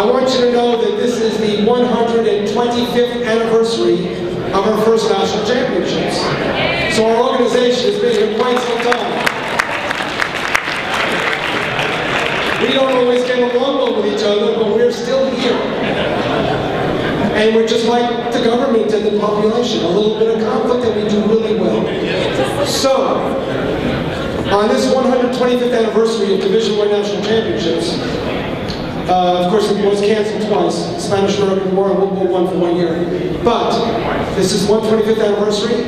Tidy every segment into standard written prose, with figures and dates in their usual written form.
I want you to know that this is the 125th anniversary of our first national championships. So our organization has been here quite some time. We don't always get along with each other, but we're still here. And we're just like the government and the population, a little bit of conflict, and we do really well. So, on this 125th anniversary of Division I National Championships, of course it was canceled twice, Spanish-American War and World War I for 1 year. But this is 125th anniversary,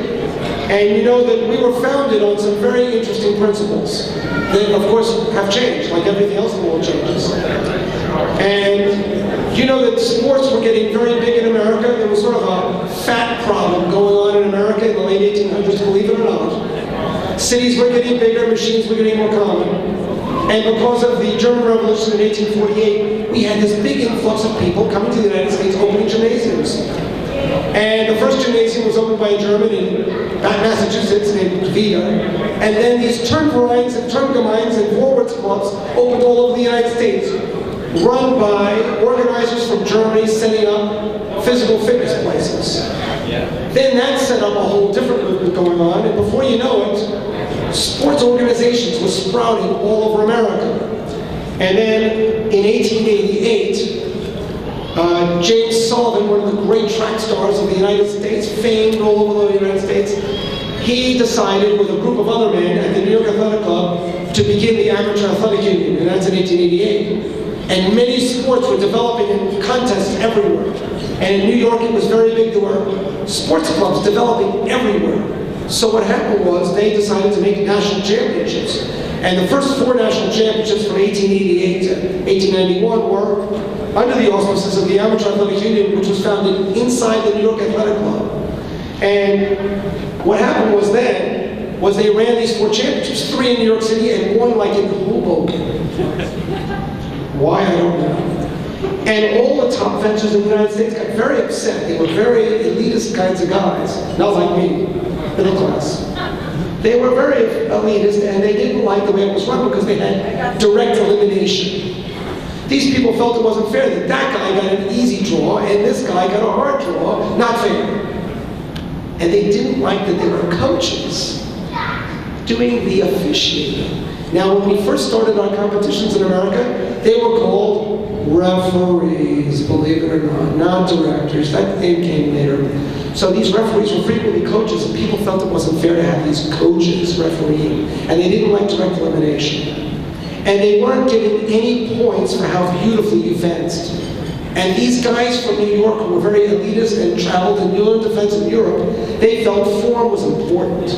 and you know that we were founded on some very interesting principles that, of course, have changed, like everything else in the world changes. And you know that sports were getting very big in America. There was sort of a fat problem going on in America in the late 1800s, believe it or not. Cities were getting bigger, machines were getting more common. And because of the German Revolution in 1848, we had this big influx of people coming to the United States opening gymnasiums. And the first gymnasium was opened by a German in Massachusetts named Vita. And then these Turnvereins and Turngemeins and forwards clubs opened all over the United States, run by organizers from Germany setting up physical fitness places. Then that set up a whole different movement going on, and before you know it, sports organizations were sprouting all over America. And then in 1888, James Sullivan, one of the great track stars of the United States, famed all over the United States, he decided with a group of other men at the New York Athletic Club to begin the Amateur Athletic Union, and that's in 1888. And many sports were developing in contests everywhere. And in New York it was very big. There were sports clubs developing everywhere. So what happened was they decided to make national championships. And the first 4 national championships from 1888 to 1891 were under the auspices of the Amateur Athletic Union, which was founded inside the New York Athletic Club. And what happened was then, was they ran these 4 championships, 3 in New York City and 1 like in Hoboken. Why, I don't know. And all the top fencers in the United States got very upset. They were very elitist kinds of guys, not like me, middle class. They were very elitist, and they didn't like the way it was run because they had direct elimination. These people felt it wasn't fair that that guy got an easy draw and this guy got a hard draw. Not fair. And they didn't like that there were coaches doing the officiating. Now, when we first started our competitions in America, they were called referees, believe it or not directors. That name came later. So these referees were frequently coaches, and people felt it wasn't fair to have these coaches refereeing, and they didn't like direct elimination. And they weren't giving any points for how beautifully you fenced. And these guys from New York who were very elitist and traveled and learned to fence in Europe, they felt form was important.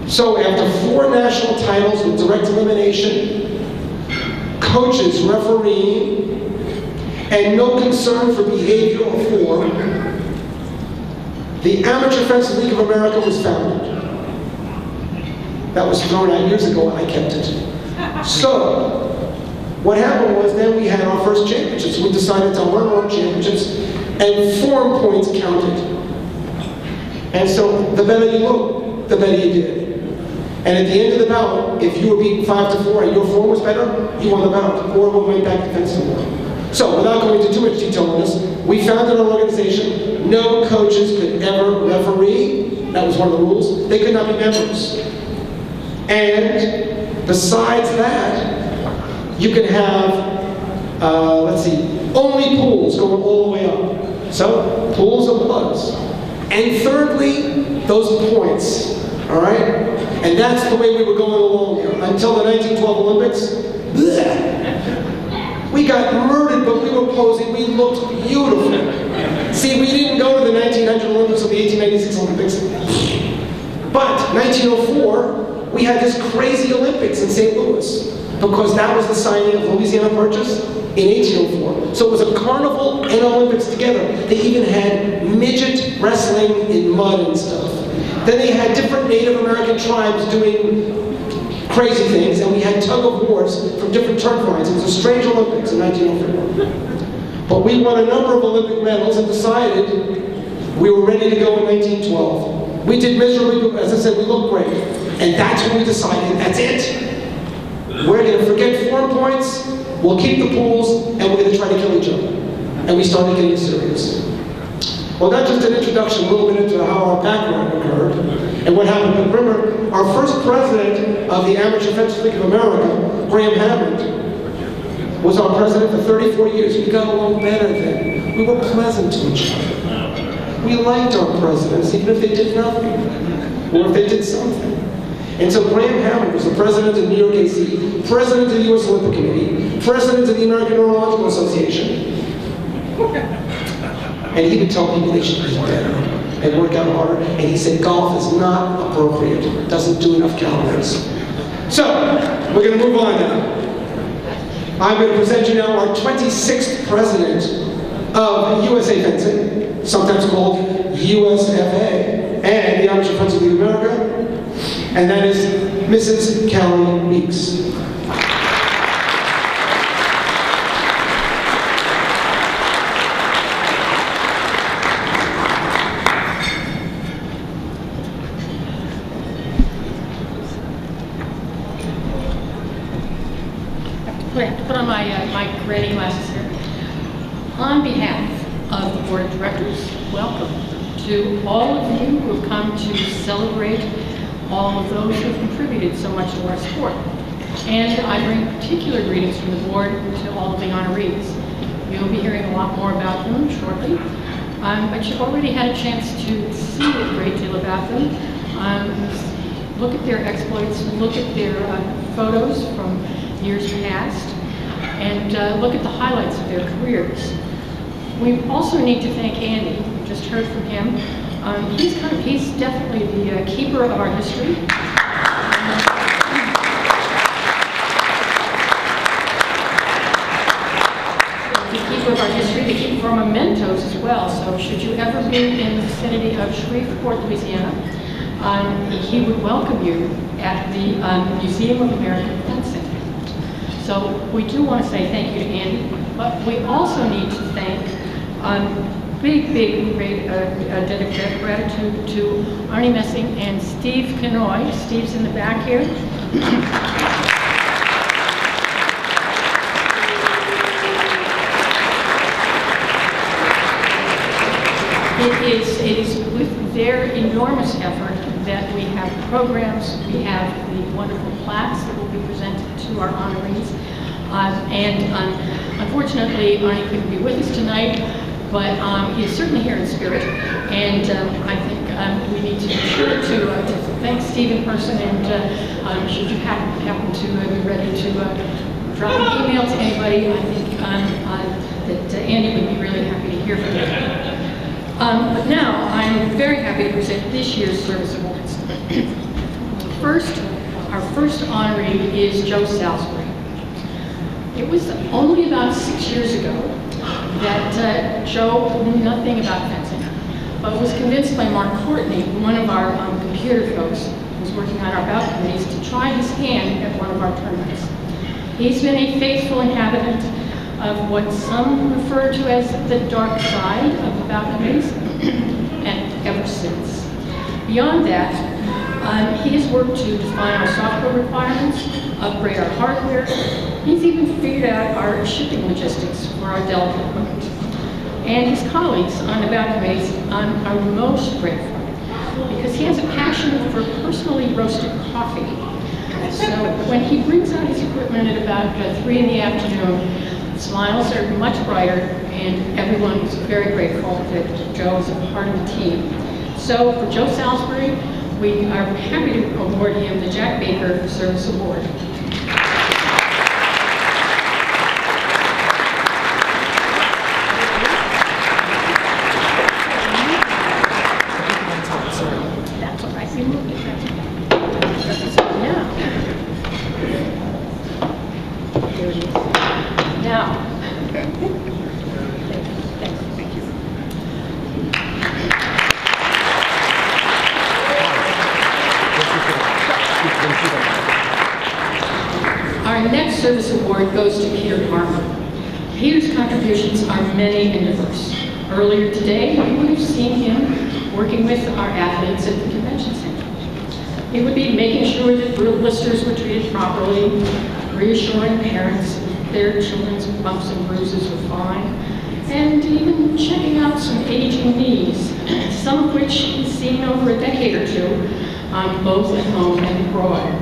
So after 4 national titles with direct elimination, coaches refereeing, and no concern for behavior or form, the Amateur Fencing League of America was founded. That was thrown out years ago and I kept it. So, what happened was then we had our first championships. We decided to run our own championships, and form points counted. And so the better you looked, the better you did. And at the end of the bout, if you were beaten 5-4 and your form was better, you won the bout, or we went back to fencing more. So, without going into too much detail on this, we founded our organization. No coaches could ever referee. That was one of the rules. They could not be members. And besides that, you can have, only pools going all the way up. So, pools of bloods. And thirdly, those points, all right? And that's the way we were going along here. Until the 1912 Olympics, bleh, we got murdered, but we were posing, we looked beautiful. See, we didn't go to the 1900 Olympics or the 1896 Olympics. But 1904, we had this crazy Olympics in St. Louis, because that was the signing of Louisiana Purchase in 1804. So it was a carnival and Olympics together. They even had midget wrestling in mud and stuff. Then they had different Native American tribes doing crazy things, and we had tug of wars from different Turnvereins. It was a strange Olympics in 1904. But we won a number of Olympic medals and decided we were ready to go in 1912. We did miserably, but as I said, we looked great. And that's when we decided, that's it. We're going to forget form points, we'll keep the pools, and we're going to try to kill each other. and we started getting serious. Well, that's just an introduction, a little bit into how our background occurred and what happened. But remember, our first president of the Amateur Fence League of America, Graham Hammond, was our president for 34 years. We got along better then. We were pleasant to each other. We liked our presidents, even if they did nothing, or if they did something. And so Graham Hammond was the president of New York AC, president of the U.S. Olympic Committee, president of the American Neurological Association. And he would tell people they should eat better and work out harder. And he said golf is not appropriate. It doesn't do enough calories. So, we're going to move on now. I'm going to present you now our 26th president of USA Fencing, sometimes called USFA, and the Amateur Fencing League of America, and that is Mrs. Kelly Meeks. I have to put on my granny glasses here. On behalf of the Board of Directors, welcome to all of you who have come to celebrate all of those who have contributed so much to our sport. And I bring particular greetings from the board to all of the honorees. You'll be hearing a lot more about them shortly, but you've already had a chance to see a great deal about them. Look at their exploits, look at their photos from years past, and look at the highlights of their careers. We also need to thank Andy. We just heard from him. He's definitely the keeper of our history. The keeper of our history, the keeper of our mementos as well. So should you ever be in the vicinity of Shreveport, Louisiana, he would welcome you at the Museum of American Fencing. So we do want to say thank you to Andy, but we also need to thank great gratitude to Arnie Messing and Steve Kanoy. Steve's in the back here. It is with their enormous effort that we have programs, we have the wonderful plaques that will be presented to our honorees. Unfortunately, Arnie couldn't be with us tonight, but he's certainly here in spirit. And I think we need to be sure to thank Steve in person, and should you happen to be ready to drop an email to anybody, I think that Andy would be really happy to hear from you. But now, I'm very happy to present this year's service awards. Our first honoree is Joe Salisbury. It was only about 6 years ago that Joe knew nothing about fencing, but was convinced by Mark Courtney, one of our computer folks who was working on our bout committees, to try his hand at one of our tournaments. He's been a faithful inhabitant of what some refer to as the dark side of the bout committees, and ever since. Beyond that, he has worked to define our software requirements, upgrade our hardware. He's even figured out our shipping logistics for our delicate equipment. And his colleagues on the bout committees are most grateful because he has a passion for personally roasted coffee. So when he brings out his equipment at about 3 in the afternoon, smiles are much brighter, and everyone is very grateful that Joe is a part of the team. So for Joe Salisbury, we are happy to award him the Jack Baker Service Award. That's all right. You moved it. Now, here it is. Now, thank you. Our next service award goes to Peter Harmer. Peter's contributions are many and diverse. Earlier today, you would have seen him working with our athletes at the convention center. It would be making sure that blisters were treated properly, reassuring parents their children's bumps and bruises were fine, and even checking out some aging needs, some of which he's seen over a decade or two, both at home and abroad.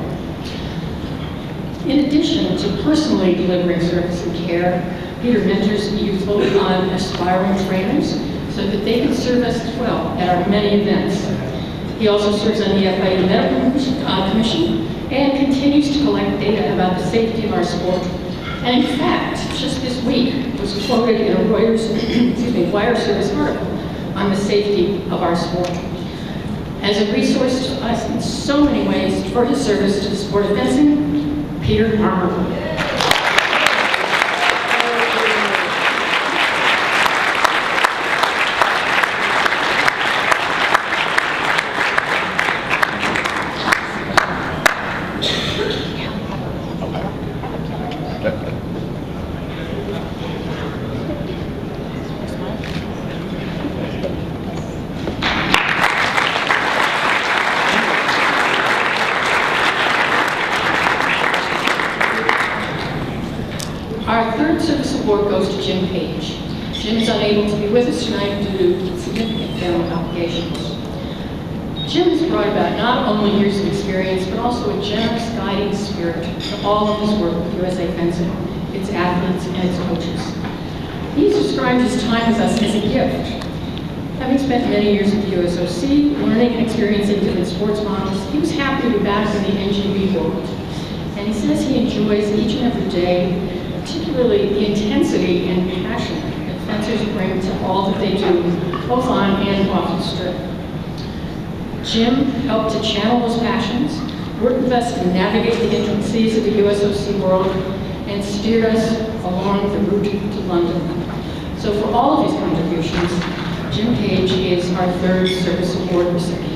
In addition to personally delivering service and care, Peter mentors youthful aspiring trainers so that they can serve us as well at our many events. He also serves on the FIU Medical Commission and continues to collect data about the safety of our sport. And in fact, just this week was quoted in a Reuters wire service article on the safety of our sport. As a resource to us in so many ways for his service to the sport of fencing, Peter Armour. Our third service award goes to Jim Page. Jim is unable to be with us tonight due to significant family complications. Jim has brought about not only years of experience, but also a generous guiding spirit to all of his work with USA Fencing, its athletes, and its coaches. He's described his time with us as a gift. Having spent many years at the USOC, learning and experiencing different sports models, he was happy to be back in the NGB world. And he says he enjoys each and every day, particularly the intensity and passion that fencers bring to all that they do, both on and off the strip. Jim helped to channel those passions, worked with us to navigate the intricacies of the USOC world, and steered us along the route to London. So for all of his contributions, Jim Page is our third service award recipient.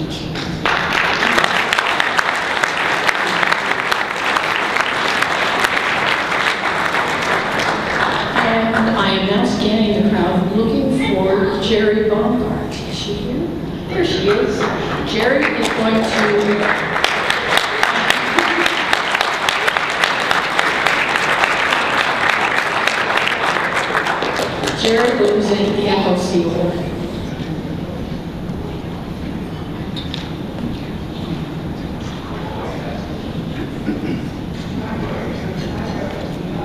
I am now scanning the crowd looking for Jerry Baumgart. Is she here? There she is. Jerry is going to... Jerry will present the FOC award.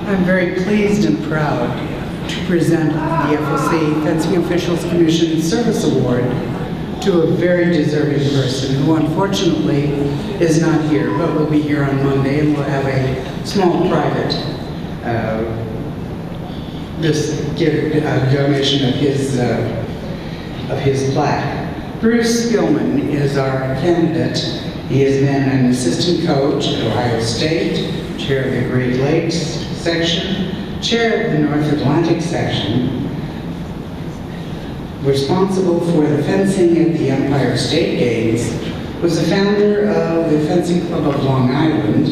I'm very pleased and proud to present the FOC Fencing Officials Commission Service Award to a very deserving person who unfortunately is not here, but will be here on Monday, and we'll have a small private donation of his plaque. Bruce Gilman is our candidate. He has been an assistant coach at Ohio State, chair of the Great Lakes section, chair of the North Atlantic section, responsible for the fencing at the Empire State Games, was the founder of the Fencing Club of Long Island,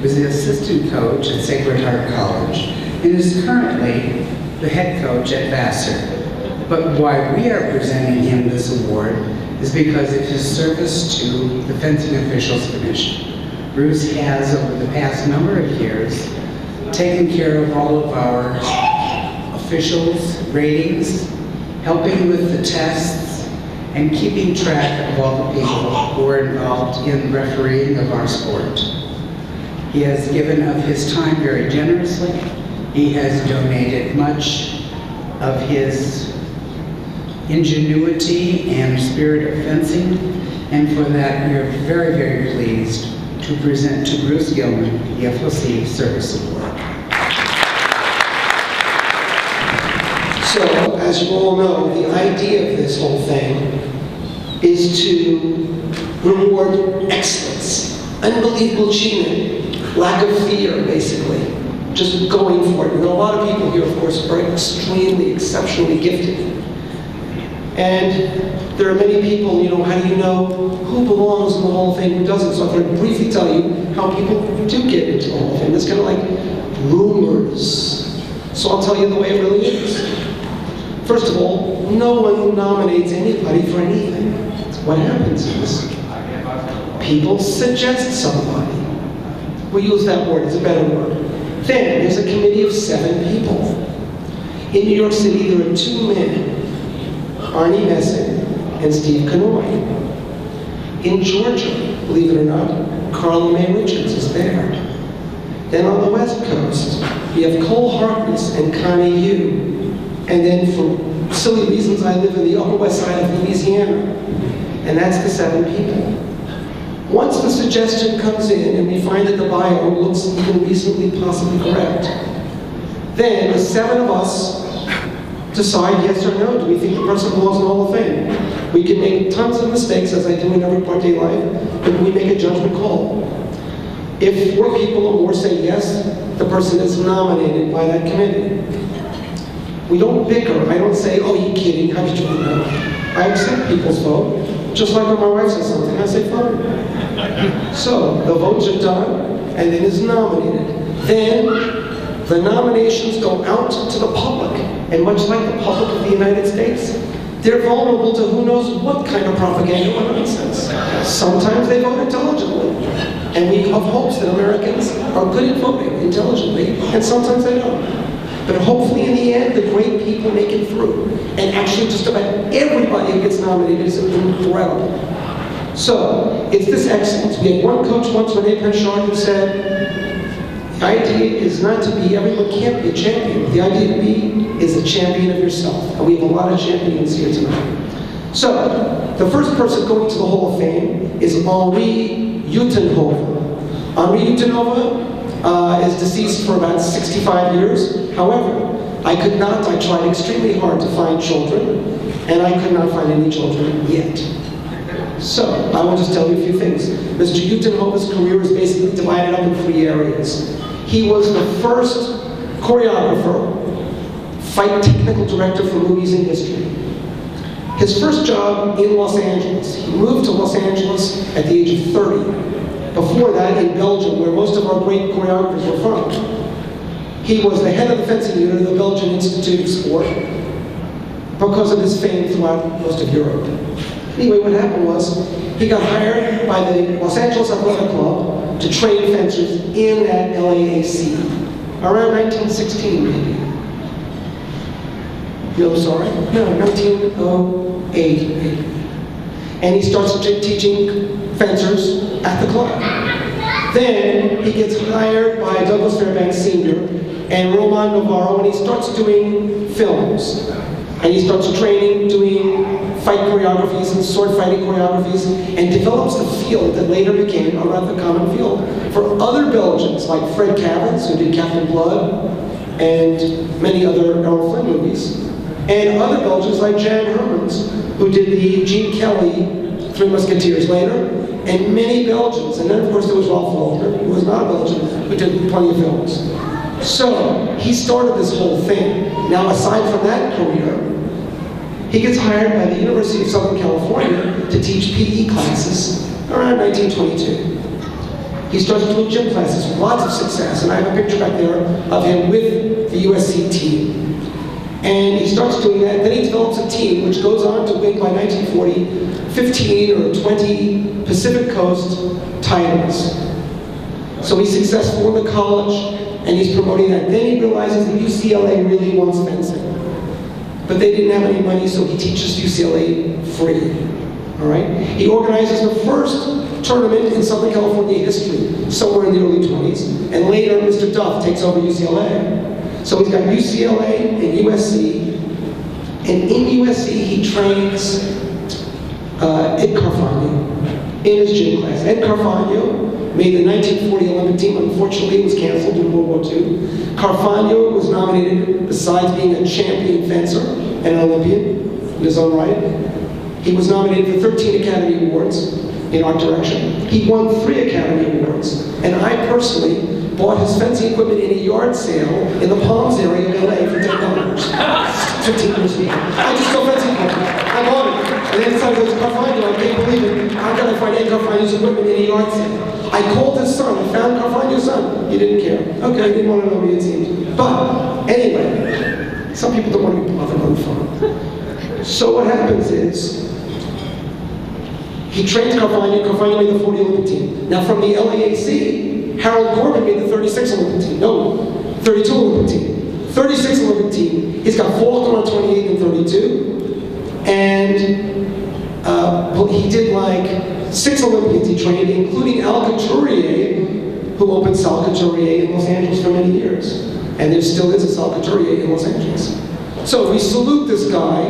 was the assistant coach at Sacred Heart College, and is currently the head coach at Vassar. But why we are presenting him this award is because of his service to the Fencing Officials Commission. Bruce has, over the past number of years, taken care of all of our officials' ratings, helping with the tests, and keeping track of all the people who are involved in refereeing of our sport. He has given of his time very generously. He has donated much of his ingenuity and spirit of fencing, and for that we are very, very pleased to present to Bruce Gilman the FOC Service Award. So, as you all know, the idea of this whole thing is to reward excellence, unbelievable achievement, lack of fear, basically, just going for it. And a lot of people here, of course, are extremely, exceptionally gifted. And there are many people, how do you know who belongs in the Hall of Fame, who doesn't? So I'm going to briefly tell you how people do get into the Hall of Fame. It's kind of like rumors. So I'll tell you the way it really is. First of all, no one nominates anybody for anything. What happens is, people suggest somebody. We'll use that word, it's a better word. Then, there's a committee of 7 people. In New York City, there are two men, Arnie Messick and Steve Kanoy. In Georgia, believe it or not, Carla Mae Richards is there. Then on the West Coast, we have Cole Harkness and Connie Yu. And then for silly reasons, I live in the Upper West Side of Louisiana. And that's the 7 people. Once the suggestion comes in and we find that the bio looks even reasonably possibly correct, then the 7 of us decide yes or no. Do we think the person belongs in the Hall of Fame? We can make tons of mistakes, as I do in every part-day life, but we make a judgment call. If 4 people or more say yes, the person is nominated by that committee. We don't bicker. I don't say, oh, you kidding, how did you do that? I accept people's vote, just like when my wife says something, I say fine. So, the votes are done, and then it's nominated. Then, the nominations go out to the public, and much like the public of the United States, they're vulnerable to who knows what kind of propaganda or nonsense. Sometimes they vote intelligently, and we have hopes that Americans are good at voting intelligently, and sometimes they don't. But hopefully in the end, the great people make it through. And actually just about everybody who gets nominated is incredible. So, it's this excellence. We had one coach once, Rene Penchard, who said, the idea is not to be, everyone can't be a champion. The idea to be is a champion of yourself. And we have a lot of champions here tonight. So, the first person going to the Hall of Fame is Henri Utenhove. Henri Utenhove is deceased for about 65 years. However, I tried extremely hard to find children, and I could not find any children yet. So, I will just tell you a few things. Mr. Utenhove's career is basically divided up in 3 areas. He was the first choreographer, fight technical director for movies in history. His first job in Los Angeles. He moved to Los Angeles at the age of 30. Before that, in Belgium, where most of our great choreographers were from. He was the head of the fencing unit of the Belgian Institute of Sport because of his fame throughout most of Europe. Anyway, what happened was, he got hired by the Los Angeles Athletic Club to train fencers in that LAAC, around 1916 maybe. No, sorry, no, 1908 maybe. And he starts teaching fencers at the club. Then he gets hired by Douglas Fairbanks Sr. and Roman Navarro, and he starts doing films. And he starts training, doing fight choreographies and sword fighting choreographies, and develops a field that later became a rather common field for other Belgians, like Fred Cavins, who did Captain Blood, and many other Errol Flynn movies, and other Belgians like Jan Hermans, who did the Gene Kelly Three Musketeers later, and many Belgians. And then, of course, there was Ralph Walter, who was not a Belgian, who did plenty of films. So, he started this whole thing. Now, aside from that career, he gets hired by the University of Southern California to teach PE classes around 1922. He starts doing gym classes with lots of success, and I have a picture back there of him with the USC team. And he starts doing that, then he develops a team which goes on to win by 1940 15 or 20 Pacific Coast titles. So he's successful in the college, and he's promoting that. Then he realizes that UCLA really wants fencing. But they didn't have any money, so he teaches UCLA free. All right? He organizes the first tournament in Southern California history, somewhere in the early 20s, and later Mr. Duff takes over UCLA. So he's got UCLA and USC, and in USC he trains Ed Carfagno in his gym class. Ed Carfagno made the 1940 Olympic team. Unfortunately, it was canceled in World War II. Carfagno was nominated, besides being a champion fencer and an Olympian in his own right. He was nominated for 13 Academy Awards in art direction. He won 3 Academy Awards. And I personally bought his fencing equipment in a yard sale in the Palms area of LA for $10. 15 years ago. I just sell fencing equipment. I bought it. And then somebody goes, Carfagno, I can't believe it. How can I find Ed Carfagno's equipment in a yard sale? I called his son. I found Carfagno's son. He didn't care. Okay, he didn't want to know me, it seems. But, anyway, some people don't want to be bothered on the phone. So what happens is, he trains Carfagno. Carfagno made the 40 Olympic team. Now, from the LAAC, Harold Corbin made the 36 Olympic team. No, 32 Olympic team. 36 Olympic team. He's got Faulkner on 28 and 32. And he did like 6 Olympians he trained, including Al Couturier, who opened Sal Couturier in Los Angeles for many years. And there still is a Sal Couturier in Los Angeles. So we salute this guy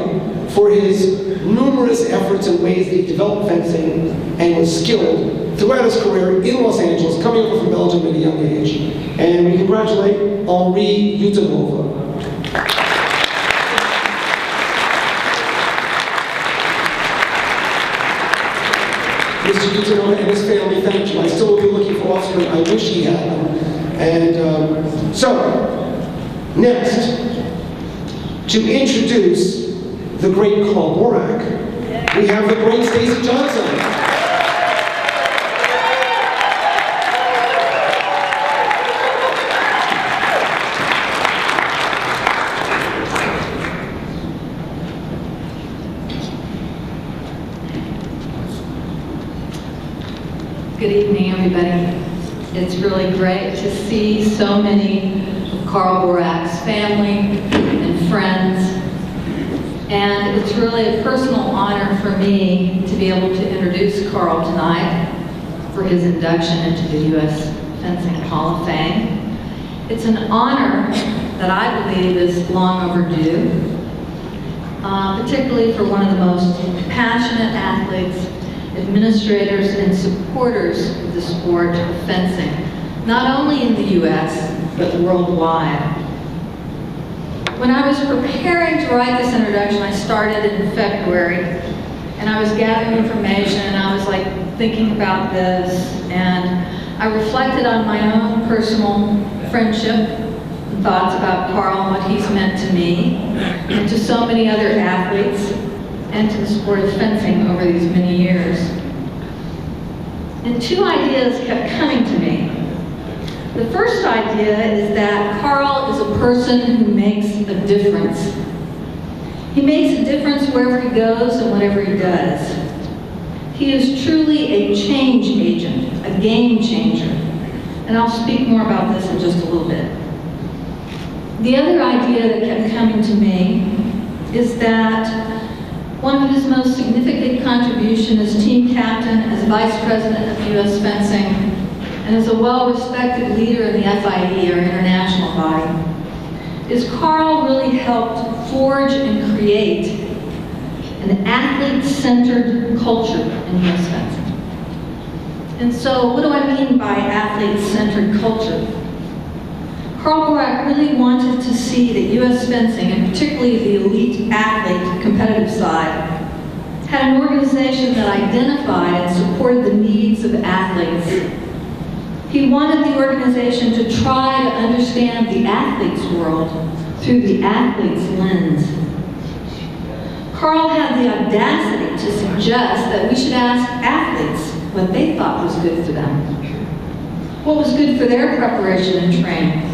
for his numerous efforts and ways that he developed fencing and was skilled throughout his career in Los Angeles, coming over from Belgium at a young age. And we congratulate Henri Utenova. Mr. Utenova and his family, thank you. I still will be looking for offspring. I wish he had them. And so, next, to introduce the great Carl Borak, we have the great Stacey Johnson. Good evening, everybody. It's really great to see so many of Carl Borak's family and friends. And it's really a personal honor for me to be able to introduce Carl tonight for his induction into the U.S. Fencing Hall of Fame. It's an honor that I believe is long overdue, particularly for one of the most passionate athletes, administrators, and supporters of the sport of fencing, not only in the U.S., but worldwide. When I was preparing to write this introduction, I started in February, and I was gathering information, and I was like thinking about this, and I reflected on my own personal friendship and thoughts about Carl and what he's meant to me, and to so many other athletes, and to the sport of fencing over these many years. And 2 ideas kept coming to me. The first idea is that Carl is a person who makes a difference. He makes a difference wherever he goes and whatever he does. He is truly a change agent, a game changer. And I'll speak more about this in just a little bit. The other idea that kept coming to me is that one of his most significant contributions as team captain, as vice president of U.S. Fencing, and as a well-respected leader in the FIE, our international body, is Carl really helped forge and create an athlete-centered culture in U.S. fencing. And so, what do I mean by athlete-centered culture? Carl Borak really wanted to see that U.S. fencing, and particularly the elite athlete competitive side, had an organization that identified and supported the needs of athletes. He wanted the organization to try to understand the athlete's world through the athlete's lens. Carl had the audacity to suggest that we should ask athletes what they thought was good for them, what was good for their preparation and training,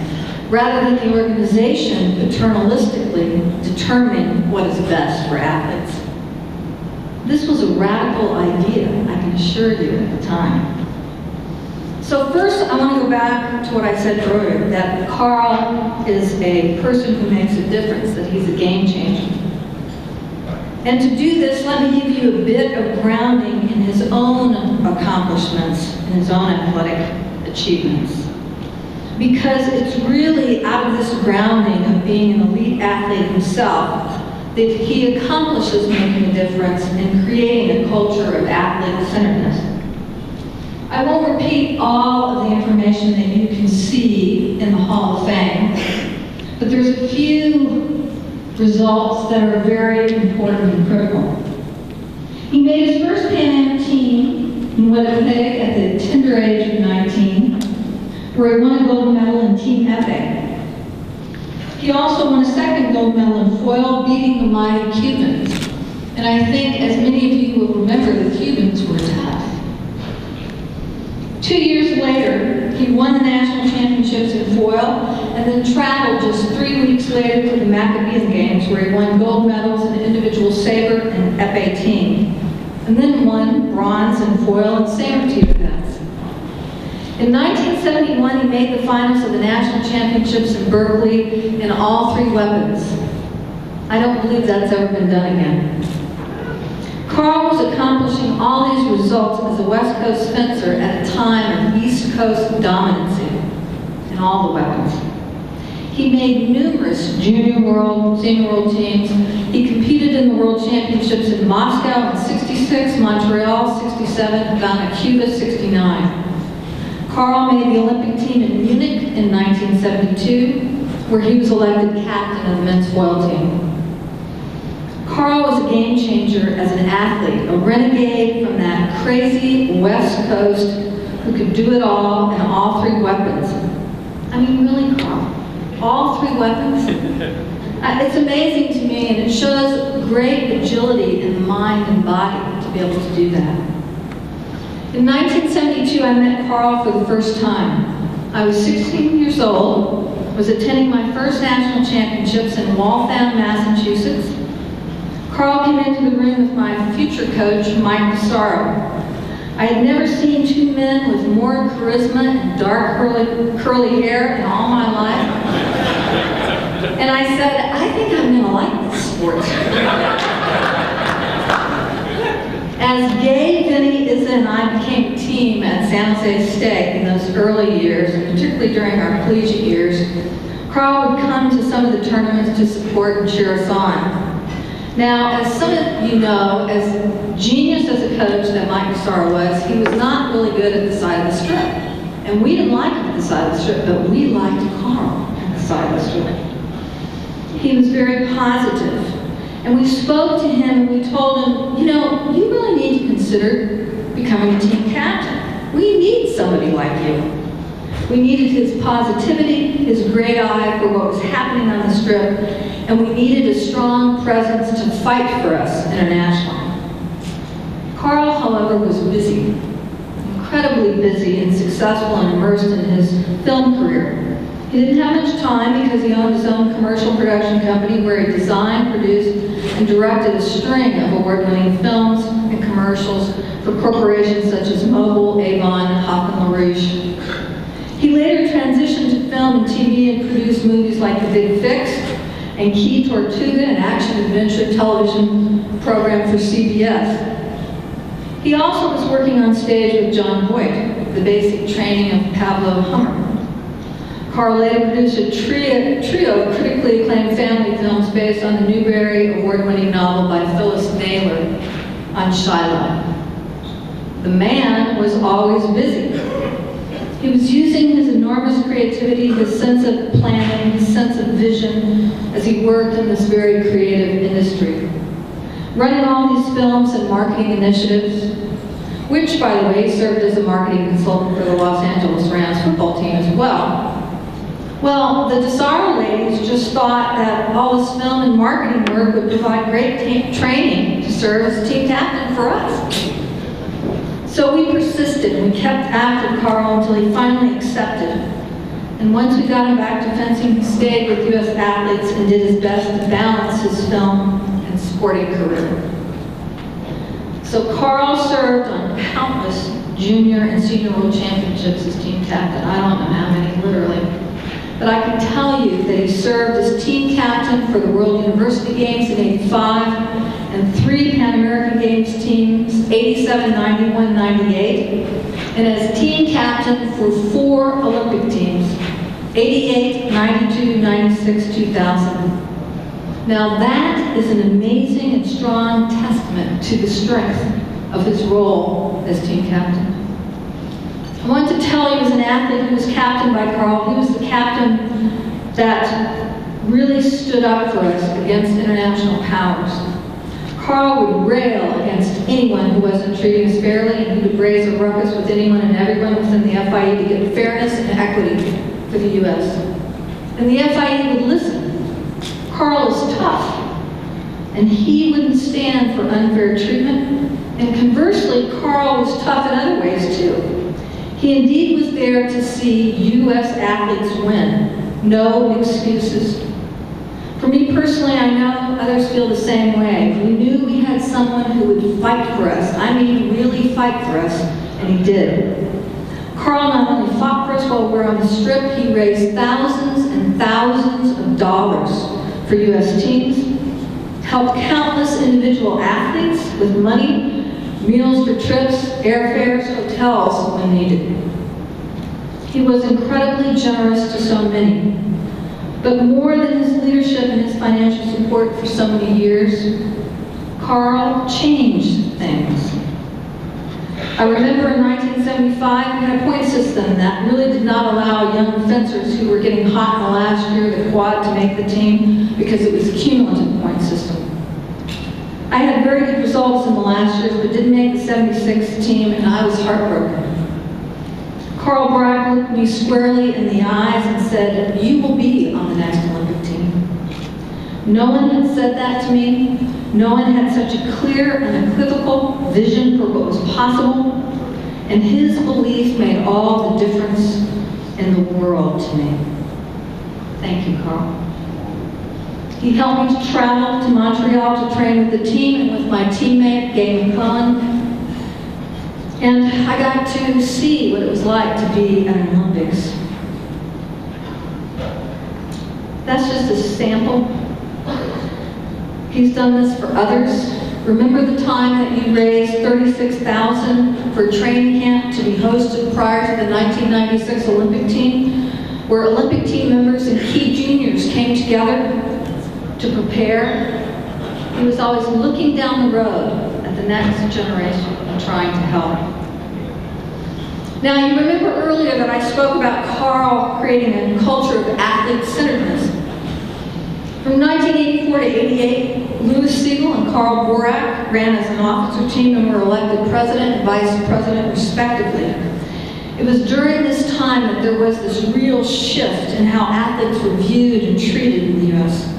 rather than the organization paternalistically determining what is best for athletes. This was a radical idea, I can assure you, at the time. So first, I want to go back to what I said earlier, that Carl is a person who makes a difference, that he's a game changer. And to do this, let me give you a bit of grounding in his own accomplishments, in his own athletic achievements. Because it's really out of this grounding of being an elite athlete himself that he accomplishes making a difference in creating a culture of athlete-centeredness. I won't repeat all of the information that you can see in the Hall of Fame, but there's a few results that are very important and critical. He made his first Pan Am team in Winnipeg at the tender age of 19, where he won a gold medal in Team Epic. He also won a second gold medal in foil, beating the mighty Cubans. And I think, as many of you will remember, the Cubans were tough. 2 years later, he won the national championships in foil, and then traveled just 3 weeks later to the Maccabean Games, where he won gold medals in individual saber and F-18, and then won bronze in foil and saber team events. In 1971, he made the finals of the national championships in Berkeley in all 3 weapons. I don't believe that's ever been done again. Carl was accomplishing all these results as a West Coast fencer at a time of East Coast dominancy in all the weapons. He made numerous junior world, senior world teams. He competed in the world championships in Moscow in '66, Montreal '67, Havana, Cuba '69. Carl made the Olympic team in Munich in 1972, where he was elected captain of the men's foil team. Carl was a game changer as an athlete, a renegade from that crazy West Coast who could do it all in all 3 weapons. I mean, really, Carl? All 3 weapons? It's amazing to me, and it shows great agility in mind and body to be able to do that. In 1972, I met Carl for the first time. I was 16 years old, was attending my first national championships in Waltham, Massachusetts. Carl came into the room with my future coach, Mike Massaro. I had never seen 2 men with more charisma and dark curly hair in all my life. And I said, I think I'm going to like this sport. As Gay, Vinny, Izza, and I became a team at San Jose State in those early years, and particularly during our collegiate years, Carl would come to some of the tournaments to support and cheer us on. Now, as some of you know, as genius as a coach that Mike Massaro was, he was not really good at the side of the strip. And we didn't like him at the side of the strip, but we liked Carl at the side of the strip. He was very positive. And we spoke to him and we told him, you know, you really need to consider becoming a team captain. We need somebody like you. We needed his positivity, his great eye for what was happening on the strip, and we needed a strong presence to fight for us internationally. Carl, however, was busy, incredibly busy and successful and immersed in his film career. He didn't have much time because he owned his own commercial production company where he designed, produced, and directed a string of award-winning films and commercials for corporations such as Mobil, Avon, and Hoffman LaRouche. He later transitioned to film and TV and produced movies like The Big Fix and Key Tortuga, an action-adventure television program for CBS. He also was working on stage with John Voight, The Basic Training of Pablo Hummer. Carl later produced a trio of critically acclaimed family films based on the Newbery Award-winning novel by Phyllis Naylor on Shiloh. The man was always busy. He was using his enormous creativity, his sense of planning, his sense of vision as he worked in this very creative industry. Running all these films and marketing initiatives, which, by the way, served as a marketing consultant for the Los Angeles Rams football team as well. Well, the DeSaro ladies just thought that all this film and marketing work would provide great training to serve as team captain for us. So we persisted and we kept after Carl until he finally accepted. And once we got him back to fencing, he stayed with U.S. athletes and did his best to balance his film and sporting career. So Carl served on countless junior and senior world championships as team captain. I don't know how many, literally. But I can tell you that he served as team captain for the World University Games in '85 and 3 Pan American Games teams, '87, '91, '98, and as team captain for 4 Olympic teams, '88, '92, '96, 2000. Now that is an amazing and strong testament to the strength of his role as team captain. I want to tell you, as an athlete who was captained by Carl, he was the captain that really stood up for us against international powers. Carl would rail against anyone who wasn't treating us fairly, and he would raise a ruckus with anyone and everyone within the FIE to get fairness and equity for the U.S. And the FIE would listen. Carl is tough, and he wouldn't stand for unfair treatment. And conversely, Carl was tough in other ways too. He indeed was there to see U.S. athletes win. No excuses. For me personally, I know others feel the same way. We knew we had someone who would fight for us. I mean, really fight for us, and he did. Carl not only fought for us while we were on the strip, he raised thousands and thousands of dollars for U.S. teams, helped countless individual athletes with money, meals for trips, airfares, hotels when needed. He was incredibly generous to so many. But more than his leadership and his financial support for so many years, Carl changed things. I remember in 1975, we had a point system that really did not allow young fencers who were getting hot in the last year of the quad to make the team because it was a cumulative point system. I had very good results in the last years, but didn't make the 76 team, and I was heartbroken. Carl Bragg looked me squarely in the eyes and said, "You will be on the next Olympic team." No one had said that to me. No one had such a clear, unequivocal vision for what was possible, and his belief made all the difference in the world to me. Thank you, Carl. He helped me to travel to Montreal to train with the team and with my teammate, Gay McClellan. And I got to see what it was like to be at an Olympics. That's just a sample. He's done this for others. Remember the time that you raised $36,000 for a training camp to be hosted prior to the 1996 Olympic team, where Olympic team members and key juniors came together to prepare? He was always looking down the road at the next generation and trying to help. Now, you remember earlier that I spoke about Carl creating a culture of athlete-centeredness. From 1984 to 88, Louis Siegel and Carl Borak ran as an officer team and were elected president and vice president, respectively. It was during this time that there was this real shift in how athletes were viewed and treated in the U.S.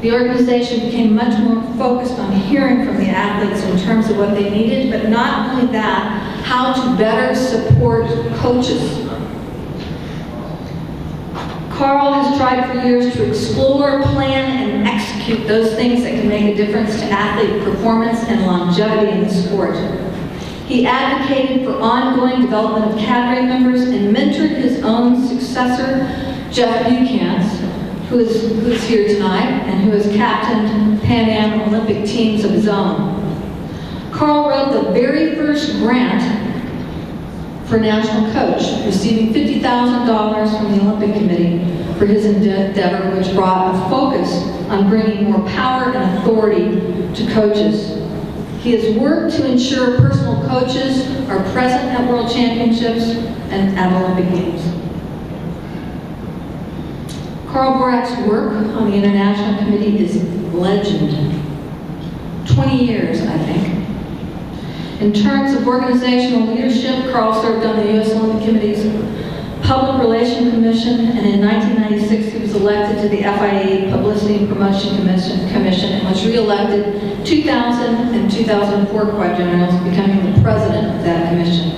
The organization became much more focused on hearing from the athletes in terms of what they needed, but not only that, how to better support coaches. Carl has tried for years to explore, plan, and execute those things that can make a difference to athlete performance and longevity in the sport. He advocated for ongoing development of cadre members and mentored his own successor, Jeff Buchan, who is here tonight and who has captained Pan Am Olympic teams of his own. Carl wrote the very first grant for national coach, receiving $50,000 from the Olympic Committee for his endeavor, which brought a focus on bringing more power and authority to coaches. He has worked to ensure personal coaches are present at World Championships and at Olympic Games. Carl Borak's work on the International Committee is legend. 20 years, I think. In terms of organizational leadership, Carl served on the U.S. Olympic Committee's Public Relations Commission, and in 1996 he was elected to the FIA Publicity and Promotion Commission and was re-elected 2000 and 2004 quadrennials, becoming the president of that commission.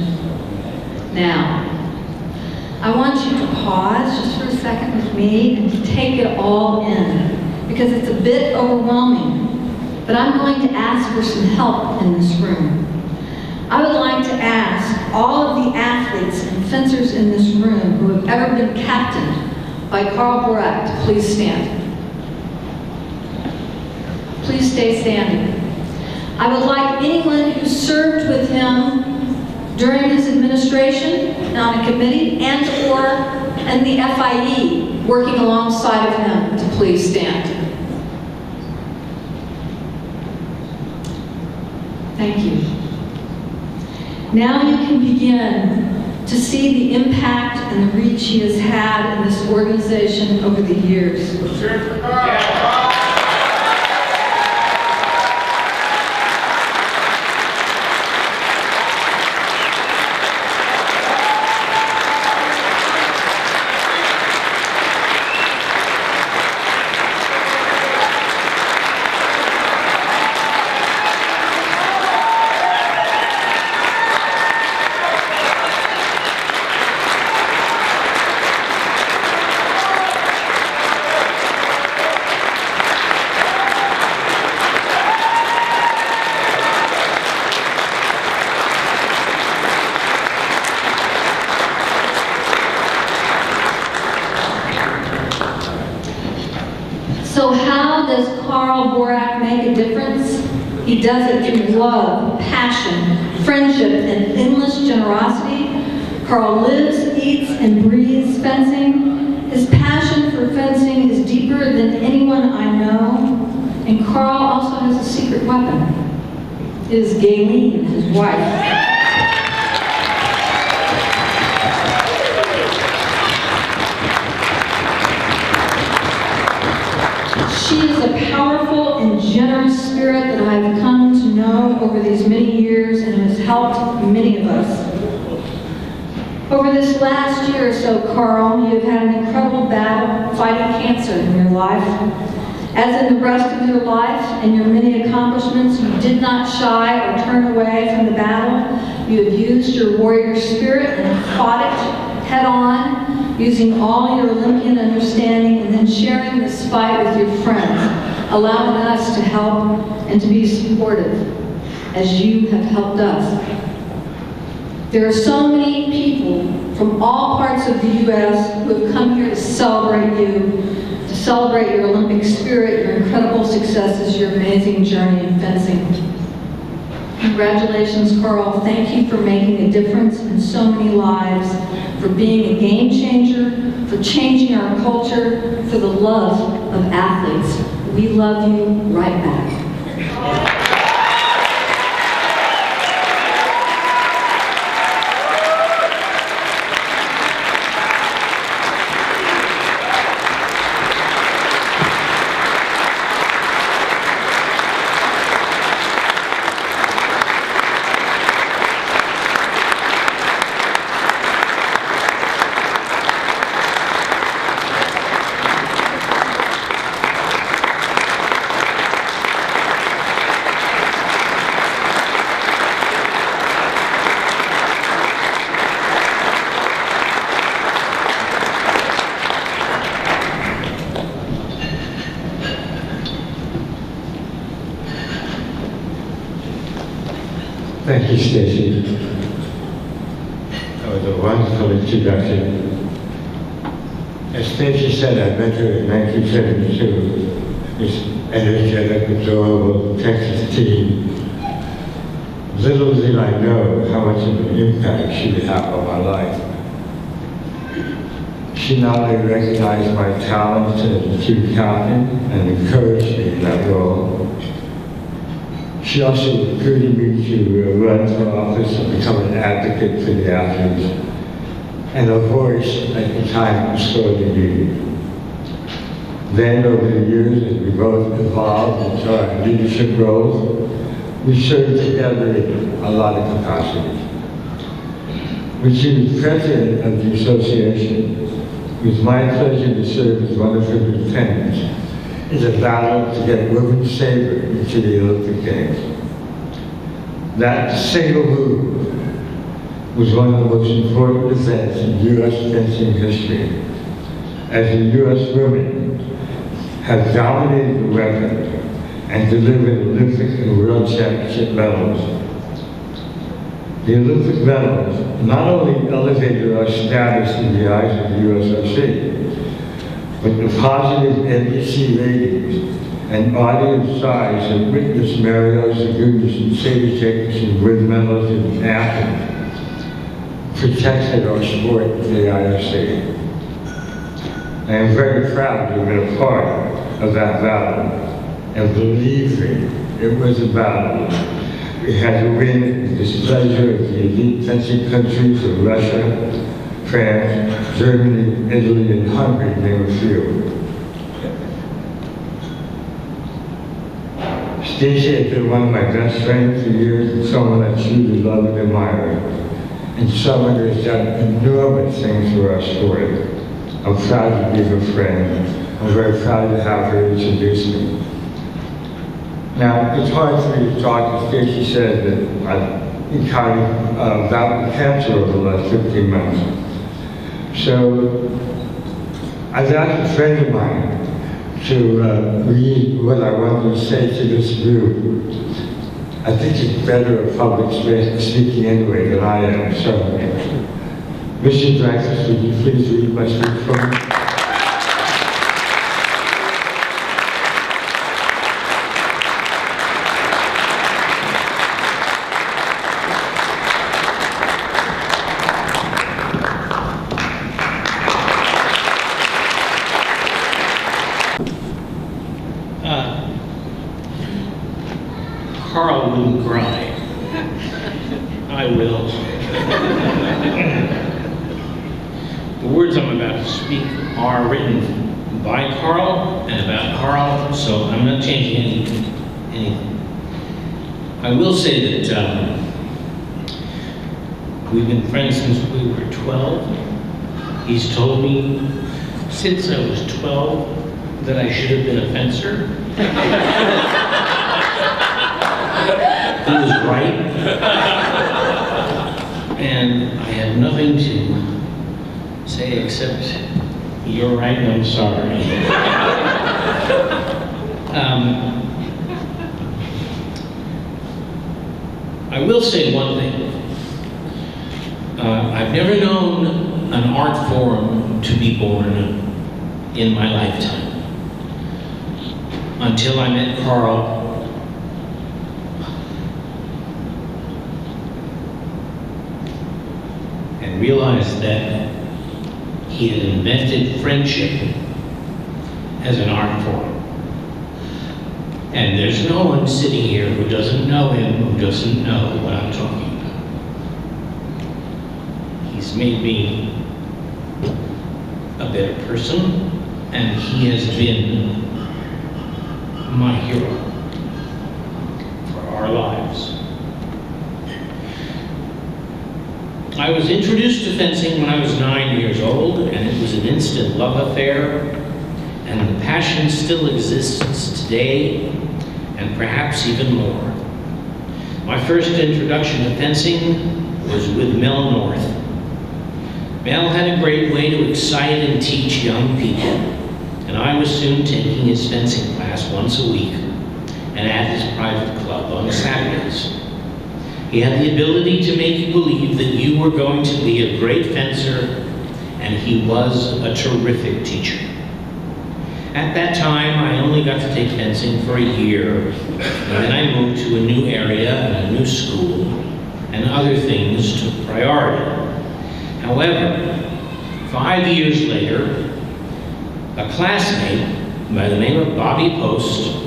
Now, I want you to pause just for a second with me and to take it all in, because it's a bit overwhelming, but I'm going to ask for some help in this room. I would like to ask all of the athletes and fencers in this room who have ever been captained by Carl Borak to please stand. Please stay standing. I would like anyone who served with him during his administration on a committee and the FIE working alongside of him to please stand. Thank you. Now you can begin to see the impact and the reach he has had in this organization over the years. how does Carl Borak make a difference? He does it through love, passion, friendship, and endless generosity. Carl lives, eats, and breathes fencing. His passion for fencing is deeper than anyone I know. And Carl also has a secret weapon. It is Gayleen, his wife. She is a powerful and generous spirit that I have come to know over these many years and has helped many of us. Over this last year or so, Carl, you have had an incredible battle fighting cancer in your life. As in the rest of your life and your many accomplishments, you did not shy or turn away from the battle. You have used your warrior spirit and fought it head on, using all your Olympian understanding and then sharing this fight with your friends, allowing us to help and to be supportive as you have helped us. There are so many people from all parts of the U.S. who have come here to celebrate you, to celebrate your Olympic spirit, your incredible successes, your amazing journey in fencing. Congratulations, Carl. Thank you for making a difference in so many lives, for being a game changer, for changing our culture, for the love of athletes. We love you right back. Thank you, Stacy. That was a wonderful introduction. As Stacy said, I met her in 1972. This energetic, adorable Texas teen. Little did I know how much of an impact she would have on my life. She not only recognized my talents as a team captain and encouraged me in that role, she also recruited me to run for office and become an advocate for the athletes and a voice at the time was sorely needed. Then, over the years, as we both evolved into our leadership roles, we served together in a lot of capacities. When she was president of the association, it was my pleasure to serve as one of her lieutenants in a battle to get women's saber into the Olympic Games. That single move was one of the most important events in U.S. fencing history, as the U.S. women have dominated the weapon and delivered Olympic and World Championship medals. The Olympic medals not only elevated our status in the eyes of the USOC, but the positive NBC ratings and audience size that witnessed Mario Zagunis and Sadie Jacobson win medals in Athens protected our sport at the IOC. I am very proud to have been a part of that battle, and believe me, it was a battle. We had to win the displeasure of the elite fencing countries of Russia, France, Germany, Italy, and Hungary, to name a few. Stacy has been one of my best friends for years and someone I truly love and admire, and someone who has done enormous things for our sport. I'm proud to be her friend. I'm very proud to have her introduce me. Now, it's hard for me to talk, as Stacy said, that I've encountered battled cancer over the last 15 months. So, I've asked a friend of mine to read what I wanted to say to this group. I think it's better at public speaking anyway than I am, so. Mr. Dreyfus, would you please read my speech for me? Carl wouldn't cry. I will. The words I'm about to speak are written by Carl and about Carl, so I'm not changing anything. I will say that we've been friends since we were 12. He's told me since I was 12 that I should have been a fencer. He was right. And I have nothing to say except, you're right and I'm sorry. I will say one thing. I've never known an art form to be born in my lifetime until I met Carl. And realized that he had invented friendship as an art form. And there's no one sitting here who doesn't know him, who doesn't know what I'm talking about. He's made me a better person, and he has been my hero for our lives. I was introduced to fencing when I was 9 years old, and it was an instant love affair, and the passion still exists today, and perhaps even more. My first introduction to fencing was with Mel North. Mel had a great way to excite and teach young people, and I was soon taking his fencing class once a week, and at his private club on Saturdays. He had the ability to make you believe that you were going to be a great fencer, and he was a terrific teacher. At that time, I only got to take fencing for a year, and then I moved to a new area and a new school, and other things took priority. However, 5 years later, a classmate by the name of Bobby Post,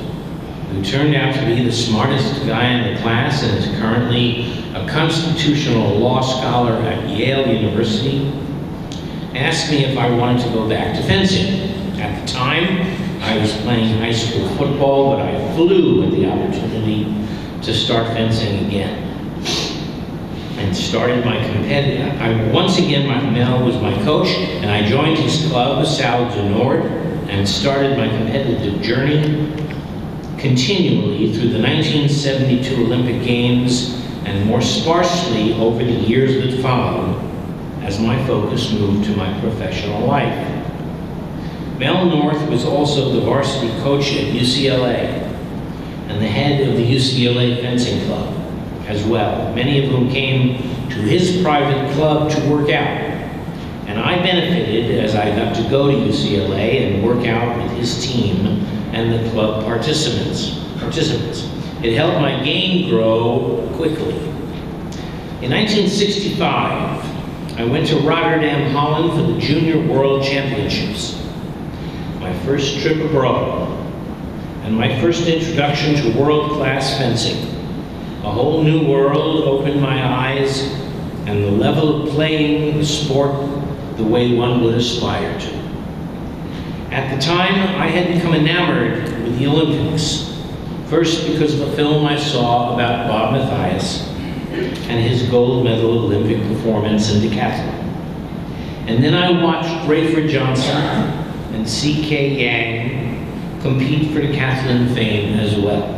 who turned out to be the smartest guy in the class and is currently a constitutional law scholar at Yale University, asked me if I wanted to go back to fencing. At the time, I was playing high school football, but I flew at the opportunity to start fencing again. And started my competitive, once again, Mel was my coach, and I joined his club, Salle du Nord, and started my competitive journey continually through the 1972 Olympic Games, and more sparsely over the years that followed, as my focus moved to my professional life. Mel North was also the varsity coach at UCLA, and the head of the UCLA fencing club as well, many of whom came to his private club to work out. And I benefited as I got to go to UCLA and work out with his team and the club participants. It helped my game grow quickly. In 1965, I went to Rotterdam, Holland for the Junior World Championships, my first trip abroad, and my first introduction to world-class fencing. A whole new world opened my eyes, and the level of playing the sport the way one would aspire to. At the time, I had become enamored with the Olympics, first because of a film I saw about Bob Mathias and his gold medal Olympic performance in decathlon. And then I watched Rayford Johnson and C.K. Yang compete for decathlon fame as well.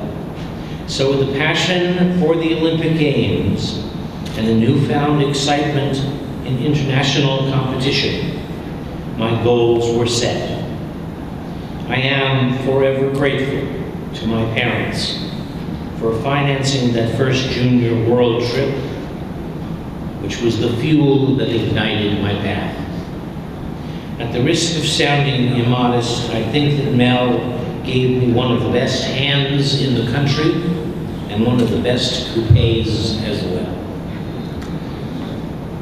So with the passion for the Olympic Games and the newfound excitement in international competition, my goals were set. I am forever grateful to my parents for financing that first junior world trip, which was the fuel that ignited my path. At the risk of sounding immodest, I think that Mel gave me one of the best hands in the country and one of the best coupes as well.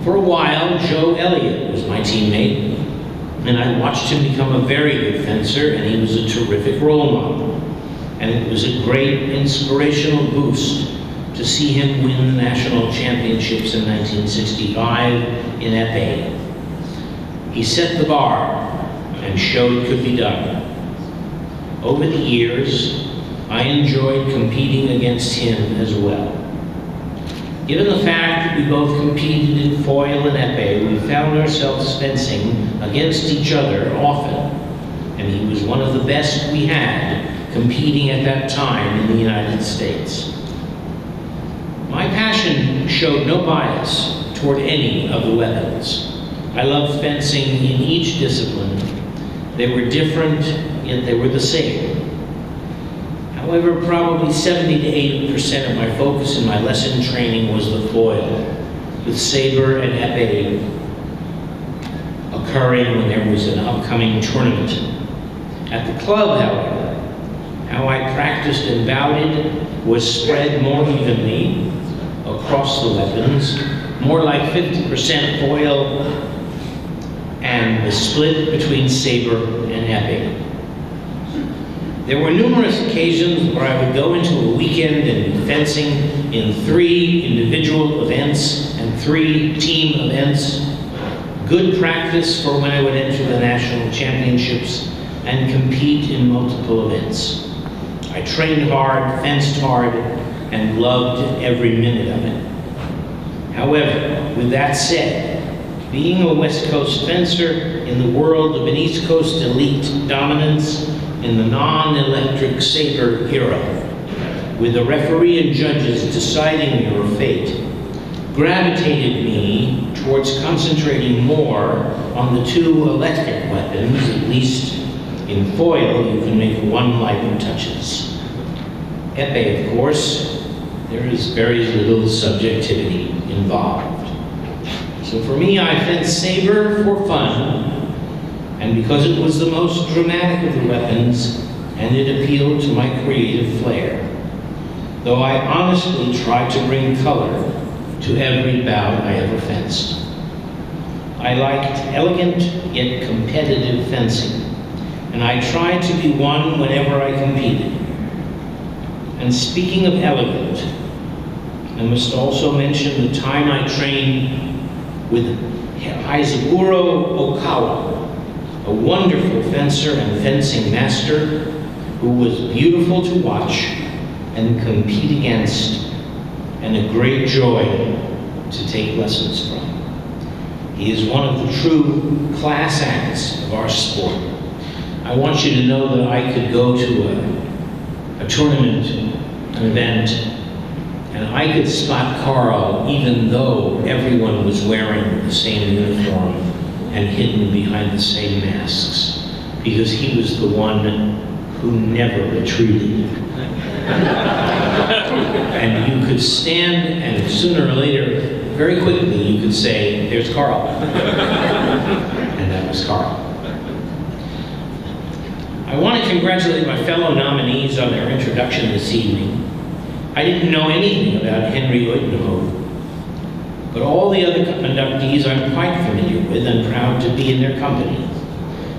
For a while, Joe Elliott was my teammate, and I watched him become a very good fencer, and he was a terrific role model. And it was a great inspirational boost to see him win the national championships in 1965 in épée. He set the bar and showed it could be done. Over the years, I enjoyed competing against him as well. Given the fact that we both competed in foil and épée, we found ourselves fencing against each other often, and he was one of the best we had competing at that time in the United States. My passion showed no bias toward any of the weapons. I loved fencing in each discipline. They were different, yet they were the same. However, probably 70 to 80% of my focus in my lesson training was the foil, with saber and épée occurring when there was an upcoming tournament. At the club, however, how I practiced and bouted was spread more evenly across the weapons, more like 50% foil and the split between saber and épée. There were numerous occasions where I would go into a weekend and be fencing in 3 individual events and 3 team events. Good practice for when I would enter the national championships and compete in multiple events. I trained hard, fenced hard, and loved every minute of it. However, with that said, being a West Coast fencer in the world of an East Coast elite dominance in the non-electric saber era, with the referee and judges deciding your fate, gravitated me towards concentrating more on the 2 electric weapons. At least in foil, you can make 1 lightning touches. Épée, of course, there is very little subjectivity involved. So for me, I fenced saber for fun, and because it was the most dramatic of the weapons, and it appealed to my creative flair. Though I honestly tried to bring color to every bout I ever fenced. I liked elegant yet competitive fencing, and I tried to be one whenever I competed. And speaking of elegant, I must also mention the time I trained with Haizaburo Okawa, a wonderful fencer and fencing master who was beautiful to watch and compete against, and a great joy to take lessons from. He is one of the true class acts of our sport. I want you to know that I could go to a tournament, an event, and I could spot Carl even though everyone was wearing the same uniform and hidden behind the same masks, because he was the one who never retreated. And you could stand, and sooner or later, very quickly, you could say, "There's Carl." And that was Carl. I want to congratulate my fellow nominees on their introduction this evening. I didn't know anything about Henry Uitenhove, but all the other inductees I'm quite familiar with and proud to be in their company.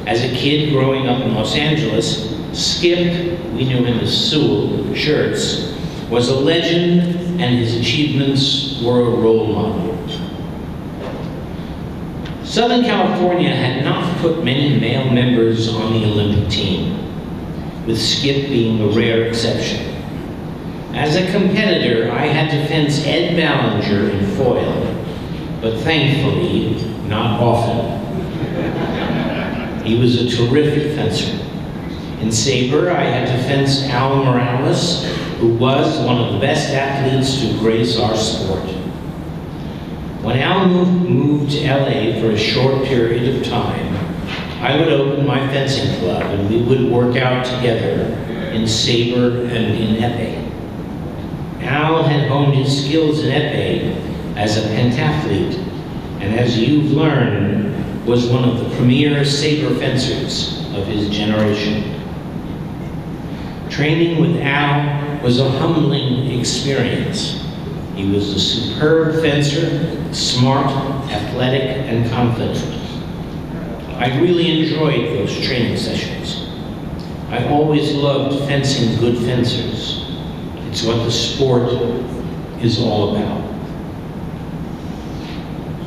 As a kid growing up in Los Angeles, Skip, we knew him as Sewell Shirts, was a legend, and his achievements were a role model. Southern California had not put many male members on the Olympic team, with Skip being a rare exception. As a competitor, I had to fence Ed Ballinger in foil, but thankfully, not often. He was a terrific fencer. In saber, I had to fence Al Morales, who was one of the best athletes to grace our sport. When Al moved to LA for a short period of time, I would open my fencing club and we would work out together in saber and in épée. Al had honed his skills in épée as a pentathlete, and as you've learned, was one of the premier saber fencers of his generation. Training with Al was a humbling experience. He was a superb fencer, smart, athletic, and confident. I really enjoyed those training sessions. I always loved fencing good fencers. It's what the sport is all about,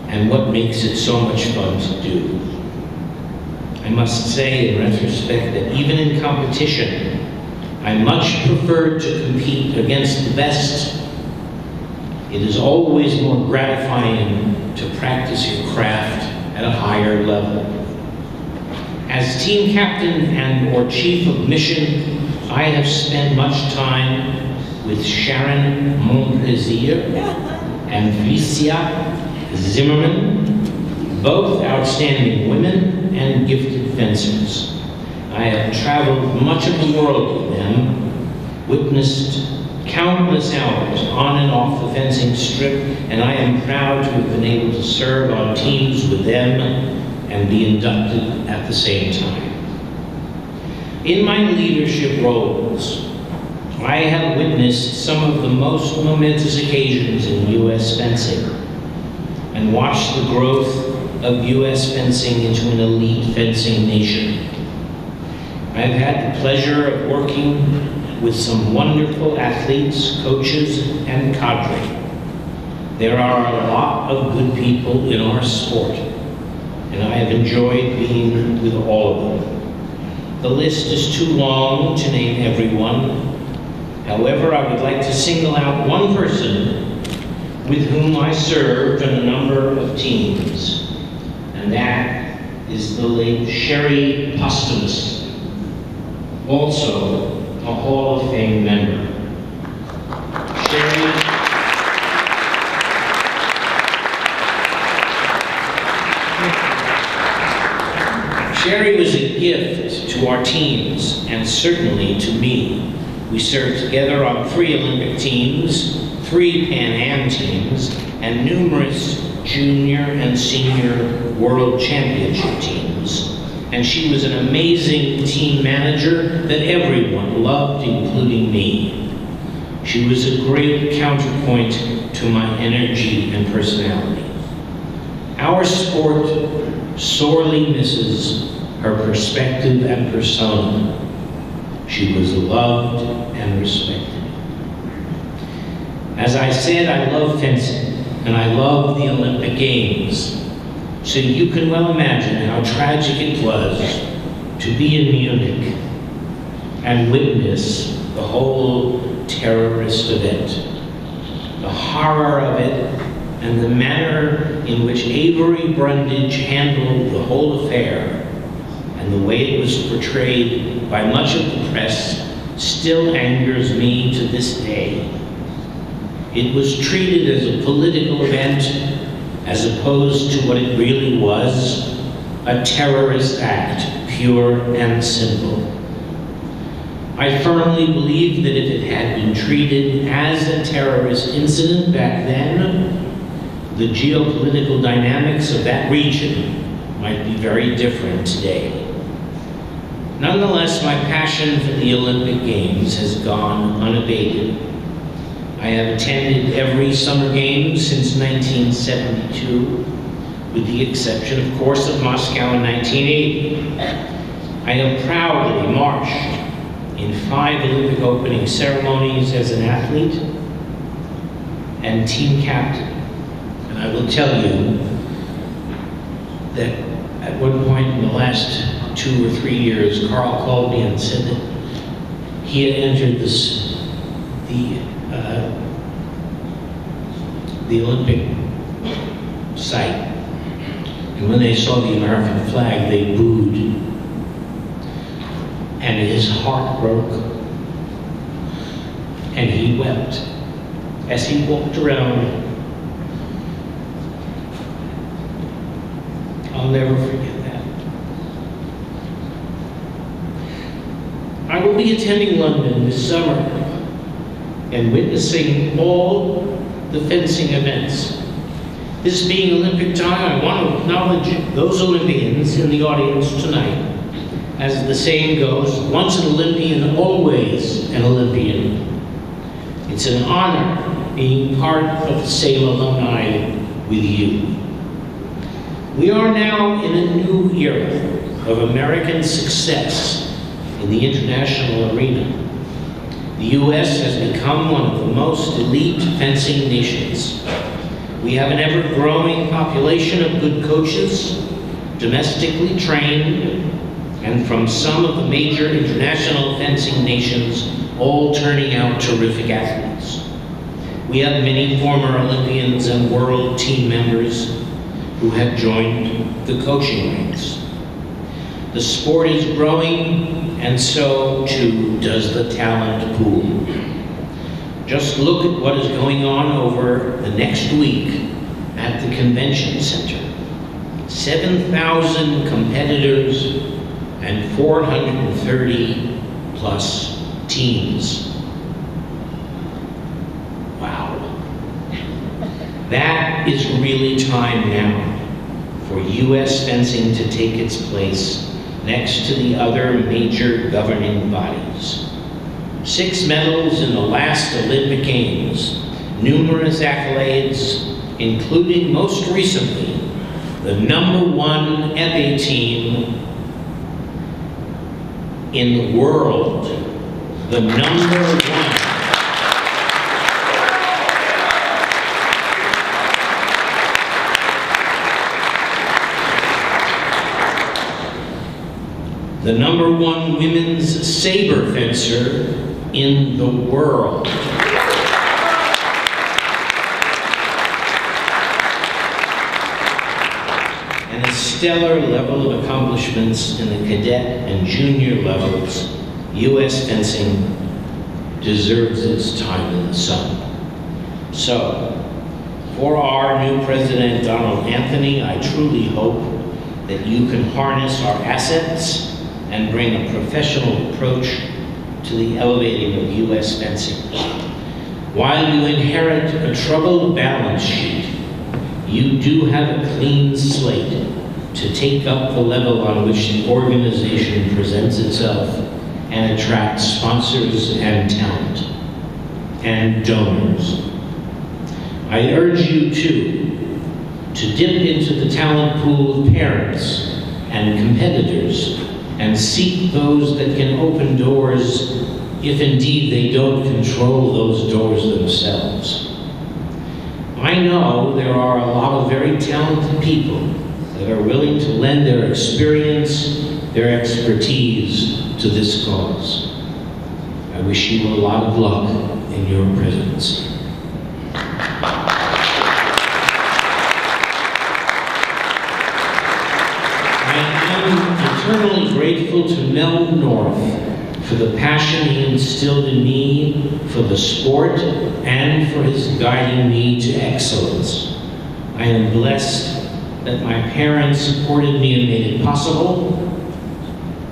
and what makes it so much fun to do. I must say, in retrospect, that even in competition, I much preferred to compete against the best. It is always more gratifying to practice your craft at a higher level. As team captain and/or chief of mission, I have spent much time with Sharon Montplaisir and Felicia Zimmerman, both outstanding women and gifted fencers. I have traveled much of the world with them, witnessed countless hours on and off the fencing strip, and I am proud to have been able to serve on teams with them and be inducted at the same time. In my leadership roles, I have witnessed some of the most momentous occasions in U.S. fencing and watched the growth of U.S. fencing into an elite fencing nation. I've had the pleasure of working with some wonderful athletes, coaches, and cadre. There are a lot of good people in our sport, and I have enjoyed being with all of them. The list is too long to name everyone. However, I would like to single out one person with whom I served on a number of teams, and that is the late Sherry Postumus, also a Hall of Fame member. Sherry was a gift to our teams, and certainly to me. We served together on 3 Olympic teams, 3 Pan Am teams, and numerous junior and senior world championship teams. And she was an amazing team manager that everyone loved, including me. She was a great counterpoint to my energy and personality. Our sport sorely misses her perspective and persona. She was loved and respected. As I said, I love fencing, and I love the Olympic Games. So you can well imagine how tragic it was to be in Munich and witness the whole terrorist event. The horror of it and the manner in which Avery Brundage handled the whole affair and the way it was portrayed by much of the press still angers me to this day. It was treated as a political event as opposed to what it really was, a terrorist act, pure and simple. I firmly believe that if it had been treated as a terrorist incident back then, the geopolitical dynamics of that region might be very different today. Nonetheless, my passion for the Olympic Games has gone unabated. I have attended every Summer Games since 1972, with the exception, of course, of Moscow in 1980. I have proudly marched in 5 Olympic opening ceremonies as an athlete and team captain. And I will tell you that at one point in the last 2 or 3 years, Carl called me and said that he had entered the Olympic site, and when they saw the American flag, they booed, and his heart broke, and he wept as he walked around. I'll never forget that. I will be attending London this summer and witnessing all the fencing events. This being Olympic time, I want to acknowledge those Olympians in the audience tonight. As the saying goes, once an Olympian, always an Olympian. It's an honor being part of the same alumni with you. We are now in a new era of American success in the international arena. The U.S. has become one of the most elite fencing nations. We have an ever-growing population of good coaches, domestically trained, and from some of the major international fencing nations, all turning out terrific athletes. We have many former Olympians and world team members who have joined the coaching ranks. The sport is growing, and so too does the talent pool. Just look at what is going on over the next week at the convention center. 7,000 competitors and 430 plus teams. Wow. That is really time now for U.S. fencing to take its place next to the other major governing bodies. 6 medals in the last Olympic Games, numerous accolades, including most recently, the #1 épée team in the world, the #1. The #1 women's saber fencer in the world. And a stellar level of accomplishments in the cadet and junior levels. U.S. fencing deserves its time in the sun. So, for our new president, Donald Anthony, I truly hope that you can harness our assets and bring a professional approach to the elevating of U.S. fencing. While you inherit a troubled balance sheet, you do have a clean slate to take up the level on which the organization presents itself and attracts sponsors and talent and donors. I urge you too to dip into the talent pool of parents and competitors and seek those that can open doors if indeed they don't control those doors themselves. I know there are a lot of very talented people that are willing to lend their experience, their expertise to this cause. I wish you a lot of luck in your presidency. Eternally grateful to Mel North for the passion he instilled in me for the sport and for his guiding me to excellence. I am blessed that my parents supported me and made it possible.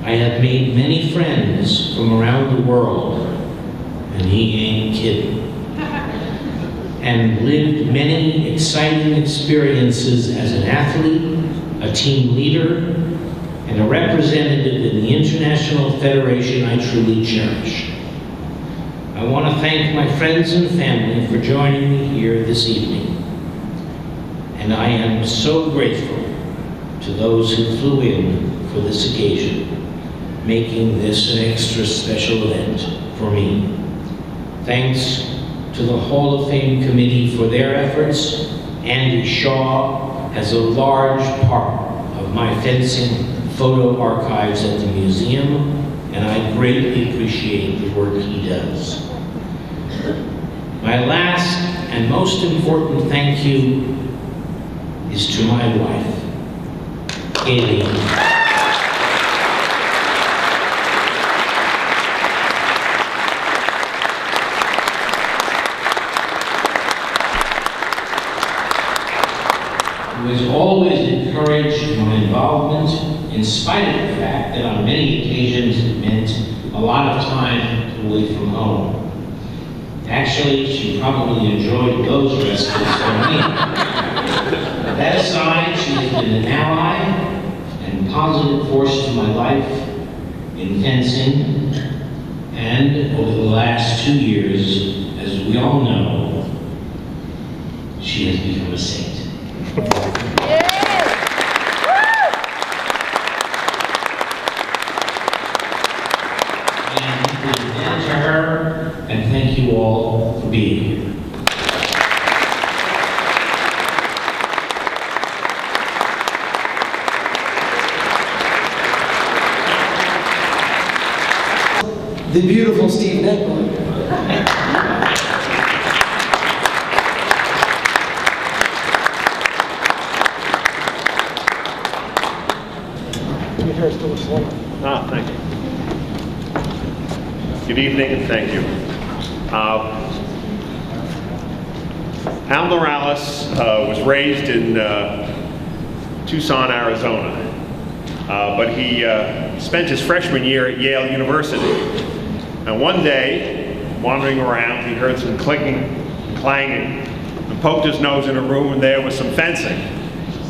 I have made many friends from around the world, and he ain't kidding, and lived many exciting experiences as an athlete, a team leader, and a representative in the International Federation I truly cherish. I want to thank my friends and family for joining me here this evening. And I am so grateful to those who flew in for this occasion, making this an extra special event for me. Thanks to the Hall of Fame Committee for their efforts. Andy Shaw has a large part of my fencing photo archives at the museum, and I greatly appreciate the work he does. My last and most important thank you is to my wife, Aileen. Who has always encouraged my involvement in spite of the fact that on many occasions it meant a lot of time away from home. Actually, she probably enjoyed those rests from me. But that aside, she has been an ally and positive force to my life in fencing, and over the last 2 years, as we all know, she has become a saint. thank you all for being here. The beautiful Steve Netmore. Your hair still looks long. Ah, thank you. Good evening and thank you. Al Morales was raised in Tucson, Arizona, but he spent his freshman year at Yale University. And one day, wandering around, he heard some clicking, clanging, and poked his nose in a room, and there was some fencing.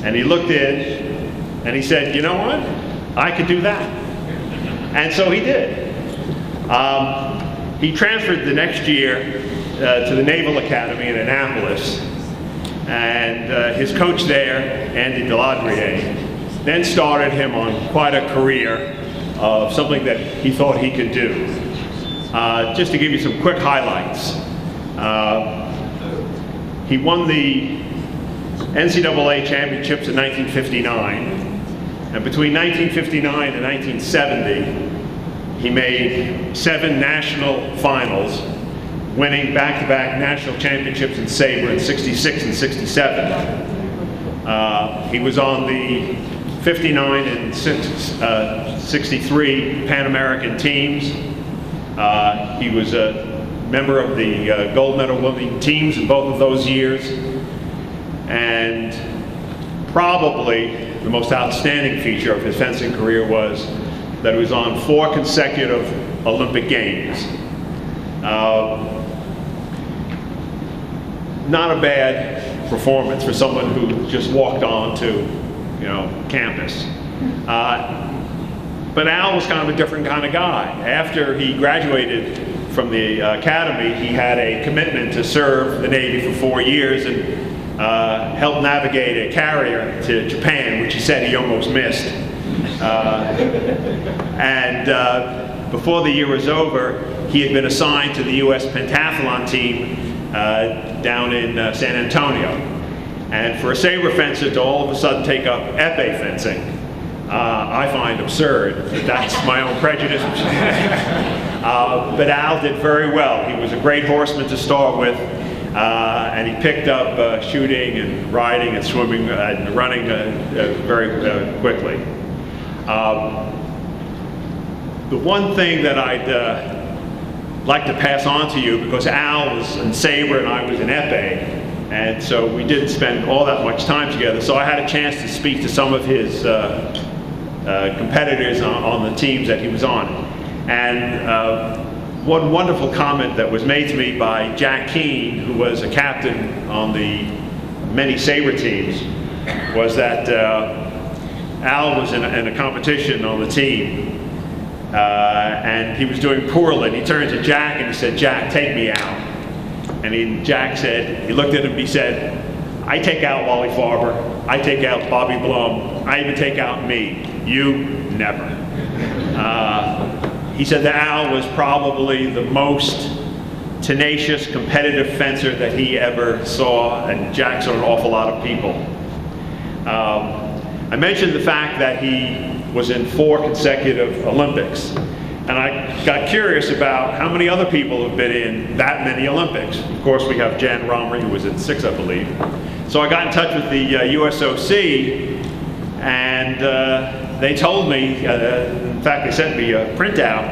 And he looked in, and he said, you know what? I could do that. And so he did. He transferred the next year to the Naval Academy in Annapolis, and his coach there, Andy Deladrier, then started him on quite a career of something that he thought he could do. Just to give you some quick highlights, he won the NCAA championships in 1959, and between 1959 and 1970, he made 7 national finals, winning back-to-back national championships in saber in '66 and '67. He was on the 59 and 63 Pan American teams. He was a member of the gold medal winning teams in both of those years. And probably the most outstanding feature of his fencing career was that he was on 4 consecutive Olympic Games. Not a bad performance for someone who just walked on to, campus. But Al was kind of a different kind of guy. After he graduated from the academy, he had a commitment to serve the Navy for 4 years and help navigate a carrier to Japan, which he said he almost missed. Before the year was over, he had been assigned to the U.S. pentathlon team down in San Antonio. And for a saber fencer to all of a sudden take up épée fencing, I find absurd. That's my own prejudice. But Al did very well. He was a great horseman to start with, and he picked up shooting and riding and swimming and running very quickly. The one thing that I'd like to pass on to you, because Al was in saber and I was in épée, and so we didn't spend all that much time together, so I had a chance to speak to some of his competitors on the teams that he was on. And one wonderful comment that was made to me by Jack Keane, who was a captain on the many saber teams, was that Al was in a competition on the team, and he was doing poorly. And he turned to Jack and he said, "Jack, take me out." And Jack said, he looked at him, he said, "I take out Wally Farber, I take out Bobby Blum, I even take out me. You, never." He said that Al was probably the most tenacious, competitive fencer that he ever saw, and Jack saw an awful lot of people. I mentioned the fact that he was in 4 consecutive Olympics, and I got curious about how many other people have been in that many Olympics. Of course, we have Jan Romrey, who was in 6, I believe. So I got in touch with the USOC, and they told me, in fact, they sent me a printout,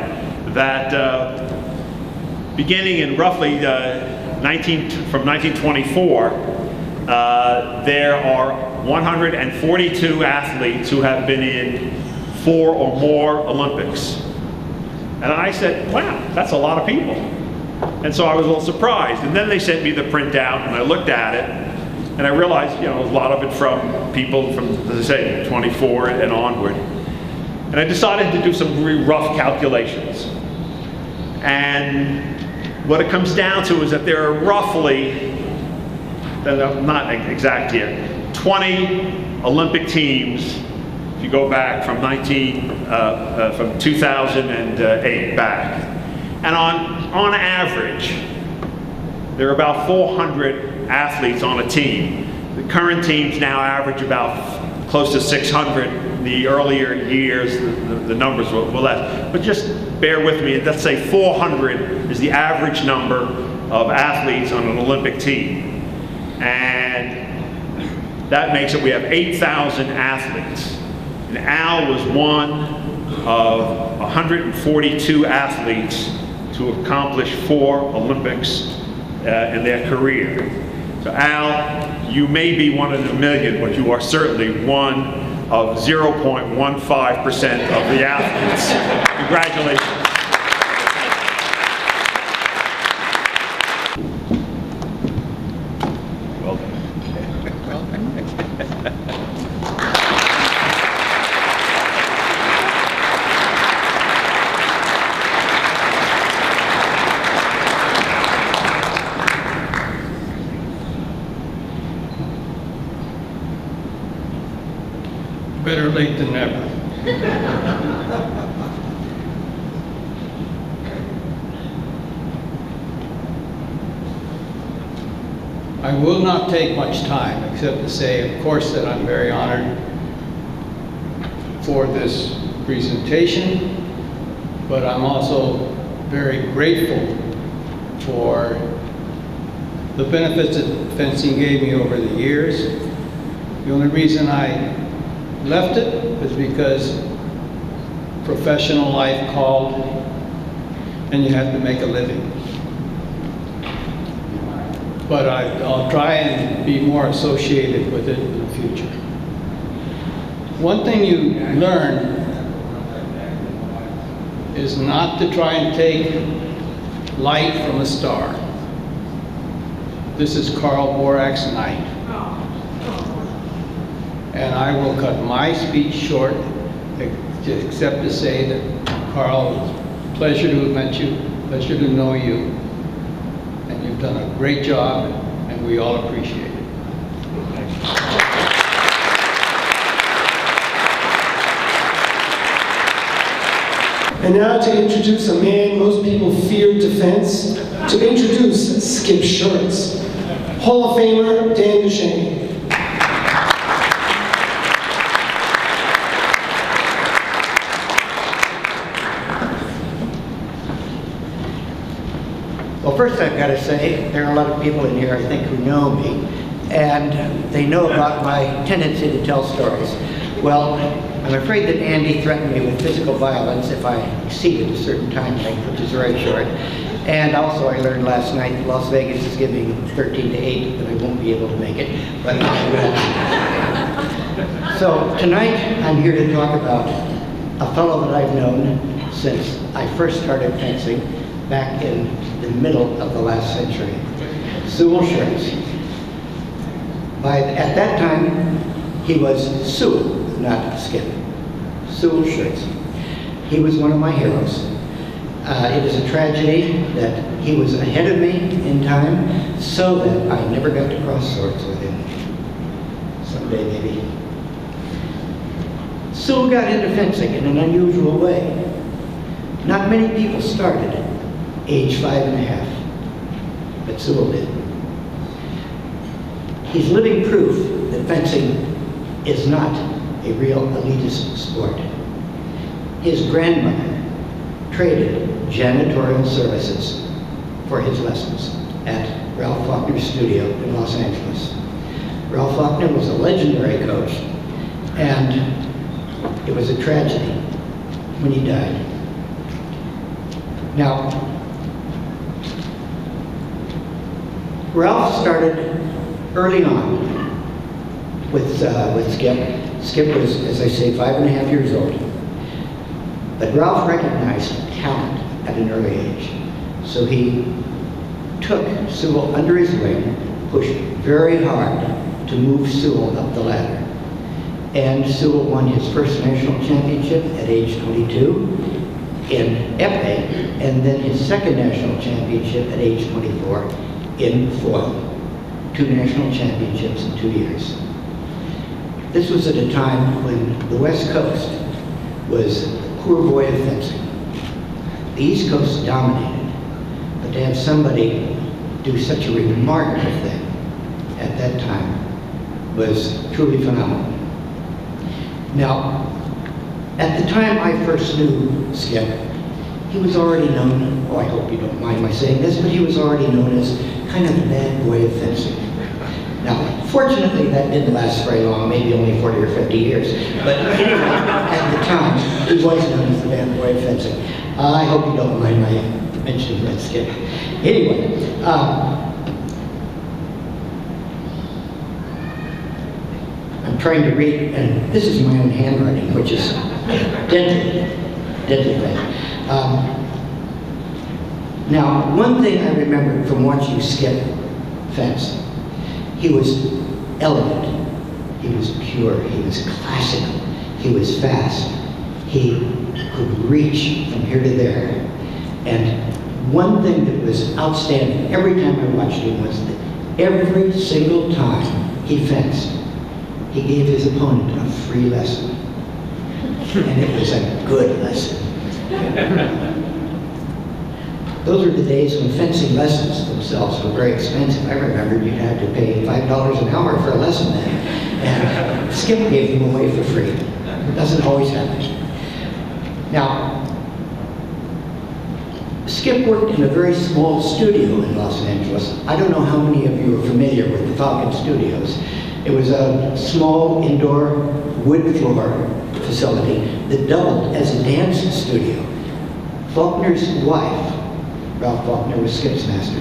that beginning in roughly from 1924, there are 142 athletes who have been in 4 or more Olympics. And I said, wow, that's a lot of people. And so I was a little surprised. And then they sent me the printout, and I looked at it, and I realized, a lot of it from people from, as I say, 24 and onward. And I decided to do some really rough calculations. And what it comes down to is that there are roughly, I'm not exact here, 20 Olympic teams, if you go back from 2008 back. And on average, there are about 400 athletes on a team. The current teams now average about close to 600. In the earlier years, the numbers were less. But just bear with me, let's say 400 is the average number of athletes on an Olympic team. And that makes it, we have 8,000 athletes. And Al was one of 142 athletes to accomplish 4 Olympics in their career. So Al, you may be one in a million, but you are certainly one of 0.15% of the athletes. Congratulations. Better late than never. I will not take much time except to say, of course, that I'm very honored for this presentation, but I'm also very grateful for the benefits that fencing gave me over the years. The only reason I left it was because professional life called and you have to make a living. But I'll try and be more associated with it in the future. One thing you learn is not to try and take light from a star. This is Karl Borak's night. And I will cut my speech short, except to say that, Karl, pleasure to have met you, pleasure to know you, and you've done a great job, and we all appreciate it. And now to introduce a man most people feared to fence, to introduce Skip Shirts. Hall of Famer Dan Duchesne. Well, first I've got to say, there are a lot of people in here, I think, who know me, and they know about my tendency to tell stories. Well, I'm afraid that Andy threatened me with physical violence if I exceeded a certain time length, which is very short. And also I learned last night that Las Vegas is giving 13 to 8, that I won't be able to make it, but I will. So tonight I'm here to talk about a fellow that I've known since I first started fencing back in the middle of the last century, Sewell Shirts. At that time, he was Sewell, not Skip. Sewell Shirts. He was one of my heroes. It is a tragedy that he was ahead of me in time, so that I never got to cross swords with him. Someday, maybe. Sewell got into fencing in an unusual way. Not many people started age 5½, but Sewell did. He's living proof that fencing is not a real elitist sport. His grandmother traded janitorial services for his lessons at Ralph Faulkner's studio in Los Angeles. Ralph Faulkner was a legendary coach, and it was a tragedy when he died. Now, Ralph started early on with Skip. Skip was, as I say, 5½ years old. But Ralph recognized talent at an early age. So he took Sewell under his wing, pushed very hard to move Sewell up the ladder. And Sewell won his first national championship at age 22 in épée, and then his second national championship at age 24 in foil. 2 national championships in 2 years. This was at a time when the West Coast was poor boy of fencing. The East Coast dominated, but to have somebody do such a remarkable thing at that time was truly phenomenal. Now, at the time I first knew Skip, he was already known, oh, I hope you don't mind my saying this, but he was already known as kind of the bad boy of fencing. Now, fortunately, that didn't last very long, maybe only 40 or 50 years. But anyway, at the time, he was known as the bad boy of fencing. I hope you don't mind my mentioning that, Skip. Anyway, I'm trying to read, and this is my own handwriting, which is deadly bad. Now, one thing I remember from watching Skip fence, he was elegant, he was pure, he was classical, he was fast, he could reach from here to there. And one thing that was outstanding every time I watched him was that every single time he fenced, he gave his opponent a free lesson. And it was a good lesson. Those were the days when fencing lessons themselves were very expensive. I remember you had to pay $5 an hour for a lesson then. And Skip gave them away for free. It doesn't always happen. Now, Skip worked in a very small studio in Los Angeles. I don't know how many of you are familiar with the Falcon Studios. It was a small indoor wood floor facility that doubled as a dance studio. Faulkner's wife, Ralph Faulkner was Skip's master,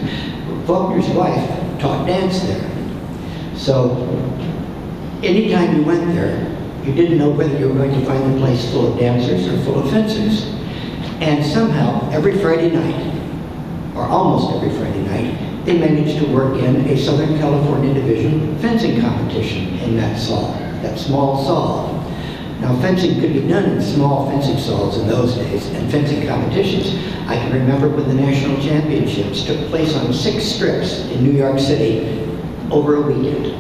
Faulkner's wife taught dance there. So anytime you went there, you didn't know whether you were going to find the place full of dancers or full of fencers. And somehow, every Friday night, or almost every Friday night, they managed to work in a Southern California Division fencing competition in that saw, that small saw. Now, fencing could be done in small fencing saws in those days, and fencing competitions. I can remember when the national championships took place on 6 strips in New York City over a weekend.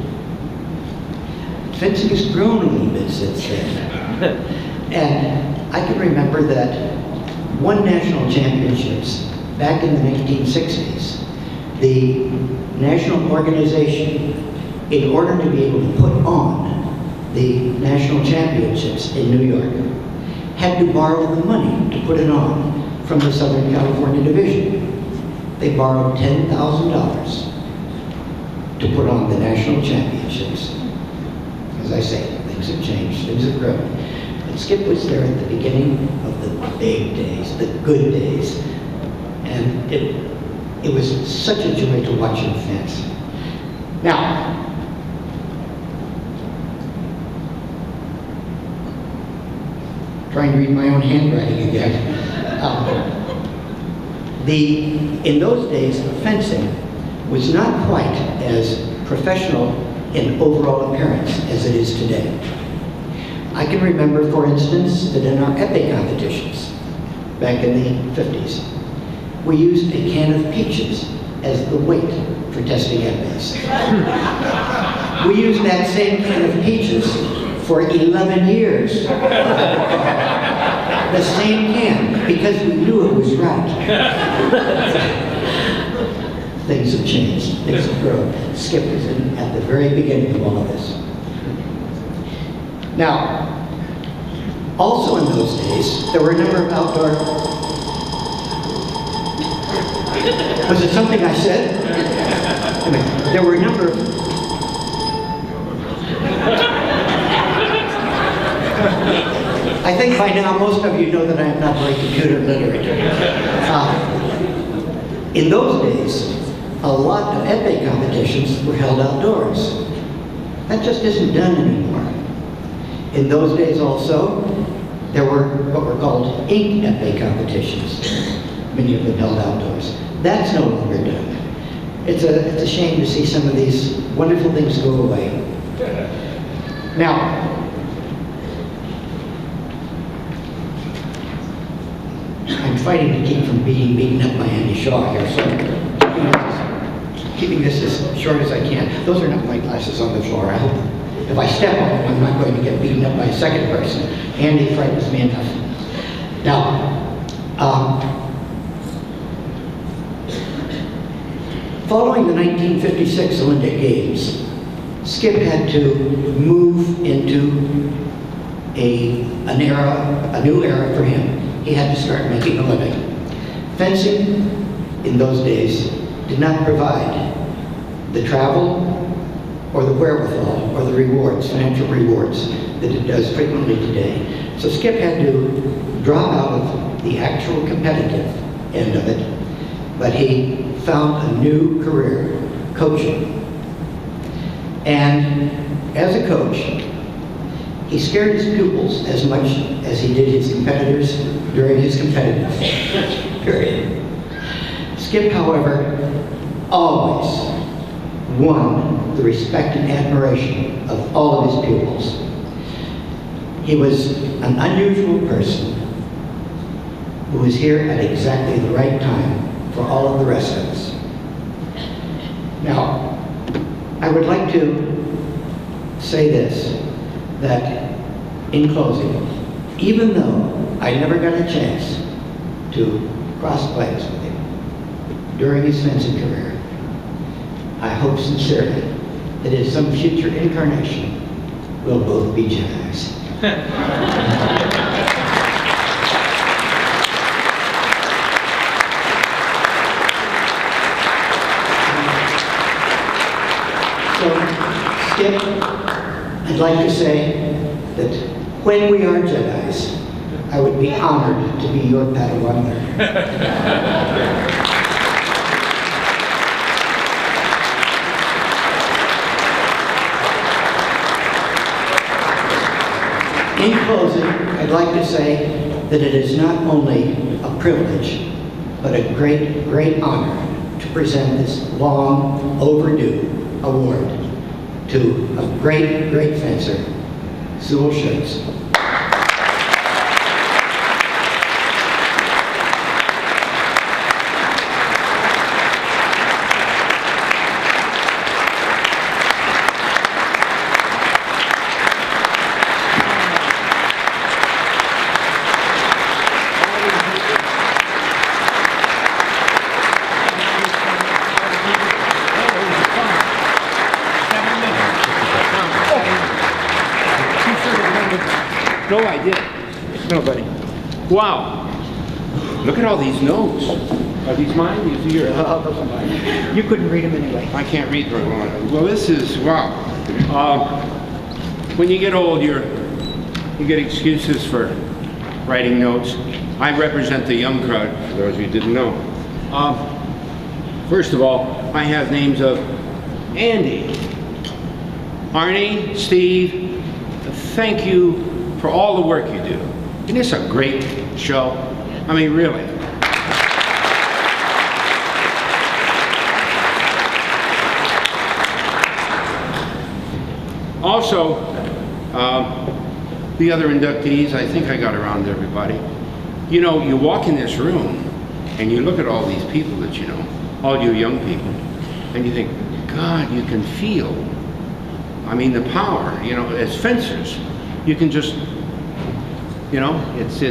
Fencing has grown a little bit since then. And I can remember that one national championships back in the 1960s, the national organization, in order to be able to put on the national championships in New York, had to borrow the money to put it on from the Southern California Division. They borrowed $10,000 to put on the national championships. As I say, things have changed, things have grown. But Skip was there at the beginning of the big days, the good days. And it was such a joy to watch him fence. Now, trying to read my own handwriting again. In those days, fencing was not quite as professional in overall appearance as it is today. I can remember, for instance, that in our épée competitions back in the 50s, we used a can of peaches as the weight for testing épées. We used that same can of peaches for 11 years. The same can, because we knew it was right. Things have changed, things have grown. Skip was at the very beginning of all of this. Now, also in those days, there were a number of outdoor... Was it something I said? I mean, there were a number of... I think by now most of you know that I am not very computer literate. In those days, a lot of épée competitions were held outdoors. That just isn't done anymore. In those days also, there were what were called ink épée competitions. Many of them held outdoors. That's no longer done. It's a shame to see some of these wonderful things go away. Now, I'm fighting to keep from being beaten up by Andy Shaw here, so keeping this as short as I can. Those are not my glasses on the floor. I hope if I step on them, I'm not going to get beaten up by a second person. Andy frightens me enough. Now, Following the 1956 Olympic Games, Skip had to move into a new era for him. He had to start making a living. Fencing, in those days, did not provide the travel or the wherewithal or the rewards, financial rewards, that it does frequently today. So Skip had to drop out of the actual competitive end of it, but he found a new career, coaching. And as a coach, he scared his pupils as much as he did his competitors during his competitive period. Skip, however, always won the respect and admiration of all of his pupils. He was an unusual person who was here at exactly the right time for all of the rest of us. Now, I would like to say this, that in closing, even though I never got a chance to cross legs with him during his fencing career, I hope sincerely that in some future incarnation, we'll both be Jedis. So, Skip, I'd like to say that when we are Jedis, I would be honored to be your Padawan learner. In closing, I'd like to say that it is not only a privilege, but a great, great honor to present this long overdue award to a great, great fencer, Sewell Schutz. No, I didn't. No, buddy. Wow. Look at all these notes. Are these mine? These are yours? Those are mine. You couldn't read them anyway. I can't read very well. Well, this is, wow. When you get old, you get excuses for writing notes. I represent the young crowd, for those of you who didn't know. First of all, I have names of Andy, Arnie, Steve. Thank you for all the work you do. Isn't this a great show? I mean, really. Also, the other inductees, I think I got around to everybody. You know, you walk in this room and you look at all these people that you know, all you young people, and you think, God, you can feel, I mean, the power, you know, as fencers. You can just, you know, it's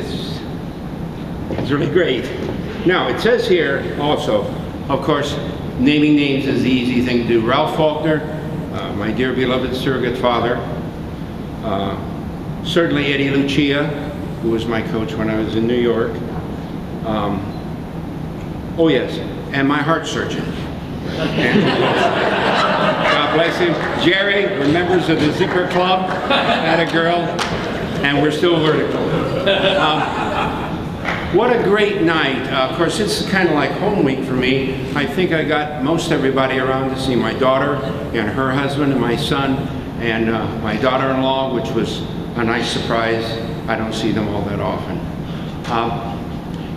really great. Now, it says here also, of course, naming names is the easy thing to do. Ralph Faulkner, my dear beloved surrogate father. Certainly Eddie Lucia, who was my coach when I was in New York. Oh yes, and my heart surgeon. God bless him. Jerry, we're members of the Zipper Club, had a girl, and we're still vertical. What a great night. Of course, it's kind of like home week for me. I think I got most everybody around to see my daughter and her husband and my son and my daughter-in-law, which was a nice surprise. I don't see them all that often.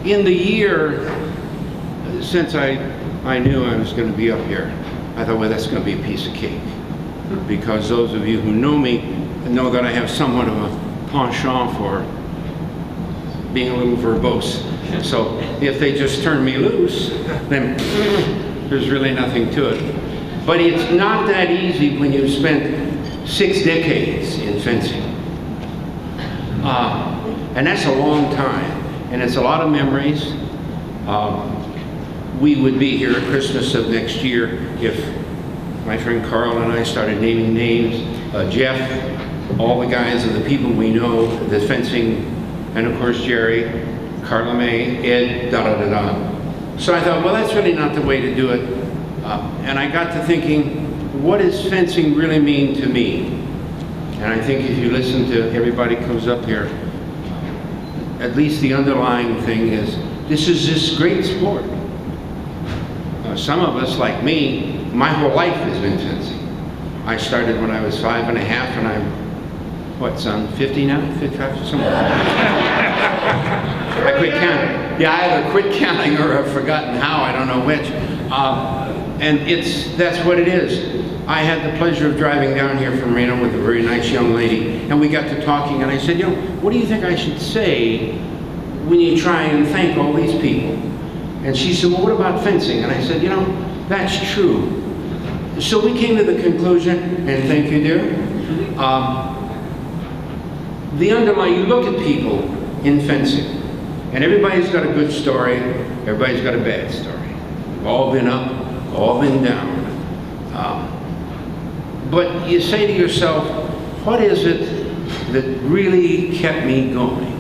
In the year since I knew I was going to be up here, I thought, well, that's going to be a piece of cake. Because those of you who know me know that I have somewhat of a penchant for being a little verbose. So if they just turn me loose, then there's really nothing to it. But it's not that easy when you've spent 6 decades in fencing. And that's a long time. And it's a lot of memories. we would be here at Christmas of next year if my friend Carl and I started naming names, Jeff, all the guys and the people we know, the fencing, and of course Jerry, Carla May, Ed, da-da-da-da. So I thought, well, that's really not the way to do it. And I got to thinking, what does fencing really mean to me? And I think if you listen to everybody comes up here, at least the underlying thing is, this is this great sport. Some of us, like me, my whole life has been fencing. I started when I was 5 and a half, and I'm, what, son, 50 now? 55, something like that. I quit counting. Yeah, I either quit counting or I've forgotten how, I don't know which. And that's what it is. I had the pleasure of driving down here from Reno with a very nice young lady, and we got to talking, and I said, what do you think I should say when you try and thank all these people? And she said, well, what about fencing? And I said, that's true. So we came to the conclusion, and thank you, dear, the underlying, you look at people in fencing, and everybody's got a good story, everybody's got a bad story. We've all been up, all been down. But you say to yourself, what is it that really kept me going?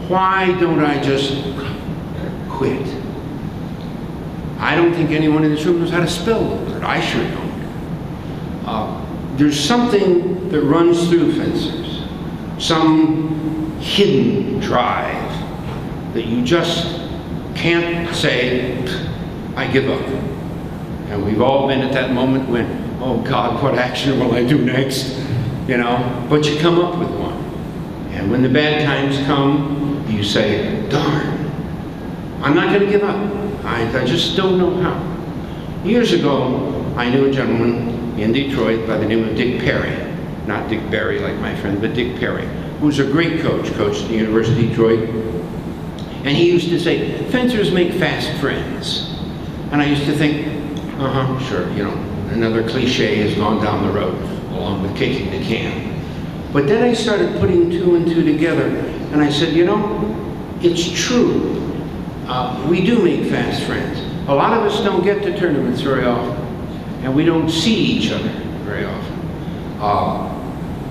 Why don't I just quit? I don't think anyone in this room knows how to spell the word. I sure don't. There's something that runs through fencers, some hidden drive that you just can't say, I give up. And we've all been at that moment when, oh God, what action will I do next? But you come up with one. And when the bad times come, you say, darn, I'm not going to give up. I just don't know how. Years ago, I knew a gentleman in Detroit by the name of Dick Perry. Not Dick Barry like my friend, but Dick Perry, who was a great coached at the University of Detroit. And he used to say, fencers make fast friends. And I used to think, sure, another cliche has gone down the road, along with kicking the can. But then I started putting 2 and 2 together, and I said, it's true. We do make fast friends. A lot of us don't get to tournaments very often, and we don't see each other very often.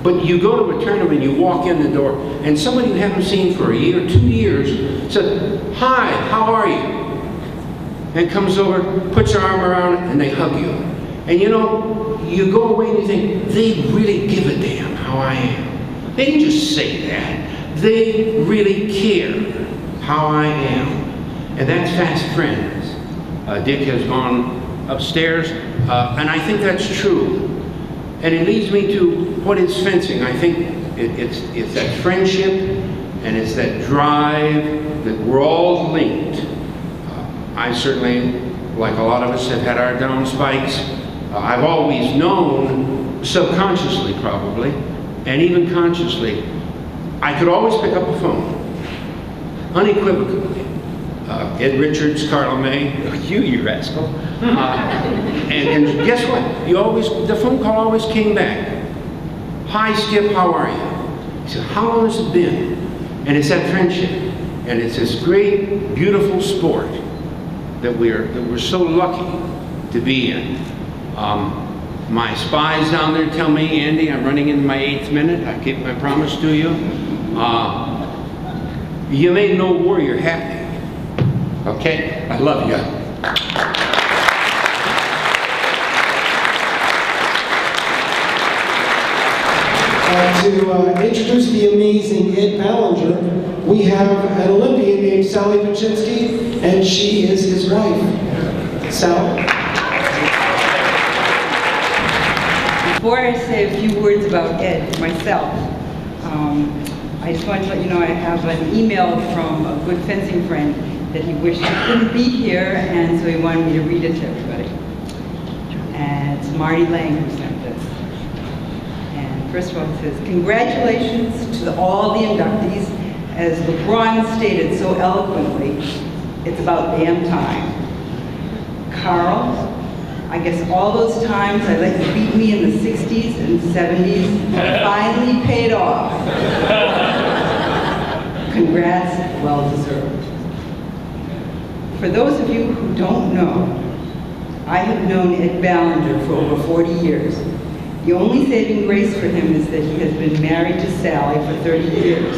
But you go to a tournament, you walk in the door, and somebody you haven't seen for a year, 2 years, said, hi, how are you? And comes over, puts their arm around it, and they hug you. And you go away and you think, they really give a damn how I am. They didn't just say that. They really care how I am. And that's fast friends. Dick has gone upstairs, and I think that's true. And it leads me to what is fencing. I think it's that friendship, and it's that drive that we're all linked. I certainly, like a lot of us, have had our down spikes. I've always known, subconsciously probably, and even consciously, I could always pick up a phone, unequivocally. Ed Richards, Carla May, you rascal. And guess what? The phone call always came back. Hi, Skip, how are you? He said, how long has it been? And it's that friendship. And it's this great, beautiful sport that we're so lucky to be in. My spies down there tell me, Andy, I'm running into my 8th minute. I keep my promise to you. You made no warrior happy. Okay? I love you. To introduce the amazing Ed Ballinger, we have an Olympian named Sally Paczynski, and she is his wife. Sal? Before I say a few words about Ed myself, I just wanted to let you know I have an email from a good fencing friend that he wished he couldn't be here, and so he wanted me to read it to everybody. And it's Marty Lang who sent this. And first of all, it says, congratulations to all the inductees. As LeBron stated so eloquently, it's about damn time. Carl, I guess all those times I let you beat me in the 60s and 70s finally paid off. Congrats, well deserved. For those of you who don't know, I have known Ed Ballinger for over 40 years. The only saving grace for him is that he has been married to Sally for 30 years.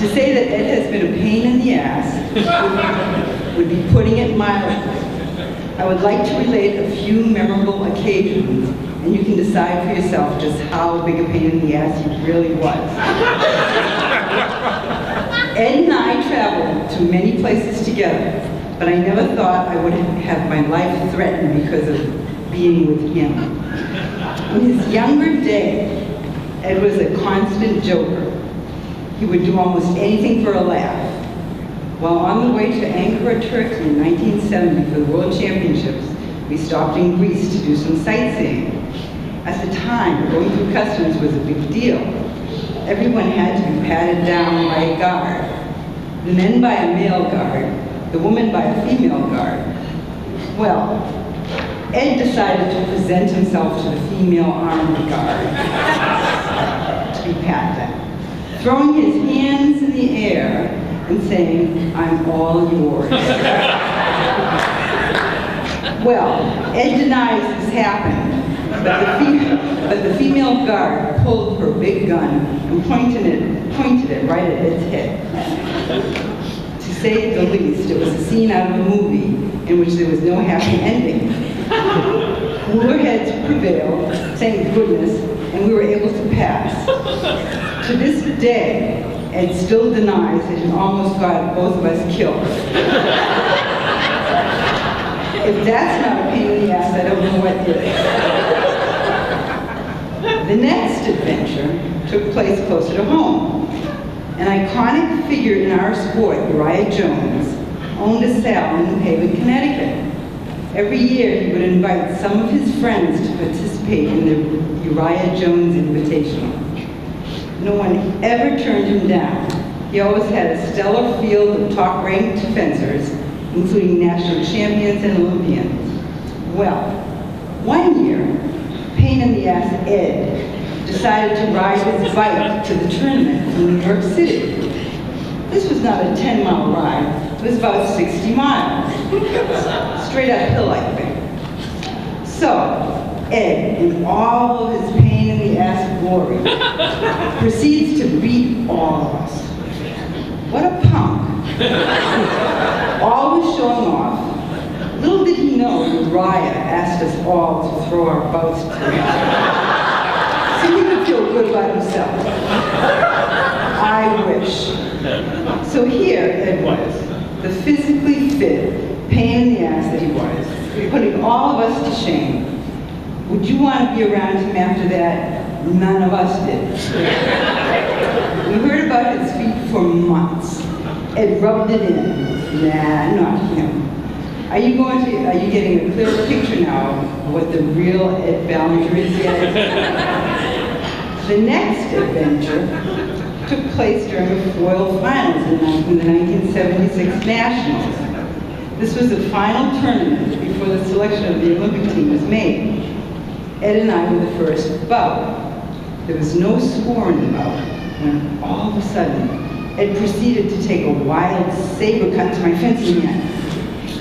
To say that Ed has been a pain in the ass would be putting it mildly. I would like to relate a few memorable occasions, and you can decide for yourself just how big a pain in the ass he really was. Ed and I traveled to many places together, but I never thought I would have my life threatened because of being with him. In his younger day, Ed was a constant joker. He would do almost anything for a laugh. While on the way to Ankara, Turkey in 1970 for the World Championships, we stopped in Greece to do some sightseeing. At the time, going through customs was a big deal. Everyone had to be patted down by a guard. The men by a male guard, the woman by a female guard. Well, Ed decided to present himself to the female armed guard to be patted down, throwing his hands in the air and saying, "I'm all yours." Well, Ed denies this happened, but the female guard pulled her big gun and pointed it right at Ed's head. To say the least, it was a scene out of a movie in which there was no happy ending. Cooler heads prevailed, thank goodness, and we were able to pass. To this day, Ed still denies that he almost got both of us killed. If that's not a pain in the ass, I don't know what is. The next adventure took place closer to home. An iconic figure in our sport, Uriah Jones, owned a salon in New Haven, Connecticut. Every year, he would invite some of his friends to participate in the Uriah Jones Invitational. No one ever turned him down. He always had a stellar field of top-ranked fencers, including national champions and Olympians. Well, one year, pain in the ass Ed decided to ride his bike to the tournament in New York City. This was not a 10-mile ride, it was about 60 miles. Straight uphill, I think. So, Ed, in all of his pain in the ass glory, proceeds to beat all of us. What a punk. Always showing off. Little did he know Uriah asked us all to throw our bouts together, so he could feel good about himself. I wish. So here Ed was, the physically fit, pain in the ass that he was, putting all of us to shame. Would you want to be around him after that? None of us did. We heard about his feet for months. Ed rubbed it in. Nah, not him. Are you getting a clearer picture now of what the real Ed Ballinger is yet? The next adventure took place during the foil finals in the 1976 Nationals. This was the final tournament before the selection of the Olympic team was made. Ed and I were the first bout. There was no score in the bout when all of a sudden, Ed proceeded to take a wild saber cut to my fencing net.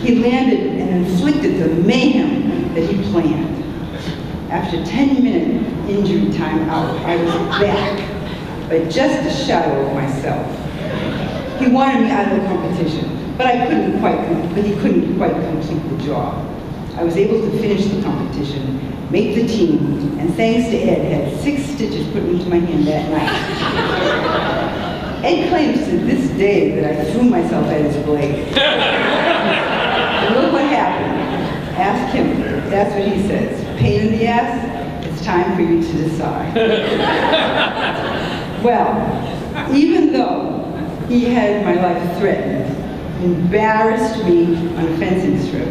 He landed and inflicted the mayhem that he planned. After 10-minute injury time out, I was back, but just a shadow of myself. He wanted me out of the competition, but he couldn't quite complete the job. I was able to finish the competition, make the team, and thanks to Ed, had 6 stitches put into my hand that night. Ed claims to this day that I threw myself at his blade. And look what happened. Ask him. That's what he says. Pain in the ass? It's time for you to decide. Well, even though he had my life threatened, embarrassed me on a fencing strip,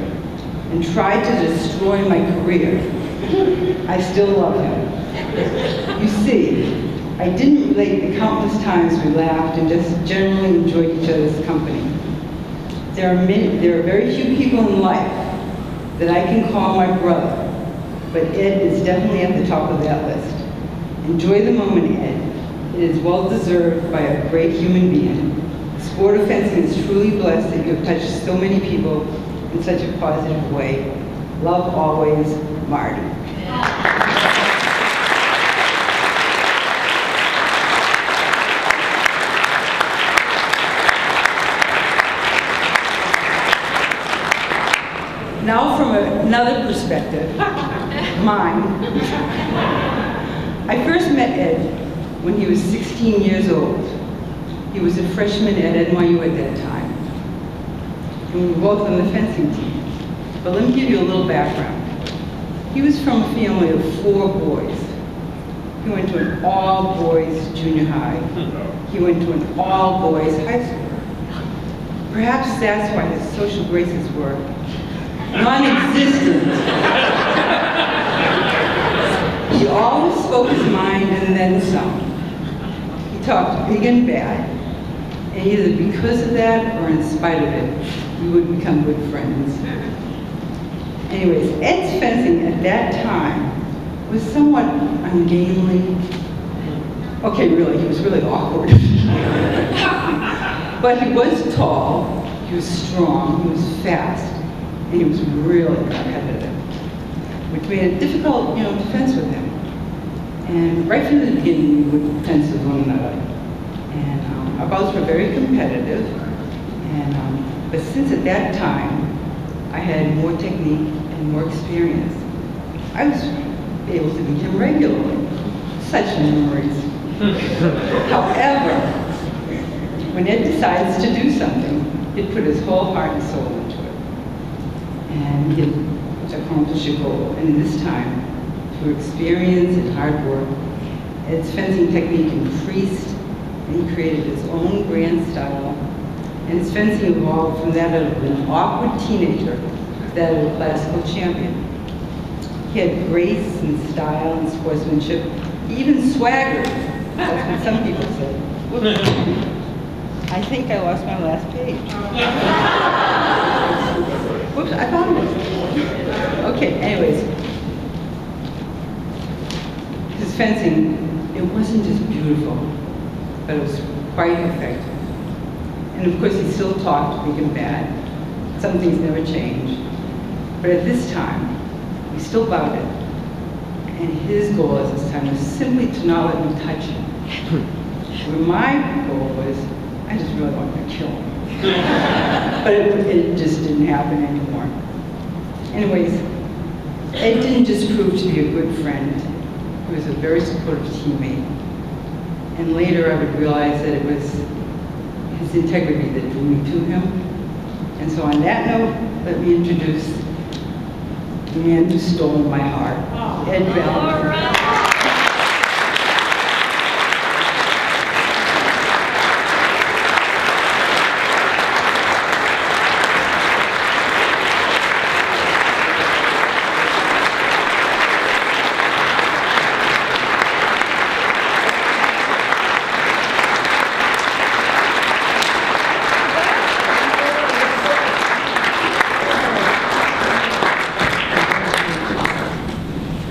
and tried to destroy my career, I still love him. You see, I didn't relate the countless times we laughed and just generally enjoyed each other's company. There are very few people in life that I can call my brother, but Ed is definitely at the top of that list. Enjoy the moment, Ed. It is well deserved by a great human being. sport of fencing is truly blessed that you have touched so many people in such a positive way. Love always, Marty. Now from another perspective, mine. I first met Ed when he was 16 years old. He was a freshman at NYU at that time. And we were both on the fencing team. But let me give you a little background. He was from a family of 4 boys. He went to an all-boys junior high. He went to an all-boys high school. Perhaps that's why his social graces were non-existent. He always spoke his mind and then some. He talked big and bad, and either because of that or in spite of it, we would become good friends. Anyways, Ed's fencing at that time was somewhat ungainly. Okay, really, he was really awkward. But he was tall, he was strong, he was fast, and he was really competitive, which made it difficult, to fence with him. And right from the beginning, we would fence with one another. And our bouts were very competitive. And but since at that time, I had more technique and more experience, I was able to beat him regularly. Such memories. However, when Ed decides to do something, he'd put his whole heart and soul into it. And he'd accomplish a goal. And this time, through experience and hard work, Ed's fencing technique increased, and he created his own grand style. And his fencing evolved from that of an awkward teenager to that of a classical champion. He had grace and style and sportsmanship, even swagger. That's what some people say. Whoops. I think I lost my last page. Whoops, I found it. Okay, anyways. His fencing, it wasn't just beautiful, but it was quite effective. And of course, he still talked big and bad. Some things never changed. But at this time, we still bouted. And his goal at this time was simply to not let me touch him. Where my goal was, I just really wanted to kill him. But it just didn't happen anymore. Anyways, Ed didn't just prove to be a good friend. He was a very supportive teammate. And later I would realize that it was his integrity that drew me to him. And so on that note, let me introduce the man who stole my heart, Ed Valentine.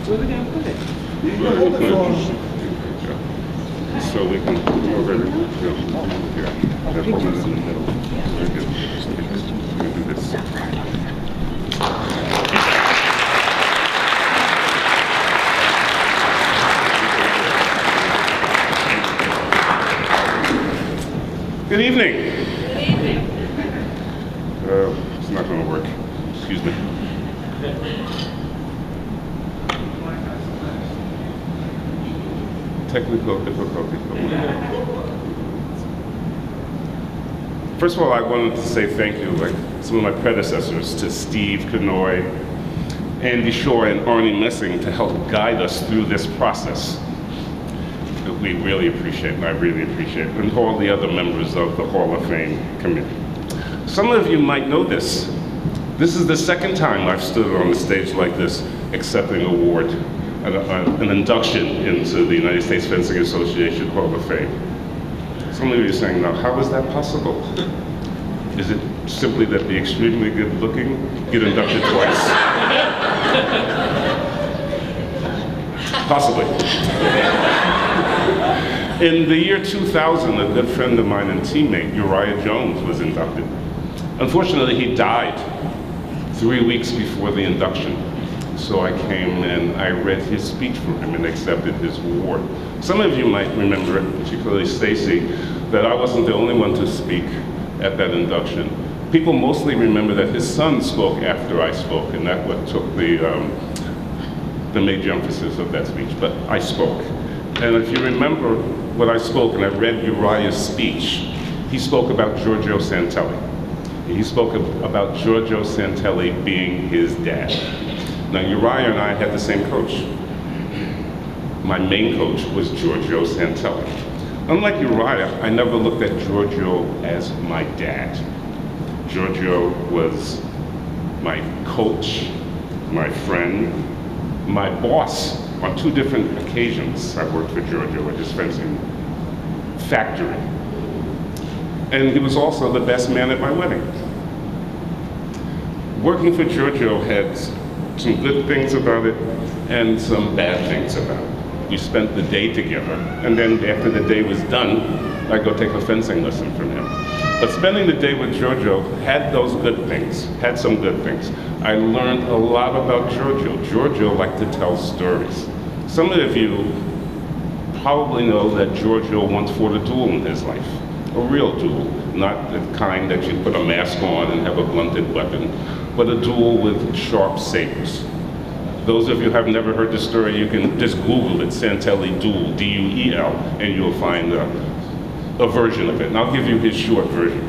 Where are we going to put it? So we can go over there. Here. That one is in the middle. Very good. We're going to do this. Good evening. Good evening. It's not going to work. Excuse me. Technical difficulties. First of all, I wanted to say thank you, like some of my predecessors, to Steve Kanoy, Andy Shore, and Arnie Messing to help guide us through this process. We really appreciate, and I really appreciate, and all the other members of the Hall of Fame committee. Some of you might know this. This is the second time I've stood on a stage like this accepting an award, an induction into the United States Fencing Association Hall of Fame. Some of you are saying, now, how is that possible? Is it simply that the extremely good looking get inducted twice? Possibly. In the year 2000, a good friend of mine and teammate, Uriah Jones, was inducted. Unfortunately, he died 3 weeks before the induction. So I came and I read his speech for him and accepted his award. Some of you might remember, particularly Stacy, that I wasn't the only one to speak at that induction. People mostly remember that his son spoke after I spoke, and that what took the major emphasis of that speech, but I spoke. And if you remember what I spoke, and I read Uriah's speech, he spoke about Giorgio Santelli. He spoke about Giorgio Santelli being his dad. Now, Uriah and I had the same coach. My main coach was Giorgio Santelli. Unlike Uriah, I never looked at Giorgio as my dad. Giorgio was my coach, my friend, my boss. On 2 different occasions, I worked for Giorgio at his fencing factory. And he was also the best man at my wedding. Working for Giorgio had some good things about it and some bad things about it. We spent the day together, and then after the day was done, I'd go take a fencing lesson from him. But spending the day with Giorgio had those good things, had some good things. I learned a lot about Giorgio. Giorgio liked to tell stories. Some of you probably know that Giorgio once fought a duel in his life. A real duel, not the kind that you put a mask on and have a blunted weapon, but a duel with sharp sabers. Those of you who have never heard the story, you can just Google it, Santelli duel, D-U-E-L, and you'll find a version of it. And I'll give you his short version.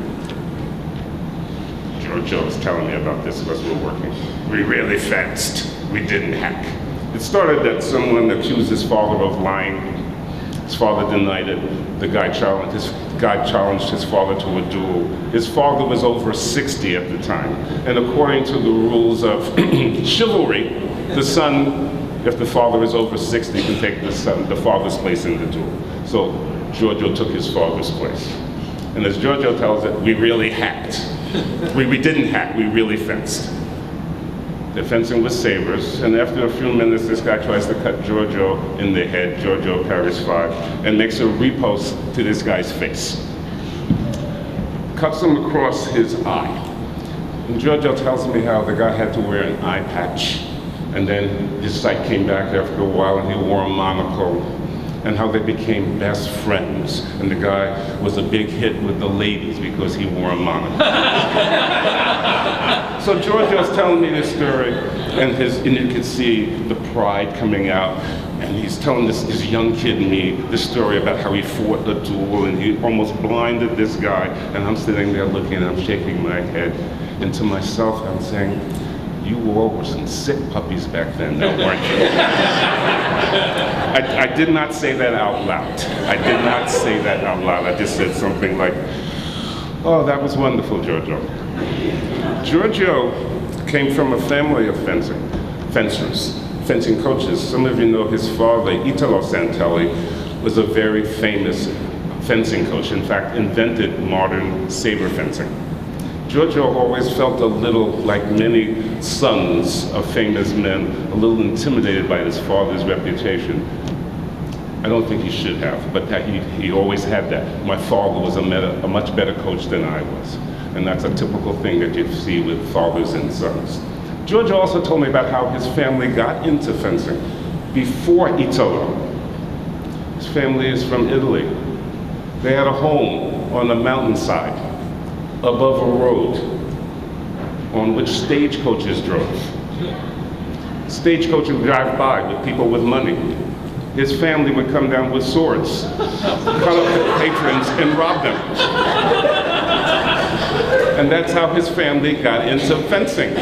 Giorgio was telling me about this as we were working. We really fenced. We didn't hack. It started that someone accused his father of lying. His father denied it. The guy challenged his father to a duel. His father was over 60 at the time. And according to the rules of chivalry, the son, if the father is over 60, can take the father's place in the duel. So Giorgio took his father's place. And as Giorgio tells it, we really hacked. We didn't hack, we really fenced. They're fencing with sabers, and after a few minutes, this guy tries to cut Giorgio in the head. Giorgio carries 5 and makes a riposte to this guy's face. Cuts him across his eye. And Giorgio tells me how the guy had to wear an eye patch, and then his sight came back after a while, and he wore a monocle, and how they became best friends. And the guy was a big hit with the ladies because he wore a monocle. So Giorgio's telling me this story, and you can see the pride coming out. And he's telling this young kid me this story about how he fought a duel and he almost blinded this guy. And I'm sitting there looking, and I'm shaking my head. And to myself, I'm saying, you all were some sick puppies back then, now, weren't you? I did not say that out loud. I did not say that out loud. I just said something like, oh, that was wonderful, Giorgio. Giorgio came from a family of fencers, fencing coaches. Some of you know his father, Italo Santelli, was a very famous fencing coach. In fact, invented modern saber fencing. Giorgio always felt a little, like many sons of famous men, a little intimidated by his father's reputation. I don't think he should have, but he always had that. My father was a much better coach than I was. And that's a typical thing that you see with fathers and sons. Giorgio also told me about how his family got into fencing before Italo. His family is from Italy. They had a home on a mountainside above a road on which stagecoaches drove. Stagecoaches would drive by with people with money. His family would come down with swords, cut up the patrons, and rob them. And that's how his family got into fencing.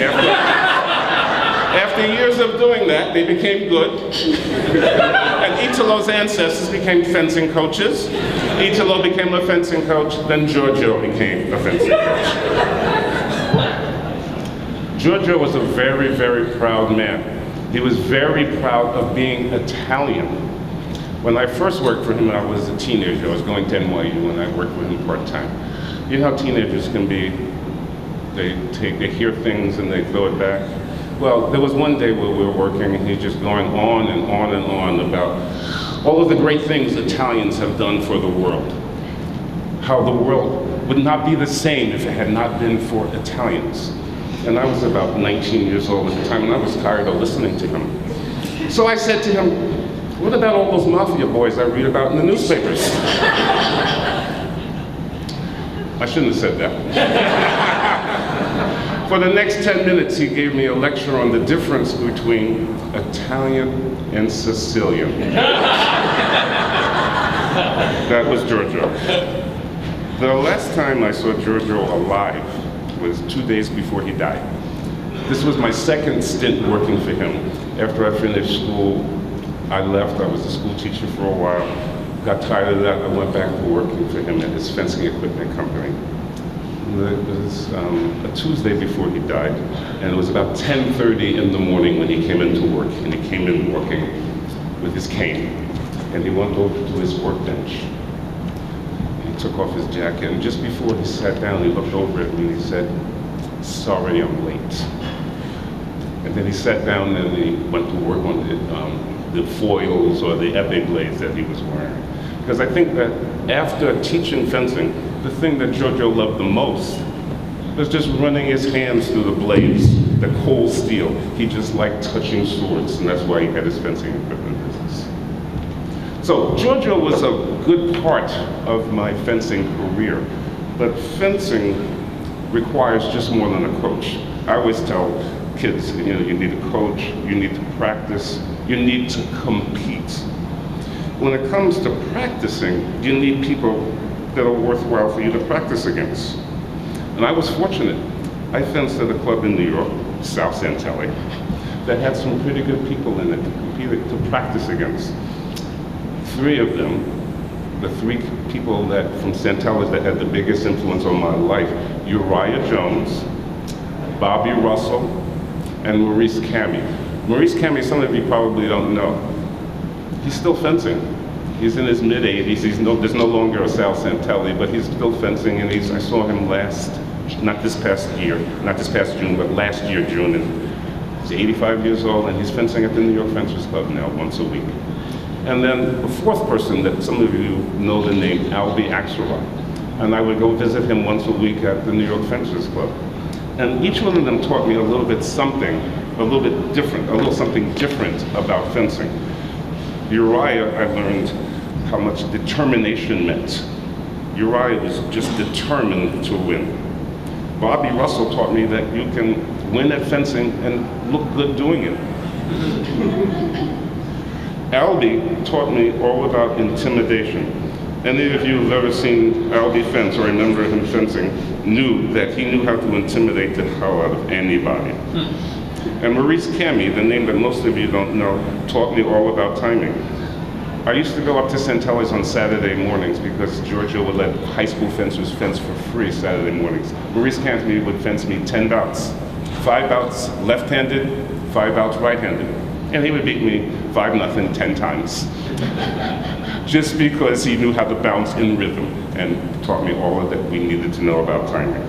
After years of doing that, they became good. And Italo's ancestors became fencing coaches. Italo became a fencing coach, then Giorgio became a fencing coach. Giorgio was a very, very proud man. He was very proud of being Italian. When I first worked for him when I was a teenager, I was going to NYU and I worked with him part-time. You know how teenagers can be, they hear things and they throw it back. Well, there was one day where we were working and he's just going on and on and on about all of the great things Italians have done for the world. How the world would not be the same if it had not been for Italians. And I was about 19 years old at the time, and I was tired of listening to him. So I said to him, what about all those mafia boys I read about in the newspapers? I shouldn't have said that. For the next 10 minutes, he gave me a lecture on the difference between Italian and Sicilian. That was Giorgio. The last time I saw Giorgio alive was 2 days before he died. This was my second stint working for him. After I finished school, I left. I was a school teacher for a while. Got tired of that. I went back to working for him at his fencing equipment company. It was a Tuesday before he died, and it was about 10:30 in the morning when he came into work, and he came in walking with his cane, and he went over to his workbench. He took off his jacket, and just before he sat down, he looked over at me and he said, "Sorry, I'm late." And then he sat down and he went to work on the foils or the epee blades that he was wearing. Because I think that after teaching fencing, the thing that Giorgio loved the most was just running his hands through the blades, the cold steel. He just liked touching swords, and that's why he had his fencing equipment business. So Giorgio was a good part of my fencing career, but fencing requires just more than a coach. I always tell kids, you know, you need a coach, you need to practice, you need to compete. When it comes to practicing, you need people that are worthwhile for you to practice against. And I was fortunate. I fenced at a club in New York, South Santelli, that had some pretty good people in it to compete, to practice against. Three of them, the three people that from Santelli that had the biggest influence on my life, Uriah Jones, Bobby Russell, and Maurice Cammey. Maurice Cammey, some of you probably don't know. He's still fencing. He's in his mid-80s. There's no longer a Sal Santelli, but he's still fencing, and I saw him not this past June, but last year, June, and he's 85 years old, and he's fencing at the New York Fencers Club now, once a week. And then the fourth person that some of you know the name, Albie Axelrod. And I would go visit him once a week at the New York Fencers Club. And each one of them taught me a little bit something, a little bit different, a little something different about fencing. Uriah, I learned how much determination meant. Uriah was just determined to win. Bobby Russell taught me that you can win at fencing and look good doing it. Albie taught me all about intimidation. Any of you who've ever seen Albie fence or remember him fencing knew that he knew how to intimidate the hell out of anybody. And Maurice Cammey, the name that most of you don't know, taught me all about timing. I used to go up to Santelli's on Saturday mornings because Giorgio would let high school fencers fence for free Saturday mornings. Maurice Cammey would fence me 10 bouts. 5 bouts left-handed, 5 bouts right-handed. And he would beat me 5-0 10 times. Just because he knew how to bounce in rhythm and taught me all of that we needed to know about timing.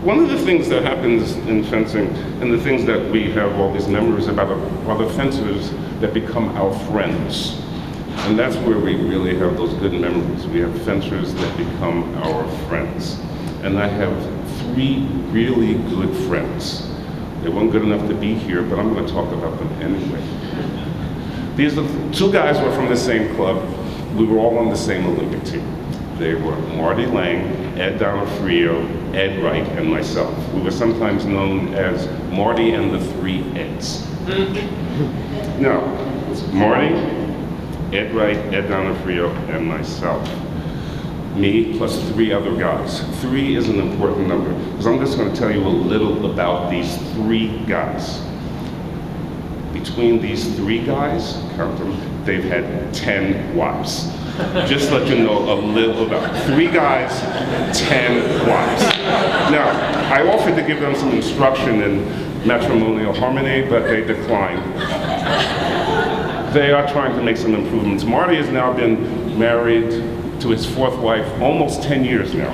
One of the things that happens in fencing, and the things that we have all these memories about, are the fencers that become our friends. And that's where we really have those good memories. We have fencers that become our friends. And I have 3 really good friends. They weren't good enough to be here, but I'm going to talk about them anyway. These 2 guys were from the same club. We were all on the same Olympic team. They were Marty Lang, Ed Donofrio, Ed Wright, and myself. We were sometimes known as Marty and the 3 Eds. No, it's Marty, Ed Wright, Ed Donofrio, and myself. Me plus 3 other guys. 3 is an important number, because I'm just going to tell you a little about these 3 guys. Between these 3 guys, count them, they've had 10 wives. Just let you know a little about it. 3 guys, 10 wives. Now, I offered to give them some instruction in matrimonial harmony, but they declined. They are trying to make some improvements. Marty has now been married to his 4th wife almost 10 years now.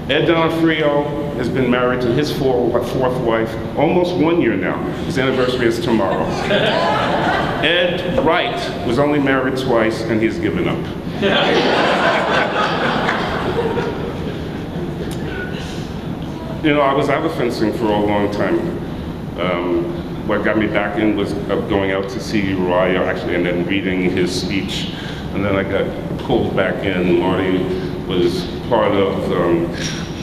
Ed Donofrio has been married to his fourth wife almost 1 year now. His anniversary is tomorrow. Ed Wright was only married twice, and he's given up. You know, I was out of fencing for a long time. What got me back in was going out to see Uriah, actually, and then reading his speech. And then I got pulled back in. Marty was part of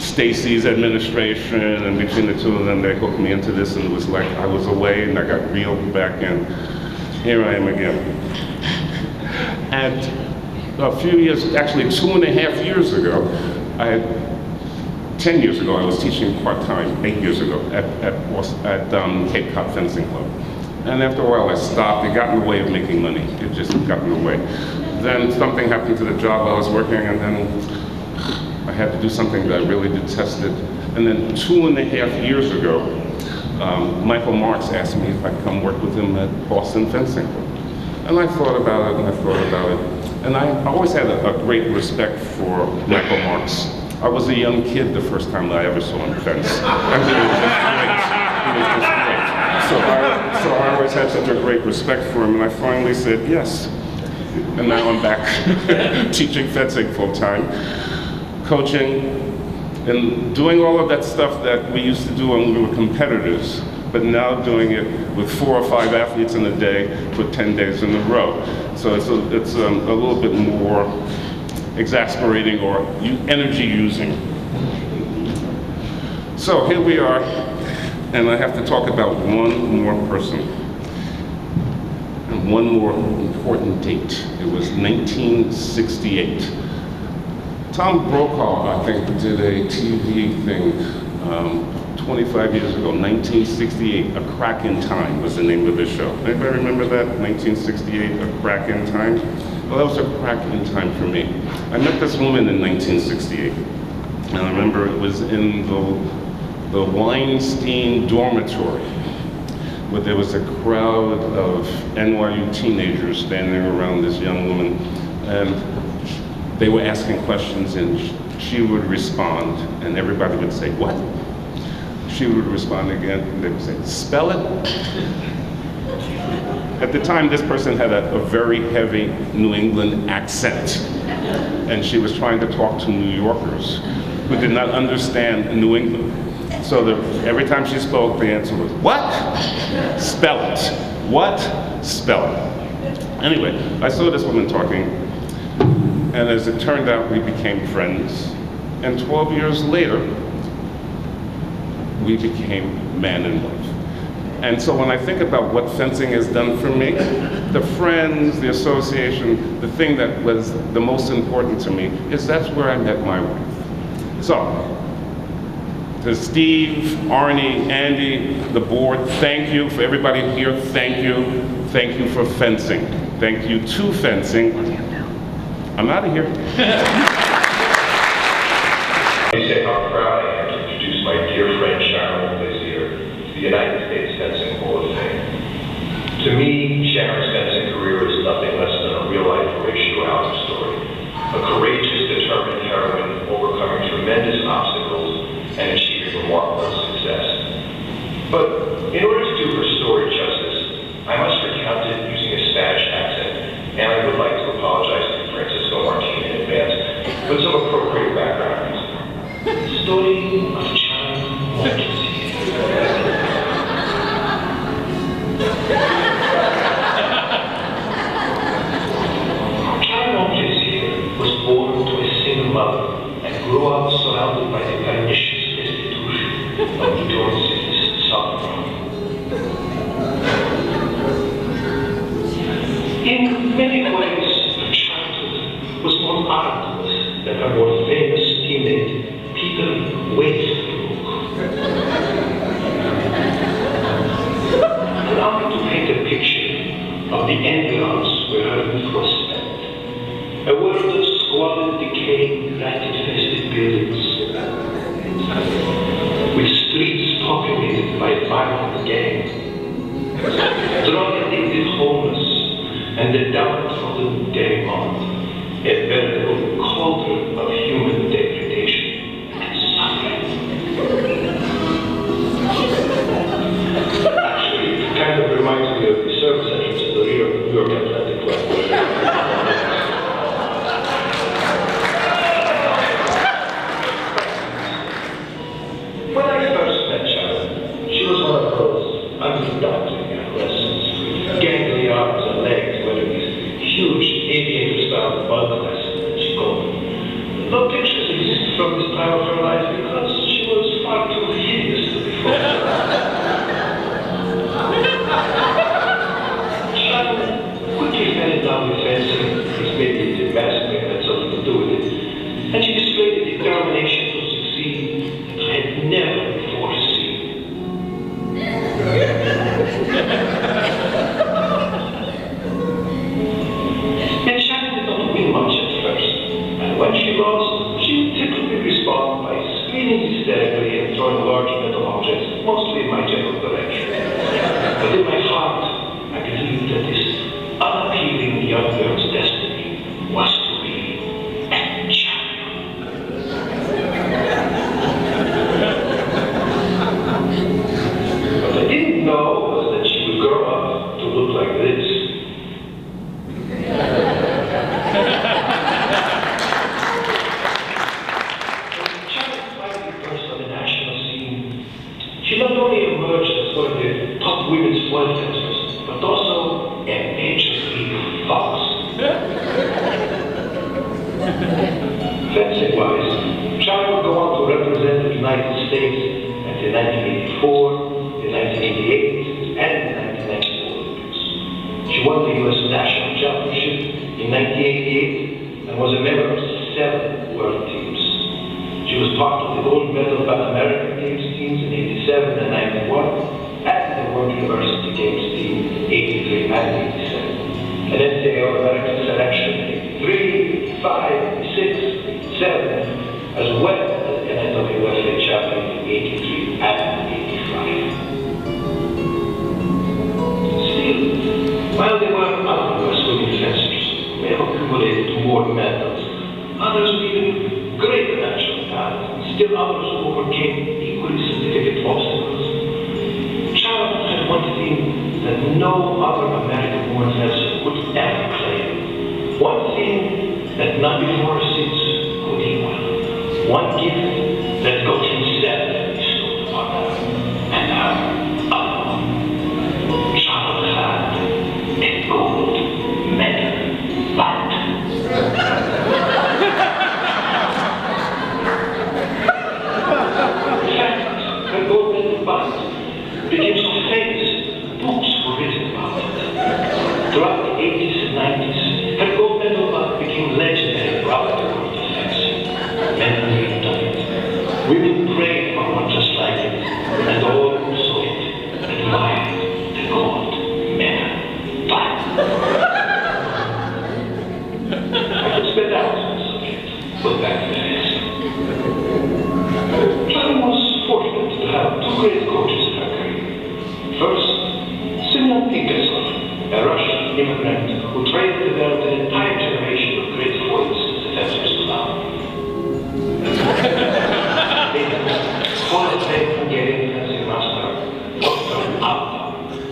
Stacy's administration, and between the two of them, they hooked me into this, and it was like I was away, and I got reeled back in. Here I am again. And a few years, actually 2.5 years ago, 10 years ago, I was teaching part-time, 8 years ago, at Cape Cod Fencing Club. And after a while, I stopped. It got in the way of making money. It just got in the way. Then something happened to the job I was working, and then I had to do something that I really detested. And then 2.5 years ago, Michael Marks asked me if I'd come work with him at Boston Fencing Club. And I thought about it, and I thought about it. And I always had a great respect for Michael Marks. I was a young kid the first time that I ever saw him fence. I mean, it was just great. It was just great. So I always had such a great respect for him, and I finally said yes. And now I'm back teaching fencing full time, coaching, and doing all of that stuff that we used to do when we were competitors, but now doing it with 4 or 5 athletes in a day for 10 days in a row. So it's a little bit more exasperating or energy using. So here we are, and I have to talk about one more person and one more important date. It was 1968. Tom Brokaw, I think, did a TV thing 25 years ago, 1968, A Crack in Time was the name of his show. Anybody remember that? 1968, A Crack in Time? Well, that was a crack in time for me. I met this woman in 1968, and I remember it was in the Weinstein dormitory, where there was a crowd of NYU teenagers standing around this young woman, and they were asking questions, and she would respond, and everybody would say, "What?" She would respond again, and they would say, "Spell it." At the time, this person had a very heavy New England accent, and she was trying to talk to New Yorkers who did not understand New England. So every time she spoke, the answer was, "What? Spell it. What? Spell it." Anyway, I saw this woman talking, and as it turned out, we became friends. And 12 years later, we became man and wife. And so when I think about what fencing has done for me, the friends, the association, the thing that was the most important to me is that's where I met my wife. So, to Steve, Arnie, Andy, the board, thank you. For everybody here, thank you. Thank you for fencing. Thank you to fencing. I'm out of here. Let me say how proud I am to introduce my dear friend Sharon Glazier to the United States Fencing Hall of Fame. To me, Sharon's fencing career is nothing less than a real-life Horatio Alger story. A courageous, determined heroine overcoming tremendous obstacles and achieving remarkable success. But in order to do her story justice, I must recount it using a Spanish accent, and I would like to apologize to Francisco Martin in advance with some appropriate background music. Story of Sharon Montplaisir. Sharon Montplaisir was born to a single mother and grew up surrounded by the pernicious destitution of New York City's South Bronx. In many ways, her childhood was more ardent than her more famous teammate, Peter Westbrook. Allow me to paint a picture of the ambience where her youth was spent. A world of squalid, decaying, rat-infested buildings, with streets populated by violent gangs, drug-addicted homeless, and the downtrodden demi-monde, a veritable cauldron of human degradation and suffering. adopted adolescents, gangly arms and legs, wearing these huge aviator-style bug glasses that she called them. No pictures exist from this time of her life because she was far too hideous to be photographed. Sharon quickly fell in love with fencing, because maybe masculine had something to do with it, and she displayed a determination to succeed that I had never before seen. And Sharon did not win much at first, and when she lost, she would typically respond by screaming hysterically and throwing large metal objects, mostly in my general direction. But in my heart, I believed that this unappealing young girl's destiny was to be a champion. What I didn't know was that she would grow up to look like this. She not only emerged as one of the top women's foil fencers, but also a major league fox. Fencing-wise, Sharon would go on to represent the United States at the 1984, the 1988, and the 1994 Olympics. She won the U.S. National Championship in 1988 and was a member of 7 world teams. She was part of the gold medal American Games teams in 87 and 91, and the World University Games team 83 and 87. An NCAA American selection 3, 5, 6, 7, as well as an NWFA champion in 83 and 85. Still, while there were other swimming fencers who may have accumulated more medals, others with even greater natural talent, still others who overcame equally significant obstacles. Sharon had one thing that no other American-born fencer could ever claim. One thing that none before or since could equal. One gift that God himself bestowed upon her, and her alone. Sharon had a gold medal fight. Became so famous, books were written about it. Throughout the 80s and 90s, her gold medal butt became legendary throughout the world of fencing. Men dreamed of it. Women prayed for one just like it, and all who saw it admired the gold medal butt. I could spend hours on the subject, but back to fencing. Sharon was fortunate to have 2 great coaches in her career. First, Semyon Pinkasov, a Russian immigrant who trained and developed an entire generation of great foils as a fencers allowed. Later, foil-trained Hungarian fencing master, Dr. Abba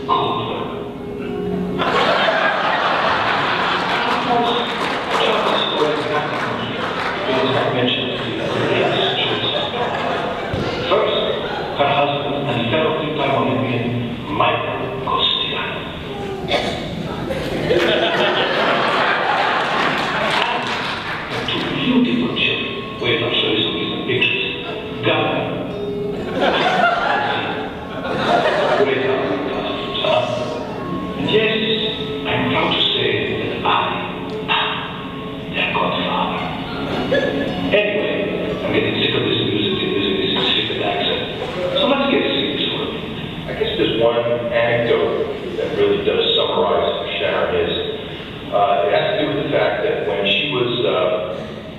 Koldler. Of course, Sharon's story is not complete, because I mentioned the latest choice. First, her husband and fellow 3-time Olympian, Michael Costiano. And 2 beautiful children. Wait, I'll show you some recent pictures. Ghana. Great outfit costumes, huh? And yes, I'm proud to say that I am their godfather. Anyway, I'm getting sick of this music and using this insipid accent. So let's get serious for a minute. I guess there's one anecdote that really does summarize who Sharon is. It has to do with the fact that when she was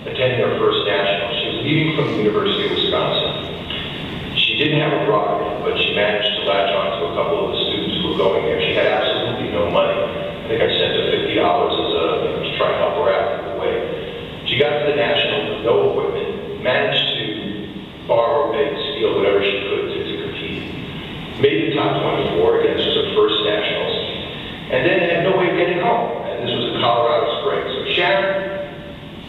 attending her first national, she was leaving from the University of Wisconsin. She didn't have a ride, but she managed to latch on to a couple of the students who were going there. She had absolutely no money. I think I sent her $50 to try and help her out the way. She got to the national with no equipment, managed to borrow, make, steal whatever she could to compete. Made the top 24, again, this was her first nationals, and then had no way of getting home. And this was in Colorado Springs. So Sharon,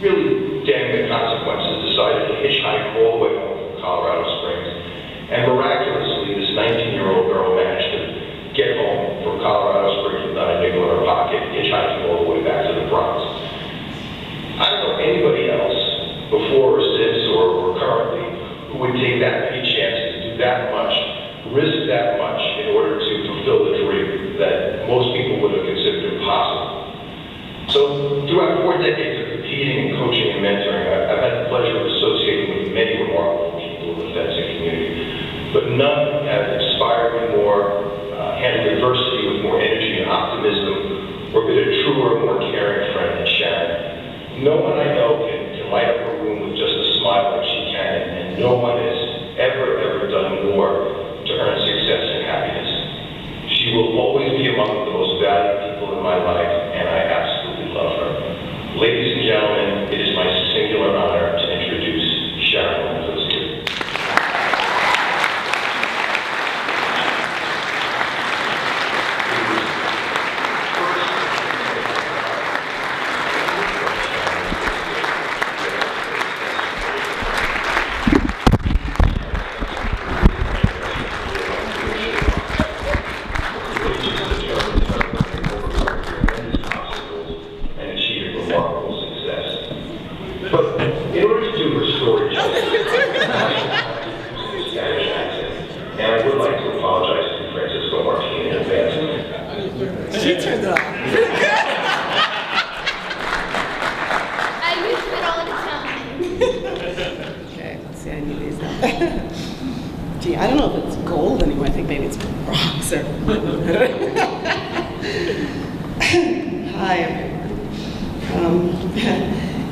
really damn the consequences, decided to hitchhike all So throughout 4 decades of competing and coaching and mentoring, I've had the pleasure of associating with many remarkable people in the fencing community, but none have inspired me more, handled adversity with more energy and optimism, or been a truer, more caring friend than Sharon. No one I know can light up a room with just a smile like she can, and no one has ever done more to earn success and happiness. She will always be among the most valued people in my life, and I absolutely love her. Ladies and gentlemen, it is my singular honor to introduce Sharon Lansdowski. Gee, I don't know if it's gold anymore. I think maybe it's rocks or. Hi, everyone.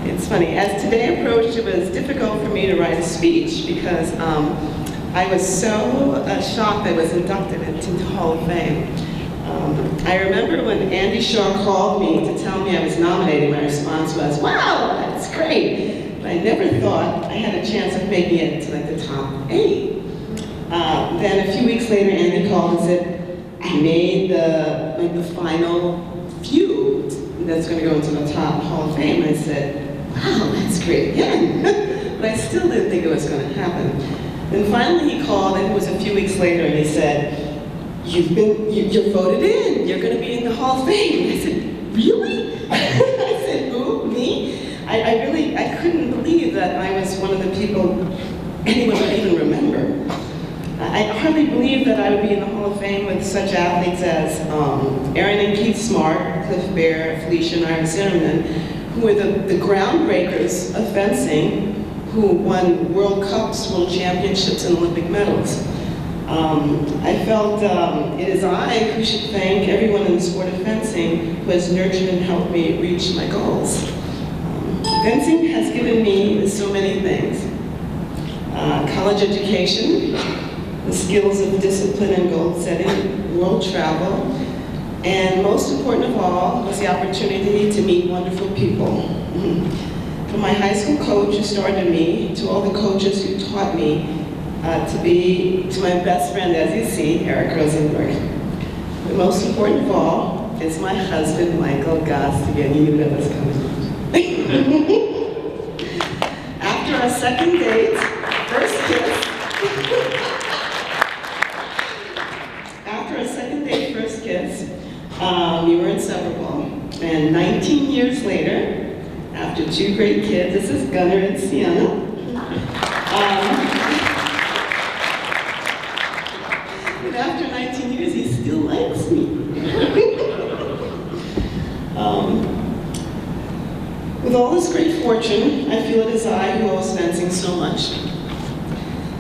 It's funny. As today approached, it was difficult for me to write a speech because I was so shocked I was inducted into the Hall of Fame. I remember when Andy Shaw called me to tell me I was nominated, my response was, "Wow, that's great." But I never thought I had a chance of making it to like the top 8. Then a few weeks later, Andy called and said, I made the final few that's going to go into the top Hall of Fame. I said, wow, that's great again. But I still didn't think it was going to happen. Then finally he called, and it was a few weeks later, and he said, you're voted in. You're going to be in the Hall of Fame. And I said, really? I said, who, me? I couldn't believe that I was one of the people anyone would even remember. I hardly believe that I would be in the Hall of Fame with such athletes as Aaron and Keith Smart, Cliff Bear, Felicia and Ira Zimmerman, who were the groundbreakers of fencing, who won World Cups, World Championships, and Olympic medals. I felt it is I who should thank everyone in the sport of fencing who has nurtured and helped me reach my goals. Fencing has given me so many things. College education, the skills of discipline and goal setting, world travel, and most important of all was the opportunity to meet wonderful people. From my high school coach who started me, to all the coaches who taught me to my best friend, as you see, Eric Rosenberg. But most important of all is my husband, Michael Gostigan. You knew that was coming. After our second date, first kiss, we were inseparable. And 19 years later, after 2 great kids, this is Gunnar and Sienna. And after 19 years, he still likes me. With all this great fortune, I feel it is I who owes fencing so much.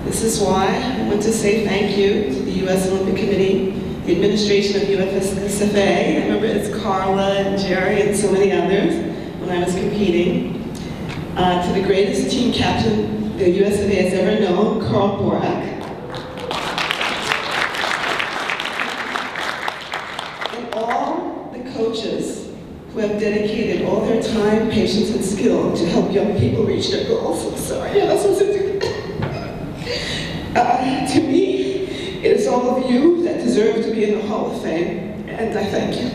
This is why I want to say thank you to the U.S. Olympic Committee, the administration of USFA, I remember it's Carla and Jerry and so many others when I was competing, to the greatest team captain the USFA has ever known, Carl Borak, and all the coaches who have dedicated all their time, patience, and skill to help young people reach their goals. I'm sorry, yeah, that's what to me, it is all of you that deserve to be in the Hall of Fame, and I thank you.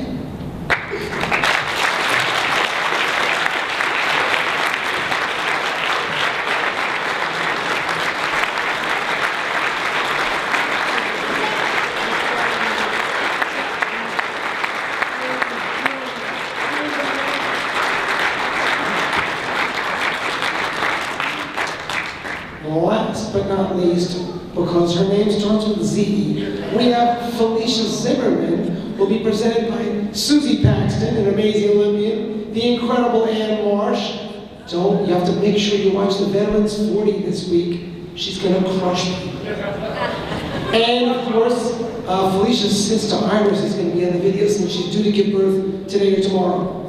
Last but not least, because her name starts with Z, we have Felicia Zimmerman, who will be presented by Susie Paxton, an amazing Olympian, the incredible Ann Marsh. You have to make sure you watch the Veterans 40 this week. She's going to crush people. And of course, Felicia's sister Iris is going to be in the video since she's due to give birth today or tomorrow.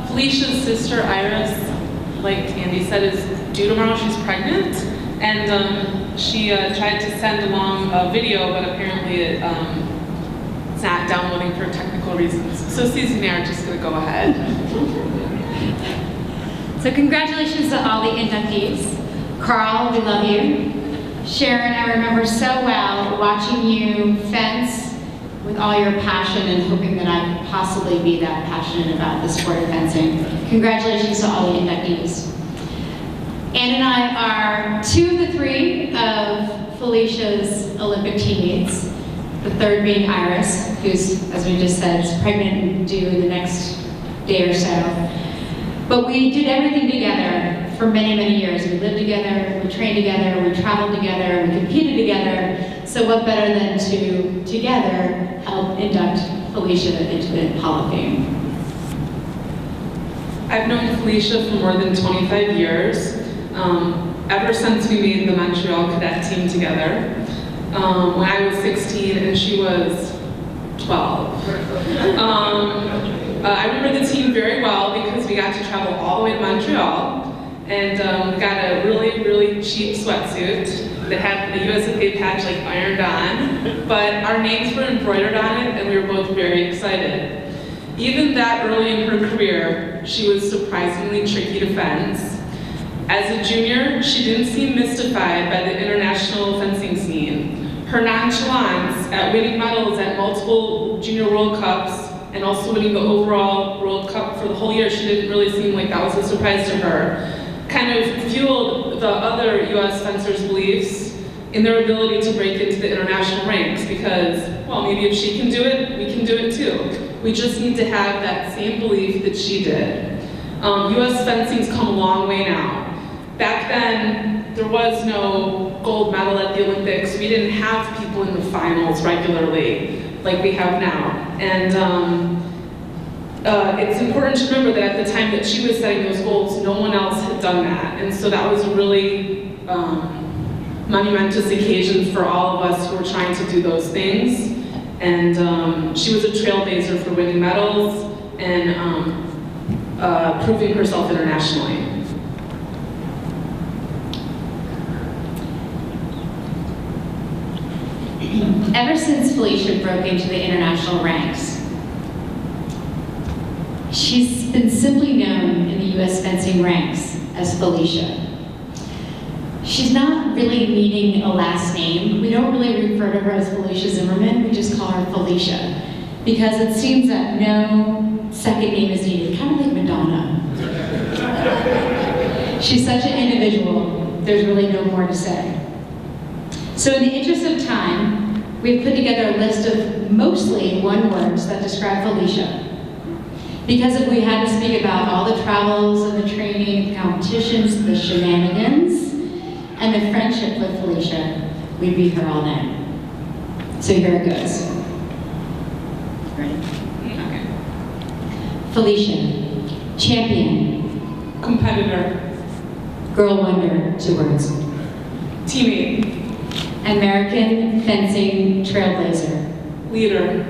Felicia's sister Iris, like Andy said, is due tomorrow. She's pregnant, and she tried to send along a video, but apparently it's not downloading for technical reasons. So Susie and I are just going to go ahead. So congratulations to all the inductees. Carl, we love you. Sharon, I remember so well watching you fence with all your passion and hoping that I could possibly be that passionate about the sport of fencing. Congratulations to all the inductees. Ann and I are 2 of the 3 of Felicia's Olympic teammates, the third being Iris, who's, as we just said, is pregnant and due in the next day or so. But we did everything together for many, many years. We lived together, we trained together, we traveled together, we competed together. So what better than to, together, help induct Felicia into the Hall of Fame? I've known Felicia for more than 25 years, ever since we made the Montreal cadet team together. When I was 16 and she was 12. I remember the team very well because we got to travel all the way to Montreal, and we got a really, really cheap sweatsuit that had the USFA patch like ironed on, but our names were embroidered on it and we were both very excited. Even that early in her career, she was surprisingly tricky to fence. As a junior, she didn't seem mystified by the international fencing scene. Her nonchalance at winning medals at multiple junior World Cups and also winning the overall World Cup for the whole year, she didn't really seem like that was a surprise to her. Kind of fueled the other US fencers' beliefs in their ability to break into the international ranks because, well, maybe if she can do it, we can do it too. We just need to have that same belief that she did. US fencing's come a long way now. Back then, there was no gold medal at the Olympics. We didn't have people in the finals regularly like we have now. And it's important to remember that at the time that she was setting those goals, no one else had done that. And so that was a really monumentous occasion for all of us who were trying to do those things. And she was a trailblazer for winning medals and proving herself internationally. Ever since Felicia broke into the international ranks, she's been simply known in the US fencing ranks as Felicia. She's not really needing a last name. We don't really refer to her as Felicia Zimmerman, we just call her Felicia, because it seems that no second name is needed, kind of like Madonna. She's such an individual, there's really no more to say. So in the interest of time, we've put together a list of mostly one words that describe Felicia. Because if we had to speak about all the travels and the training, the competitions, the shenanigans, and the friendship with Felicia, we'd be here all night. So here it goes. Ready? Okay. Felicia, champion. Competitor. Girl wonder, 2 words. Teammate. American fencing trailblazer. Leader.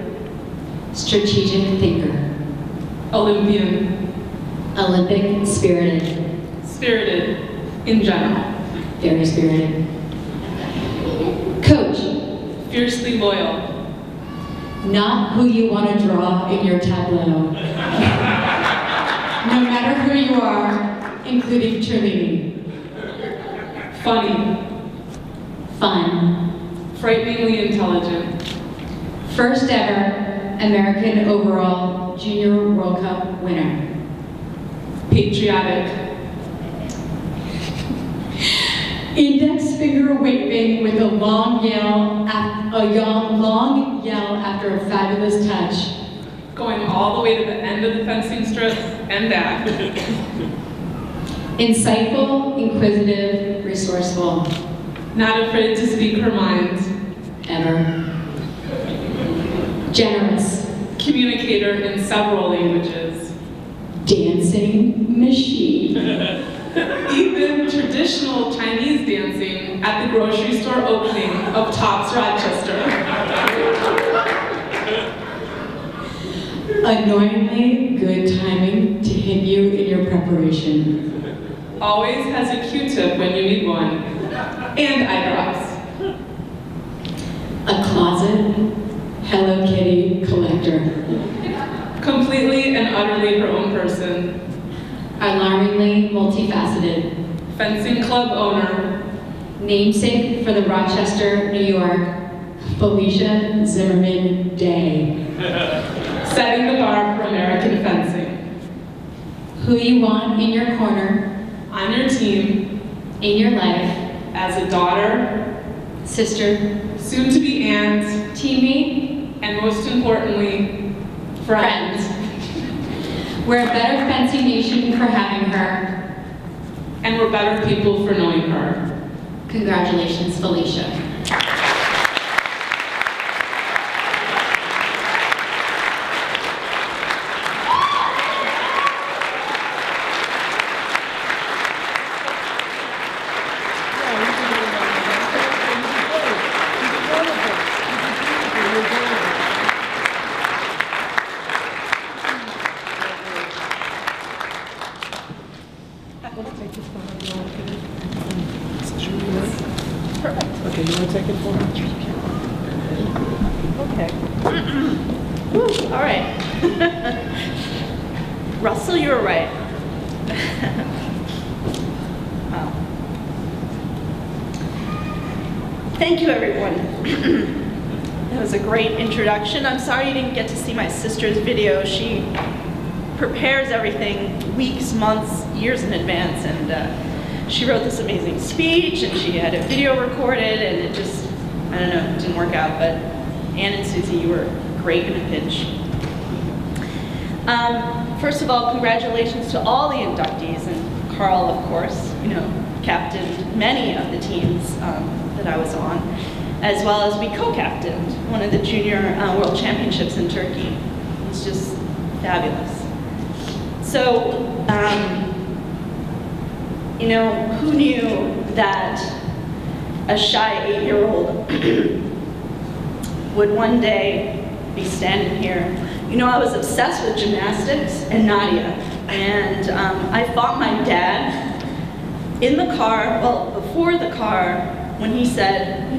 Strategic thinker. Olympian. Olympic spirited. Spirited, in general. Very spirited. Coach. Fiercely loyal. not who you want to draw in your tableau. No matter who you are, including cheerleading. Funny. Fun. Frighteningly intelligent. First ever American overall Junior World Cup winner. Patriotic. Index finger waving with a long yell after a fabulous touch. Going all the way to the end of the fencing strip and back. Insightful, inquisitive, resourceful. Not afraid to speak her mind. Ever. Generous. Communicator in several languages. Dancing machine. Even traditional Chinese dancing at the grocery store opening of Tops Rochester. Annoyingly good timing to hit you in your preparation. Always has a Q-tip when you need one. And eye drops. A closet Hello Kitty collector. Completely and utterly her own person. Alarmingly multifaceted. Fencing club owner. Namesake for the Rochester, New York, Felicia Zimmerman Day. Setting the bar for American fencing. Who you want in your corner. On your team. In your life. As a daughter. Sister. Soon to be aunt. Teammate. And most importantly, friend. We're a better fencing nation for having her. And we're better people for knowing her. Congratulations, Felicia. Okay, you want to take it for me? Okay. Woo, all right. Russell, you were right. Wow. Thank you, everyone. That was a great introduction. I'm sorry you didn't get to see my sister's video. She prepares everything weeks, months, years in advance, and she wrote this amazing speech, and she had a video recorded, and it just, I don't know, it didn't work out, but Ann and Susie, you were great in a pinch. First of all, congratulations to all the inductees, and Carl, of course, you know, captained many of the teams that I was on, as well as we co-captained one of the Junior World Championships in Turkey. It's just fabulous. So, you know, who knew that a shy 8-year-old would one day be standing here? You know, I was obsessed with gymnastics and Nadia, and I fought my dad in the car, well, before the car, when he said,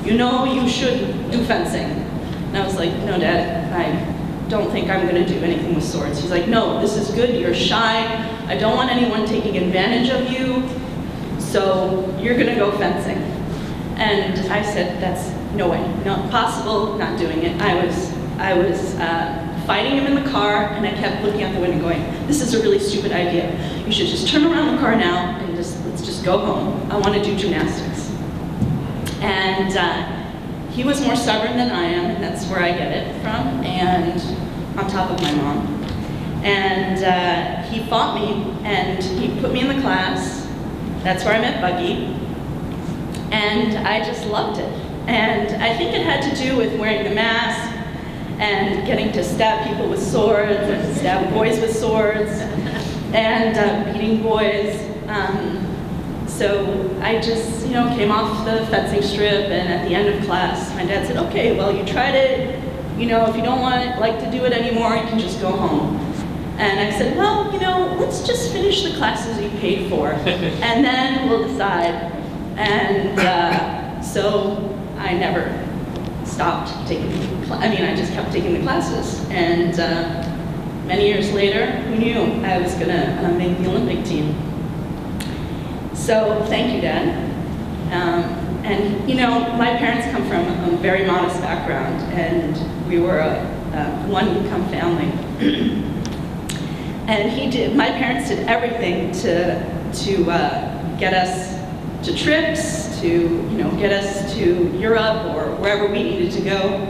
you should do fencing. And I was like, no, Dad, I don't think I'm gonna do anything with swords. He's like, no, this is good, you're shy, I don't want anyone taking advantage of you, so you're gonna go fencing. And I said, that's no way, not possible, not doing it. I was fighting him in the car, and I kept looking out the window going, this is a really stupid idea. You should just turn around the car now and let's just go home. I want to do gymnastics. And he was more stubborn than I am, and that's where I get it from, and on top of my mom. And he fought me, and he put me in the class. That's where I met Buggy. And I just loved it. And I think it had to do with wearing the mask, and getting to stab people with swords, and stab boys with swords, and beating boys. So I just, came off the fencing strip, and at the end of class, my dad said, okay, well, you tried it, if you don't like to do it anymore, you can just go home. And I said, well, let's just finish the classes you paid for, and then we'll decide. And so I never stopped taking, I just kept taking the classes. And many years later, who knew I was gonna make the Olympic team. So thank you, Dad. And my parents come from a very modest background, and we were a one-income family. And my parents did everything to get us to trips, to get us to Europe or wherever we needed to go.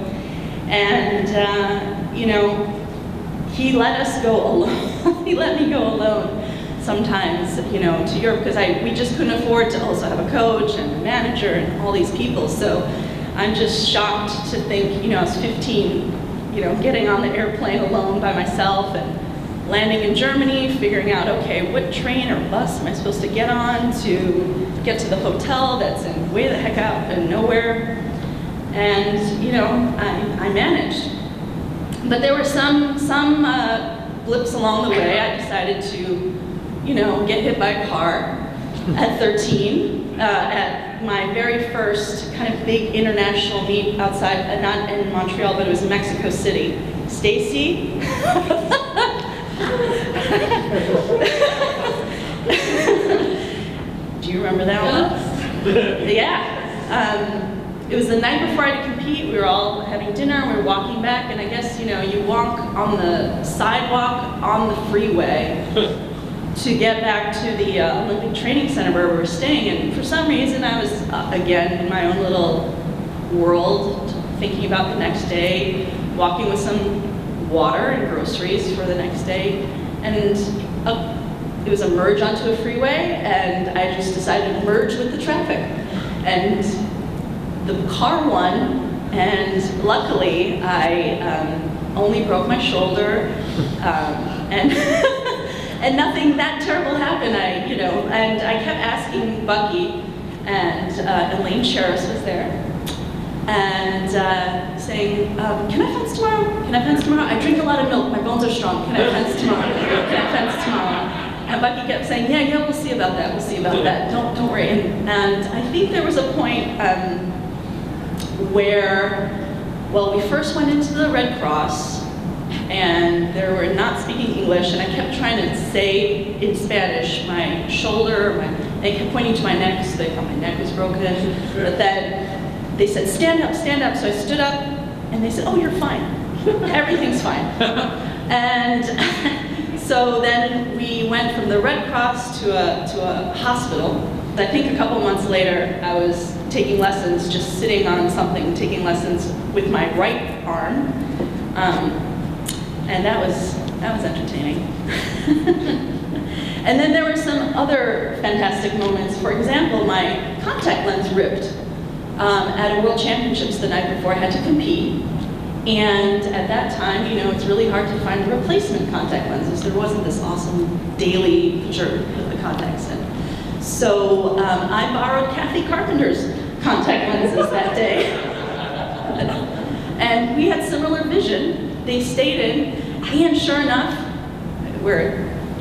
And he let us go alone. He let me go alone sometimes, to Europe, because we just couldn't afford to also have a coach and a manager and all these people. So I'm just shocked to think, I was 15, getting on the airplane alone by myself and landing in Germany, figuring out, okay, what train or bus am I supposed to get on to get to the hotel that's in way the heck out and nowhere. And, I managed. But there were some blips along the way. I decided to, get hit by a car at 13 at my very first kind of big international meet outside, not in Montreal, but it was in Mexico City. Stacy? Do you remember that one? Yeah. It was the night before I had to compete. We were all having dinner, we were walking back, and I guess, you walk on the sidewalk on the freeway to get back to the Olympic Training Center where we were staying. And for some reason, I was, again, in my own little world, thinking about the next day, walking with some water and groceries for the next day. And it was a merge onto a freeway, and I just decided to merge with the traffic. And the car won, and luckily I only broke my shoulder, and and nothing that terrible happened. And I kept asking Bucky, and Elaine Cheris was there, and saying, can I fence tomorrow? Can I fence tomorrow? I drink a lot of milk, my bones are strong. Can I fence tomorrow? Can I fence tomorrow? And Bucky kept saying, yeah, we'll see about that, we'll see about that. Don't worry. And I think there was a point where, we first went into the Red Cross, and they were not speaking English, and I kept trying to say in Spanish my shoulder, they kept pointing to my neck, so they thought my neck was broken. But then they said, stand up, stand up. So I stood up, and they said, oh, you're fine. Everything's fine. And so then we went from the Red Cross to a hospital. I think a couple months later, I was taking lessons, just sitting on something, taking lessons with my right arm. And that was entertaining. And then there were some other fantastic moments. For example, my contact lens ripped at a World Championships the night before I had to compete. And at that time, it's really hard to find replacement contact lenses. There wasn't this awesome daily picture with the contacts in. So I borrowed Kathy Carpenter's contact lenses that day. And we had similar vision. They stayed in, and sure enough,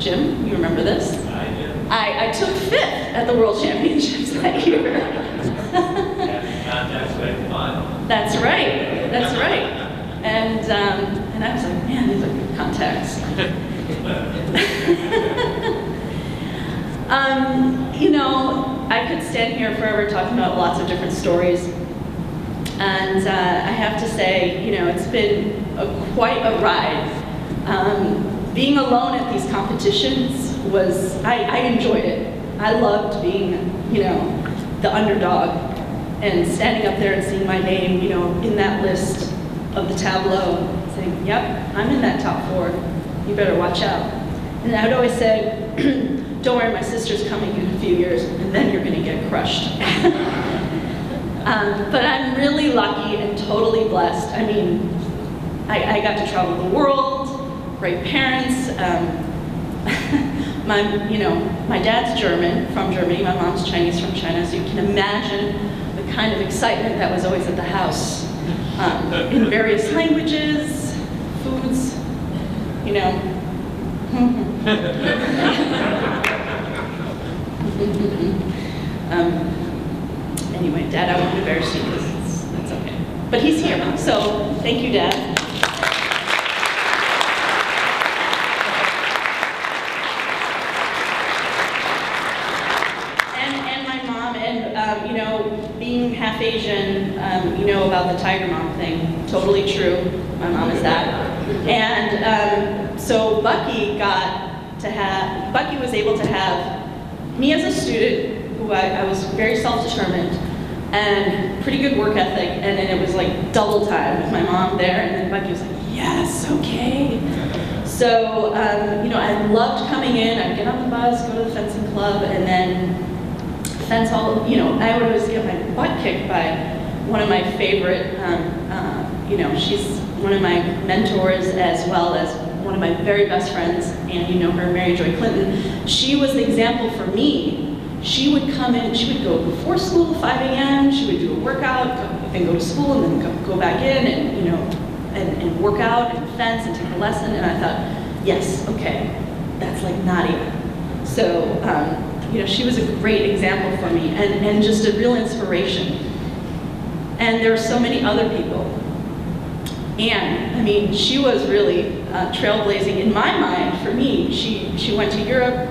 Jim, you remember this? I do. I took 5th at the World Championships that year. That's right, that's right. And I was like, man, these are good contacts. I could stand here forever talking about lots of different stories. And I have to say, it's been quite a ride. Being alone at these competitions I enjoyed it. I loved being, the underdog and standing up there and seeing my name, in that list of the tableau, saying, yep, I'm in that top 4. You better watch out. And I would always say, don't worry, my sister's coming in a few years, and then you're going to get crushed. But I'm really lucky and totally blessed. I mean, I got to travel the world, great parents. My dad's German, from Germany. My mom's Chinese, from China. So you can imagine the kind of excitement that was always at the house. In various languages, foods, Anyway, Dad, I won't embarrass you because that's okay. But he's here, so thank you, Dad. And my mom, and you know, being half Asian, you know about the Tiger Mom thing. Totally true. My mom is that. And so Bucky was able to have me as a student, who I was very self-determined, and pretty good work ethic, and then it was like double time with my mom there, and then Bucky was like, yes, okay. So, you know, I loved coming in, I'd get on the bus, go to the fencing club, and then fence all, you know, I would always get my butt kicked by one of my favorite, you know, she's one of my mentors as well as one of my very best friends, and you know her, Mary Joy Clinton. She was the example for me. She would come in, she would go before school, 5 a.m., she would do a workout, and go to school, and then go back in, and you know, and work out, and fence, and take a lesson, and I thought, yes, okay, that's like Nadia. So, you know, she was a great example for me, and just a real inspiration. And there are so many other people. Anne, I mean, she was really trailblazing in my mind. For me, she went to Europe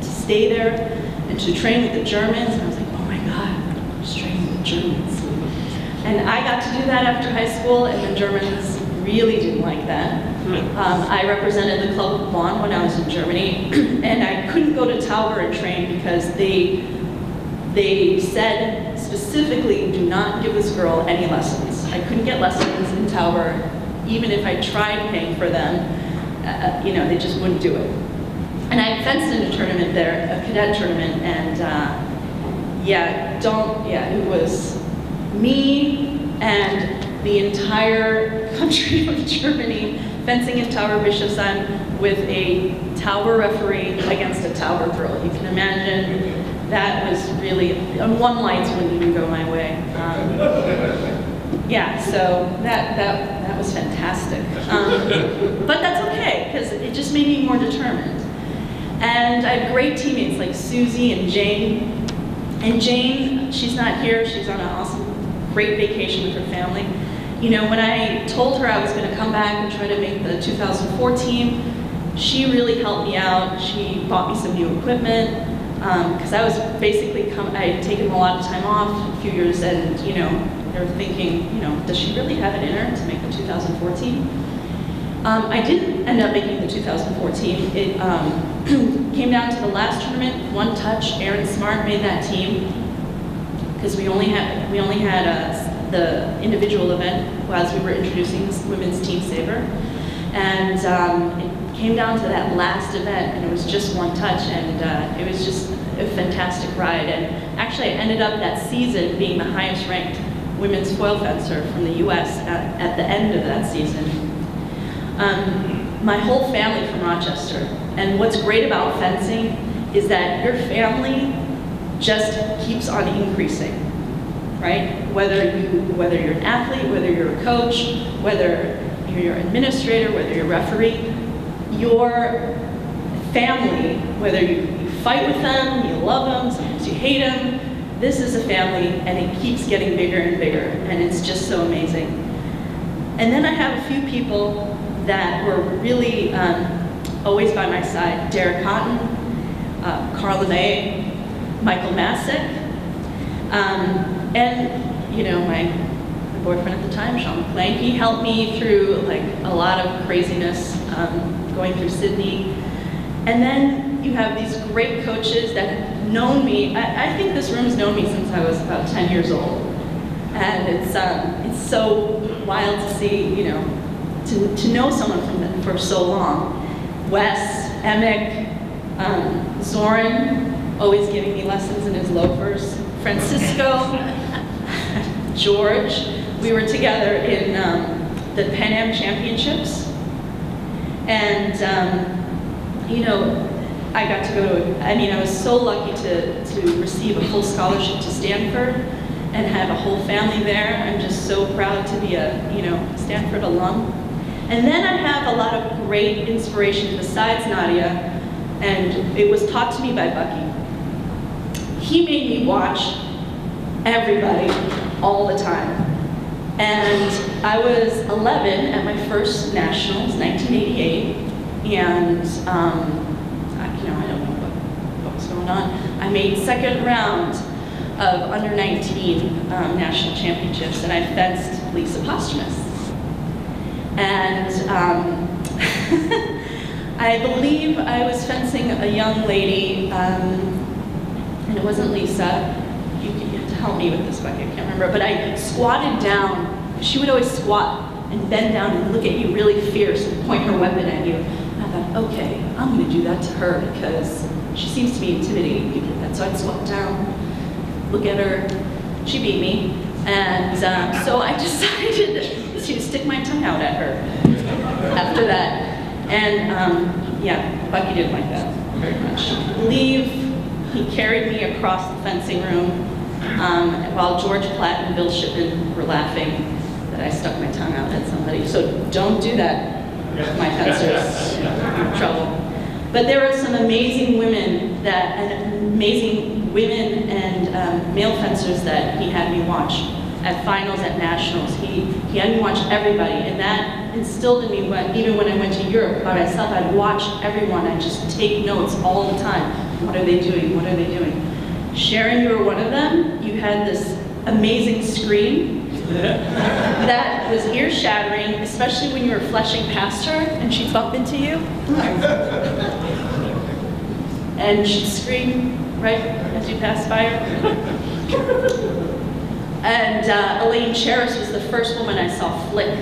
to stay there and to train with the Germans, and I was like, oh my God, she's training with the Germans. And I got to do that after high school, and the Germans really didn't like that. I represented the Club of Bonn when I was in Germany, and I couldn't go to Tauber and train because they said specifically, do not give this girl any lessons. I couldn't get lessons in Tauber, even if I tried paying for them. You know, they just wouldn't do it. And I fenced in a tournament there, a cadet tournament, and it was me and the entire country of Germany fencing in Tauber Bischofsheim with a Tauber referee against a Tauber girl. You can imagine that was really, and one lights wouldn't even go my way. Yeah, so that was fantastic. But that's okay, because it just made me more determined. And I had great teammates like Susie and Jane. And Jane, she's not here, she's on an awesome, great vacation with her family. You know, when I told her I was going to come back and try to make the 2004 team, she really helped me out. She bought me some new equipment, because I was basically, I had taken a lot of time off, a few years, and you know, they were thinking, you know, does she really have it in her to make the 2014? I didn't end up making the 2014. It came down to the last tournament, one touch. Aaron Smart made that team because we only had the individual event as we were introducing this women's team saber, and it came down to that last event, and it was just one touch, and it was just a fantastic ride. And actually, I ended up that season being the highest ranked women's foil fencer from the U.S. at the end of that season. My whole family from Rochester, and what's great about fencing is that your family just keeps on increasing, right? Whether you're an athlete, whether you're a coach, whether you're an administrator, whether you're a referee, your family, whether you fight with them, you love them, sometimes you hate them, this is a family, and it keeps getting bigger and bigger, and it's just so amazing. And then I have a few people that were really always by my side. Derek Cotton, Carl LeMay, Michael Masick, and you know, my boyfriend at the time, Sean McClain, he helped me through like a lot of craziness going through Sydney. And then you have these great coaches that have known me. I think this room has known me since I was about 10 years old. And it's so wild to see, you know, to know someone for so long. Wes, Emick, Zoran, always giving me lessons in his loafers. Francisco, George. We were together in the Pan Am Championships. And, you know, I got to go to, I was so lucky to receive a full scholarship to Stanford and have a whole family there. I'm just so proud to be a, you know, Stanford alum. And then I have a lot of great inspiration besides Nadia, and it was taught to me by Bucky. He made me watch everybody all the time. And I was 11 at my first nationals, 1988, and I don't know what was going on. I made second round of under 19 national championships, and I fenced Lisa Posthumus. And I believe I was fencing a young lady, and it wasn't Lisa. You have to help me with this, Becky, I can't remember. But I squatted down. She would always squat and bend down and look at you really fierce and point her weapon at you. And I thought, okay, I'm going to do that to her because she seems to be intimidating people with that. So I'd squat down, look at her. She beat me. And so I decided to stick my tongue out at her after that. And yeah, Bucky didn't like that very much. I believe he carried me across the fencing room while George Platt and Bill Shipman were laughing that I stuck my tongue out at somebody. So don't do that, my fencers. You're in trouble. But there were some amazing women and male fencers that he had me watch at finals, at nationals. He had me watch everybody, and that instilled in me, even when I went to Europe by myself, I'd watch everyone. I'd just take notes all the time. What are they doing? What are they doing? Sharon, you were one of them. You had this amazing scream that was ear-shattering, especially when you were flashing past her and she'd bump into you. And she'd scream right as you passed by her. And Elaine Cheris was the first woman I saw flick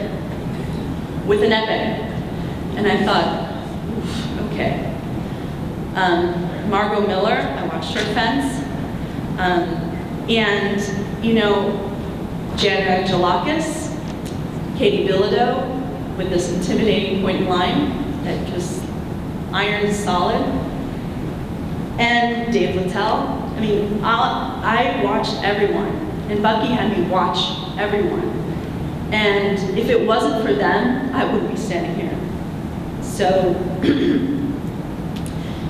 with an epic. And I thought, oof, okay. Margot Miller, I watched her fence. And, you know, Janet Angelakis, Katie Bilodeau, with this intimidating point line that just iron solid. And Dave Littell. I mean, I watched everyone, and Bucky had me watch everyone. And if it wasn't for them, I wouldn't be standing here. So,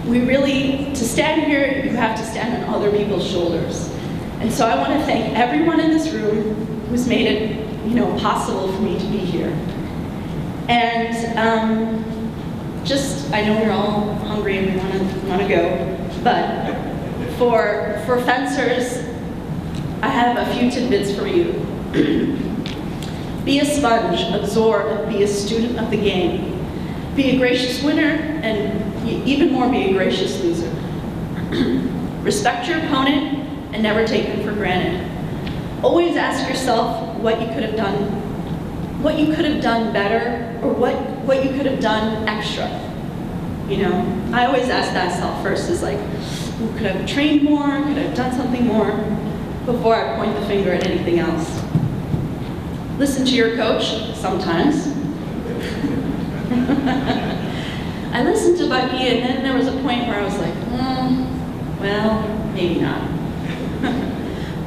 to stand here, you have to stand on other people's shoulders. And so I want to thank everyone in this room who's made it, possible for me to be here. And I know you're all hungry and we want to go, but for fencers, I have a few tidbits for you. Be a sponge, absorb, be a student of the game. Be a gracious winner, and even more, be a gracious loser. Respect your opponent and never take them for granted. Always ask yourself what you could have done better, or what you could have done extra. I always ask myself first, is like, could I have trained more? Could I have done something more? Before I point the finger at anything else. Listen to your coach, sometimes. I listened to Bucky, and then there was a point where I was like, well, maybe not.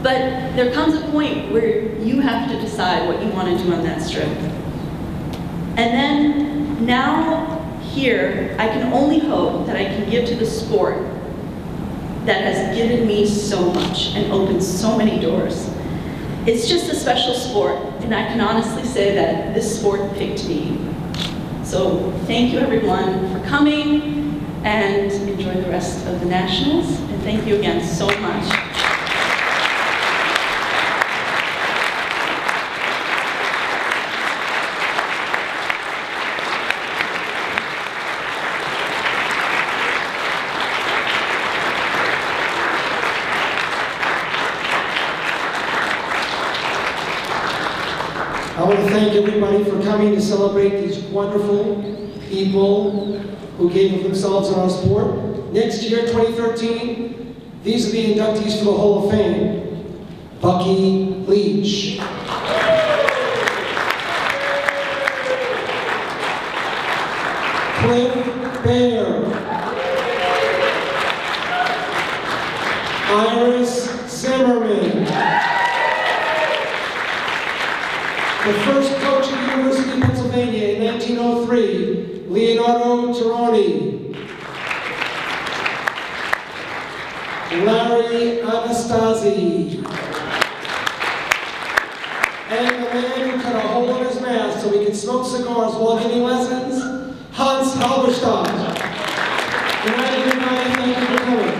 But there comes a point where you have to decide what you want to do on that strip. And then, now, here, I can only hope that I can give to the sport that has given me so much and opened so many doors. It's just a special sport, and I can honestly say that this sport picked me. So thank you everyone for coming, and enjoy the rest of the Nationals, and thank you again so much. I want to thank everybody for coming to celebrate these wonderful people who gave of themselves in our sport. Next year, 2013, these are the inductees for the Hall of Fame. Bucky Leach. Cliff Bear. Iris Zimmerman. The first coach at the University of Pennsylvania in 1903, Leonardo Tironi. Larry Anastasi. And the man who chef so we can smoke cigars while giving lessons? Hans Halberstadt. Good night, everybody. Thank you for coming.